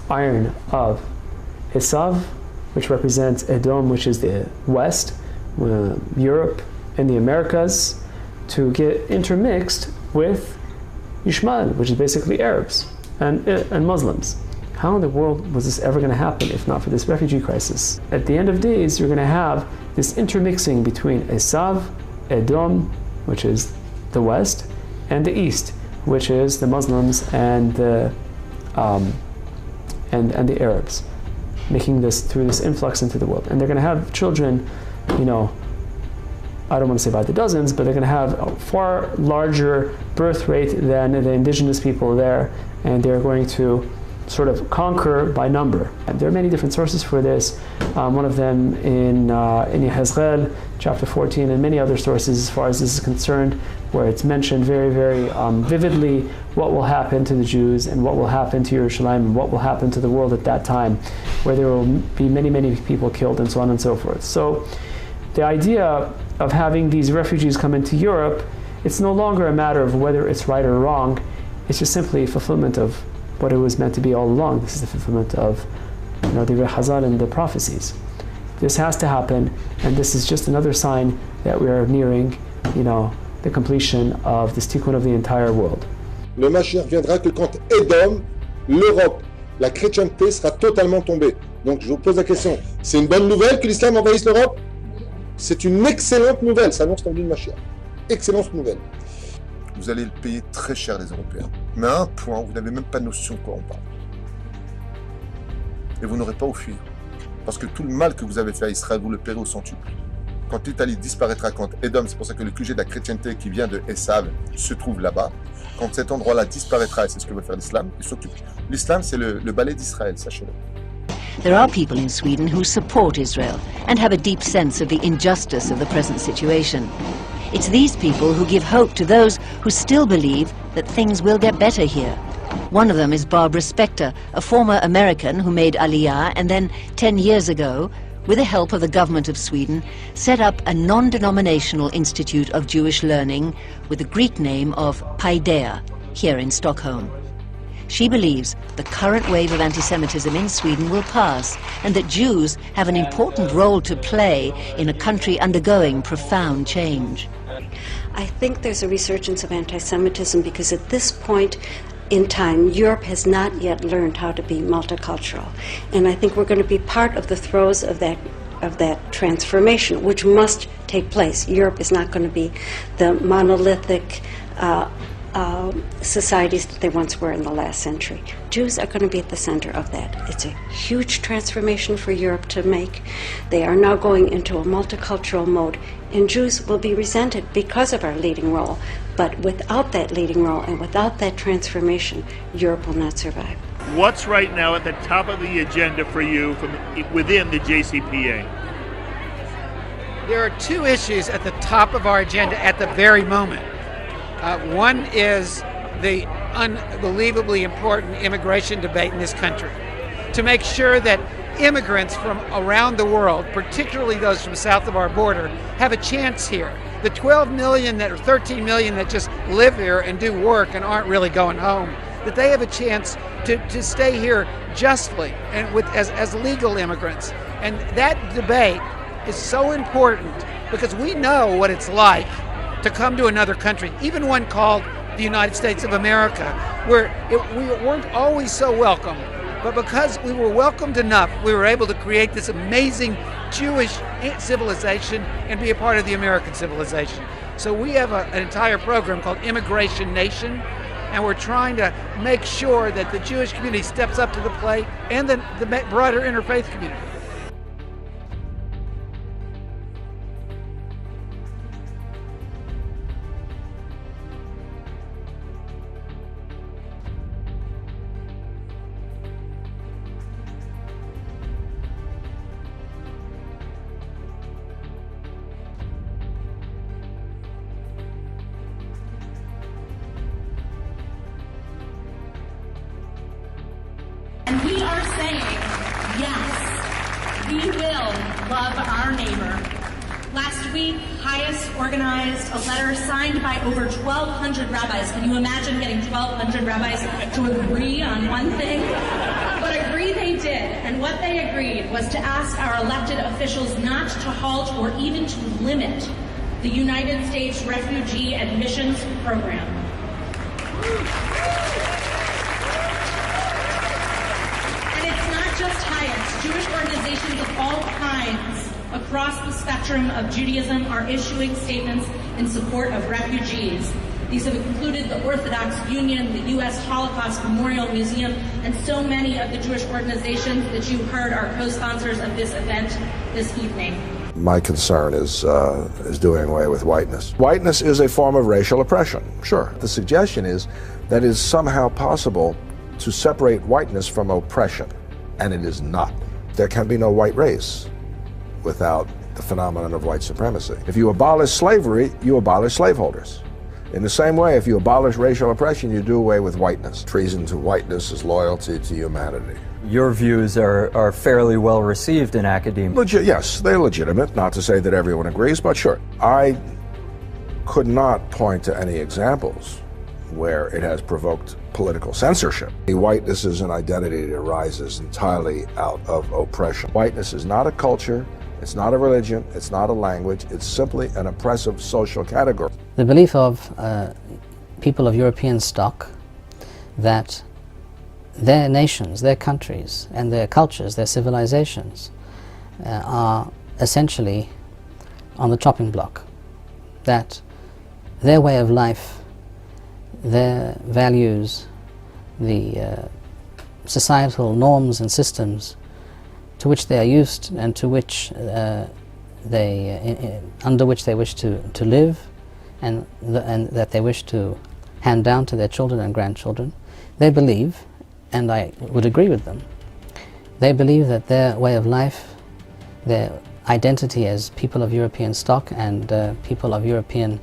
[SPEAKER 7] iron of Esav, which represents Edom, which is the West, Europe, and the Americas, to get intermixed with Ishmael, which is basically Arabs and Muslims. How in the world was this ever going to happen if not for this refugee crisis? At the end of days, you're going to have this intermixing between Esav, Edom, which is the West, and the East, which is the Muslims and the Arabs, making this through this influx into the world. And they're going to have children, you know, I don't want to say by the dozens, but they're going to have a far larger birth rate than the indigenous people there, and they're going to sort of conquer by number. And there are many different sources for this. One of them in Yehezkel, chapter 14, and many other sources as far as this is concerned, where it's mentioned very, very vividly what will happen to the Jews and what will happen to Yerushalayim and what will happen to the world at that time, where there will be many, many people killed and so on and so forth. So the idea of having these refugees come into Europe, it's no longer a matter of whether it's right or wrong. It's just simply a fulfillment of what it was meant to be all along. This is the fulfillment of the Chazal and the prophecies. This has to happen, and this is just another sign that we are nearing, the completion of this tikkun of the entire world.
[SPEAKER 8] Le Mashiach viendra que quand Edom, l'Europe, la chrétienté sera totalement tombée. Donc je vous pose la question, c'est une bonne nouvelle que l'islam envahisse l'Europe? C'est une excellente nouvelle, ça annonce l'envie de Mashiach. Excellente nouvelle. Vous allez le payer très cher, les Européens. Mais à un point, vous n'avez même pas notion de quoi on parle. Et vous n'aurez pas à fuir. Parce que tout le mal que vous avez fait à Israël, vous le paierez au centuple. Quand l'Italie disparaîtra, quand Edom, c'est pour ça que le QG de la chrétienté qui vient de Esav se trouve là-bas, quand cet endroit-là disparaîtra, et c'est ce que veut faire l'islam, il s'occupe. L'islam, c'est le balai d'Israël, sachez-le.
[SPEAKER 9] There are people in Sweden who support Israel and have a deep sense of the injustice of the present situation. It's these people who give hope to those who still believe that things will get better here. One of them is Barbara Spector, a former American who made Aliyah and then 10 years ago, with the help of the government of Sweden, set up a non-denominational institute of Jewish learning with the Greek name of Paideia, here in Stockholm. She believes the current wave of anti-Semitism in Sweden will pass and that Jews have an important role to play in a country undergoing profound change.
[SPEAKER 11] I think there's a resurgence of anti-Semitism because at this point in time, Europe has not yet learned how to be multicultural. And I think we're going to be part of the throes of that transformation, which must take place. Europe is not going to be the monolithic societies that they once were in the last century. Jews are going to be at the center of that. It's a huge transformation for Europe to make. They are now going into a multicultural mode, and Jews will be resented because of our leading role. But without that leading role and without that transformation, Europe will not survive.
[SPEAKER 12] What's right now at the top of the agenda for you from within the JCPA?
[SPEAKER 20] There are two issues at the top of our agenda at the very moment. One is the unbelievably important immigration debate in this country, to make sure that immigrants from around the world, particularly those from south of our border, have a chance here. The 12 million or 13 million that just live here and do work and aren't really going home, that they have a chance to stay here justly and as legal immigrants. And that debate is so important because we know what it's like to come to another country, even one called the United States of America, where we weren't always so welcome. But because we were welcomed enough, we were able to create this amazing Jewish civilization and be a part of the American civilization. So we have an entire program called Immigration Nation, and we're trying to make sure that the Jewish community steps up to the plate and the broader interfaith community.
[SPEAKER 2] And we are saying, yes, we will love our neighbor. Last week, Hayes organized a letter signed by over 1,200 rabbis. Can you imagine getting 1,200 rabbis to agree on one thing? But agree they did, and what they agreed was to ask our elected officials not to halt or even to limit the United States Refugee Admissions Program. Just Hayek, Jewish organizations of all kinds across the spectrum of Judaism are issuing statements in support of refugees. These have included the Orthodox Union, the U.S. Holocaust Memorial Museum, and so many of the Jewish organizations that you heard are co-sponsors of this event this evening.
[SPEAKER 5] My concern is doing away with whiteness. Whiteness is a form of racial oppression, sure. The suggestion is that it is somehow possible to separate whiteness from oppression. And it is not. There can be no white race without the phenomenon of white supremacy. If you abolish slavery, you abolish slaveholders. In the same way, if you abolish racial oppression, you do away with whiteness. Treason to whiteness is loyalty to humanity.
[SPEAKER 10] Your views are fairly well received in academia.
[SPEAKER 5] Yes, they're legitimate, not to say that everyone agrees, but sure. I could not point to any examples where it has provoked political censorship. Whiteness is an identity that arises entirely out of oppression. Whiteness is not a culture, it's not a religion, it's not a language, it's simply an oppressive social category.
[SPEAKER 6] The belief of people of European stock that their nations, their countries, and their cultures, their civilizations are essentially on the chopping block, that their way of life, their values, the societal norms and systems to which they are used and to which under which they wish to live and that they wish to hand down to their children and grandchildren, they believe, and I would agree with them, they believe that their way of life, their identity as people of European stock and people of European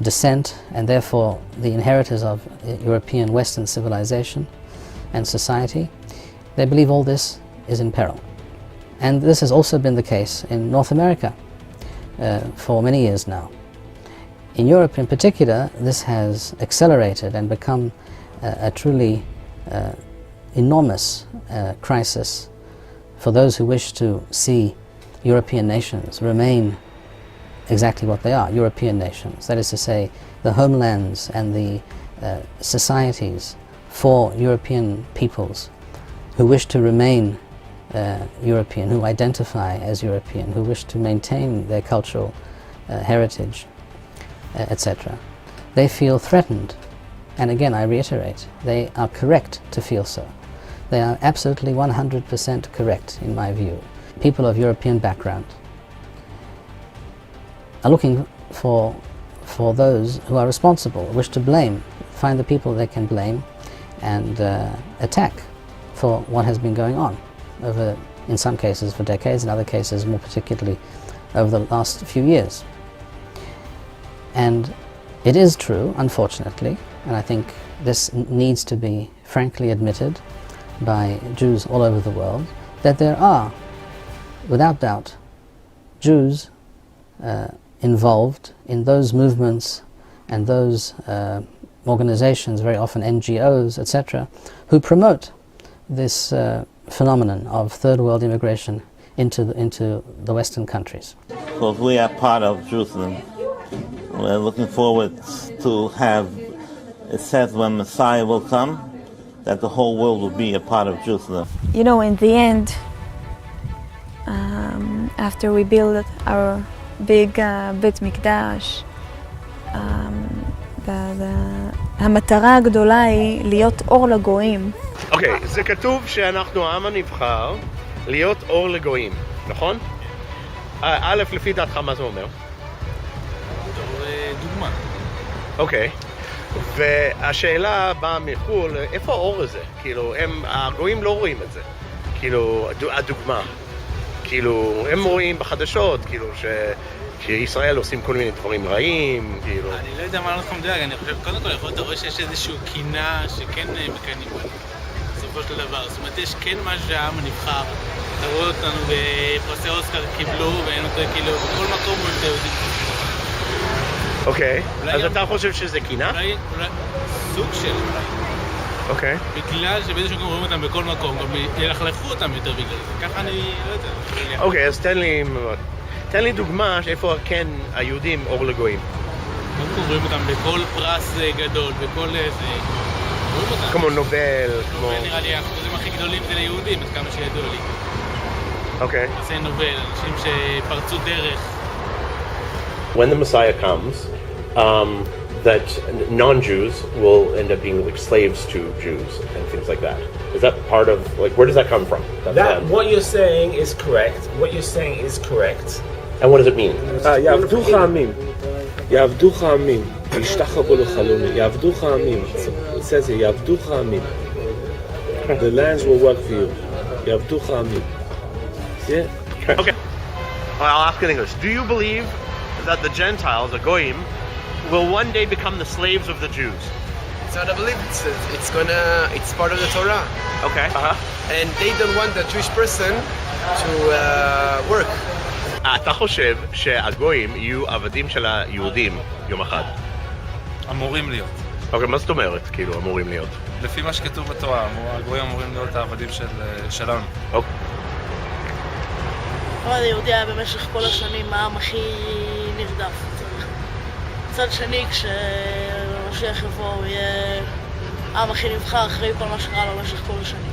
[SPEAKER 6] descent, and therefore the inheritors of European Western civilization and society, they believe all this is in peril. And this has also been the case in North America for many years now. In Europe in particular, this has accelerated and become a truly enormous crisis for those who wish to see European nations remain exactly what they are, European nations. That is to say, the homelands and the societies for European peoples who wish to remain European, who identify as European, who wish to maintain their cultural heritage, etc. They feel threatened. And again, I reiterate, they are correct to feel so. They are absolutely 100% correct, in my view. People of European background are looking for those who are responsible, wish to blame, find the people they can blame and attack for what has been going on over, in some cases for decades, in other cases more particularly over the last few years. And It is true, unfortunately, and I think this needs to be frankly admitted by Jews all over the world, that there are, without doubt, Jews involved in those movements and those organizations, very often NGOs, etc., who promote this phenomenon of third world immigration into the Western countries.
[SPEAKER 4] Because we are part of Jerusalem, we're looking forward to have, it says when Messiah will come, that the whole world will be a part of Jerusalem.
[SPEAKER 18] You know, in the end, after we build our big בית מקדש, המטרה הגדולה היא להיות אור לגויים.
[SPEAKER 15] אוקיי, זה כתוב שאנחנו העם הנבחר להיות אור לגויים, נכון? א', לפי דעתך מה זה אומר?
[SPEAKER 13] דוגמה.
[SPEAKER 15] אוקיי. והשאלה באה מחו"ל, איפה האור הזה? כאילו, הגויים לא רואים את זה. כאילו, הדוגמה. כאילו, הם רואים בחדשות, כאילו, שישראל עושים כל מיני דברים רעים, כאילו...
[SPEAKER 13] אני לא יודע מה לא נכון מדויק, אני חושב, קודם כל יכול להיות רואה שיש איזושהי קינה שכן מקיימים בנו, בסופו של דבר. זאת אומרת, יש כן משהו שהעם הנבחר, אתה רואה אותנו בפרסי אוסקר קיבלו, ואין אותו כאילו, בכל מקום הוא יותר יודעים.
[SPEAKER 15] אוקיי, אז אתה חושב שזה קינה?
[SPEAKER 13] אולי סוג של...
[SPEAKER 15] אוקיי.
[SPEAKER 13] בגלל שבאיזשהו מקום רואים אותם בכל מקום, גם ילכלכו אותם יותר בגלל זה. ככה אני לא יודע.
[SPEAKER 15] אוקיי, אז תן לי דוגמה איפה כן היהודים אור לגויים.
[SPEAKER 13] קודם כל רואים אותם בכל פרס גדול, בכל איזה... רואים אותם.
[SPEAKER 15] כמו נובל, כמו...
[SPEAKER 13] נובל נראה לי האחוזים הכי גדולים זה ליהודים, עד כמה שידוע לי.
[SPEAKER 15] אוקיי.
[SPEAKER 13] פרסי נובל, אנשים שפרצו דרך.
[SPEAKER 15] When the Messiah comes, that non-Jews will end up being like slaves to Jews and things like that. Is that part of, like, where does that come from?
[SPEAKER 14] What you're saying is correct. What you're saying is correct.
[SPEAKER 15] And what does it mean?
[SPEAKER 14] יעבדוך עמים. יעבדוך עמים. ישתחוו לחלומי. יעבדוך עמים. It says here, יעבדוך עמים. The lands will work for you. יעבדוך עמים. See it?
[SPEAKER 15] Okay. Well, I'll ask in English. Do you believe that the Gentiles, the Goyim, will one day become the slaves of the Jews?
[SPEAKER 19] It's not a belief, it's part of the Torah.
[SPEAKER 15] Okay.
[SPEAKER 19] And they don't want the Jewish person to work.
[SPEAKER 15] אתה חושב שהגויים יהיו עבדים של היהודים יום אחד?
[SPEAKER 14] אמורים להיות.
[SPEAKER 15] אוקיי, מה זאת אומרת, כאילו, אמורים להיות?
[SPEAKER 14] לפי מה שכתוב בתורה, הגויים אמורים להיות העבדים שלנו.
[SPEAKER 15] אוקיי.
[SPEAKER 21] אבל היהודי היה במשך כל השנים העם הכי נרדף. מצד שני, כשמשיח יבוא, הוא יהיה העם הכי נבחר אחרי כל מה שקרה לו במשך כל השנים.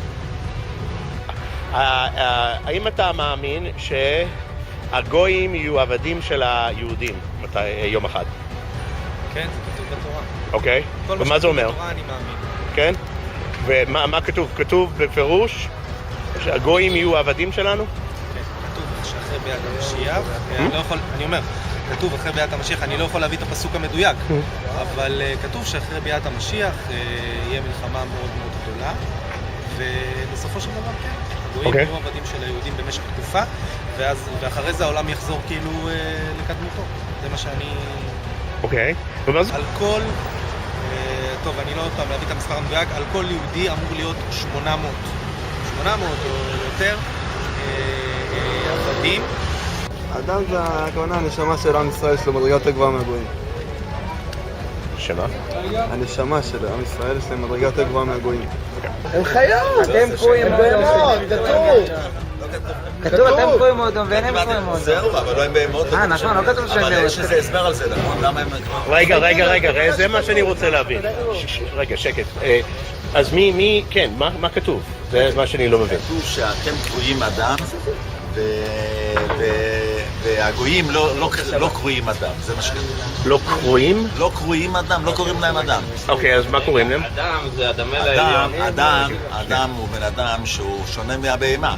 [SPEAKER 15] האם אתה מאמין שהגויים יהיו עבדים של היהודים יום אחד?
[SPEAKER 14] כן, זה כתוב בתורה.
[SPEAKER 15] אוקיי, ומה זה אומר?
[SPEAKER 14] בתורה אני מאמין.
[SPEAKER 15] כן? ומה כתוב? כתוב בפירוש שהגויים יהיו עבדים שלנו?
[SPEAKER 14] כן, כתוב שאחרי ביאת המשיח, אני אומר, כתוב אחרי ביאת המשיח, אני לא יכול להביא את הפסוק המדויק, אבל כתוב שאחרי ביאת המשיח יהיה מלחמה מאוד מאוד גדולה, ובסופו של דבר כן, הגויים יהיו עבדים של היהודים במשך תקופה, ואחרי זה העולם יחזור כאילו לקדמותו. זה מה שאני...
[SPEAKER 15] אוקיי, ומה זה?
[SPEAKER 14] על כל... טוב, אני לא עוד פעם להביא את המספר המדויק, על כל יהודי אמור להיות 800 או יותר עבדים.
[SPEAKER 22] אדם זה הכוונה, הנשמה של עם ישראל שלו מדרגה יותר גבוהה מהגויים.
[SPEAKER 15] שמה?
[SPEAKER 22] הנשמה של עם ישראל שלו מדרגה יותר גבוהה מהגויים.
[SPEAKER 25] הם חיות, הם קרויים בהמות, כתוב אתם קרויים מועדון ואין הם קרויים מועדון.
[SPEAKER 26] זהו, אבל לא הם בהמות.
[SPEAKER 25] נכון, לא כתוב שהם בהמות.
[SPEAKER 26] אבל יש לזה הסבר על זה, נכון? למה הם...
[SPEAKER 15] רגע, זה מה שאני רוצה להבין. רגע, שקט. אז כן, מה כתוב? זה מה שאני לא מבין.
[SPEAKER 26] כתוב שאתם קרויים אדם, והגויים לא קרויים אדם, זה מה שכתוב.
[SPEAKER 15] לא קרויים?
[SPEAKER 26] לא קרויים אדם, לא קוראים להם אדם.
[SPEAKER 15] אוקיי, אז מה קוראים להם?
[SPEAKER 26] אדם זה אדמל העליון. אדם הוא בן אדם שהוא שונה מהבהמה.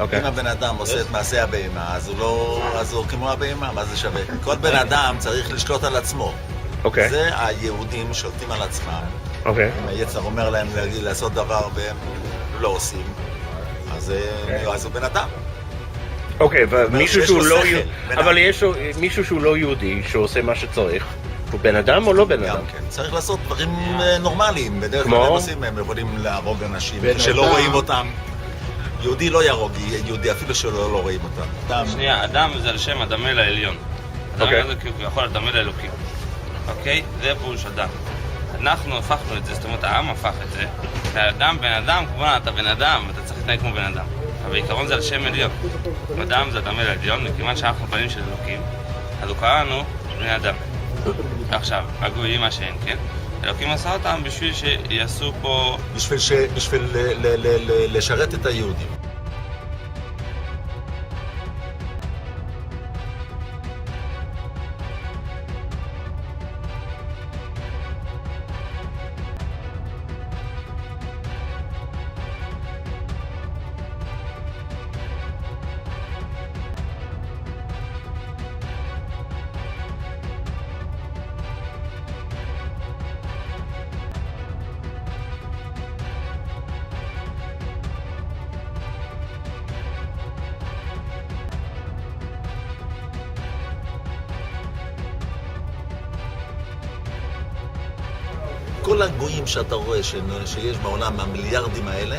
[SPEAKER 26] אם הבן אדם עושה את מעשה הבהמה, אז הוא כמו הבהמה, מה זה שווה? כל בן אדם צריך לשלוט על עצמו. זה היהודים שולטים על עצמם. אם היצר אומר להם לעשות דבר והם לא עושים, אז הוא בן אדם.
[SPEAKER 15] אוקיי, אבל מישהו שהוא לא יהודי שעושה מה שצריך,
[SPEAKER 1] הוא בן אדם או לא בן אדם?
[SPEAKER 26] כן, צריך לעשות דברים נורמליים. בדרך כלל הם עושים, הם יכולים להרוג אנשים שלא רואים אותם. יהודי לא יהרוג יהודי, אפילו שלא רואים אותם.
[SPEAKER 3] שנייה, אדם זה על שם הדמה לעליון. אדם זה כי הוא יכול לדמה לאלוקים. אוקיי? זה פירוש אדם. אנחנו הפכנו את זה, זאת אומרת, העם הפך את זה. האדם, בן אדם, כמובן, אתה בן אדם, אתה צריך להתנהג כמו בן אדם. אבל בעיקרון זה על שם עליון. אדם זה הדמה לעליון, וכיוון שאנחנו בנים של אלוקים, אז הוא קרא לנו בני אדם. עכשיו, הגויים מה שאין, כן? אלוקים עשה אותם בשביל שיעשו פה...
[SPEAKER 26] בשביל לשרת את היהודים. כל הגויים שאתה רואה שיש בעולם, המיליארדים האלה,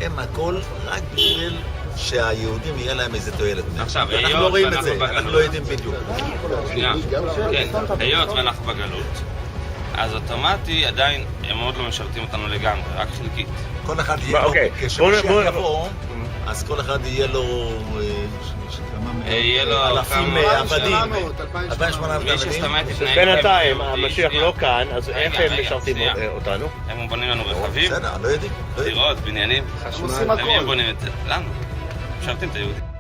[SPEAKER 26] הם הכל רק בשביל שהיהודים יהיה להם איזה תועלת.
[SPEAKER 3] עכשיו,
[SPEAKER 26] אנחנו לא רואים את זה, אנחנו לא יודעים בדיוק.
[SPEAKER 3] שנייה, כן, היות ואנחנו בגלות, אז אוטומטי עדיין הם עוד לא משרתים אותנו לגמרי, רק חלקית.
[SPEAKER 26] כל אחד יהיה לו, כשמשיח יבוא, אז כל אחד יהיה לו...
[SPEAKER 3] יהיה לו
[SPEAKER 26] אלפים עבדים, 2,800 עבדים.
[SPEAKER 1] בינתיים, המשיח לא כאן, אז איך הם משרתים אותנו?
[SPEAKER 3] הם בונים לנו רכבים,
[SPEAKER 26] בסדר, לא יודעים.
[SPEAKER 3] דירות, בניינים, חשמל, למי הם בונים את זה? לנו. משרתים את היהודים.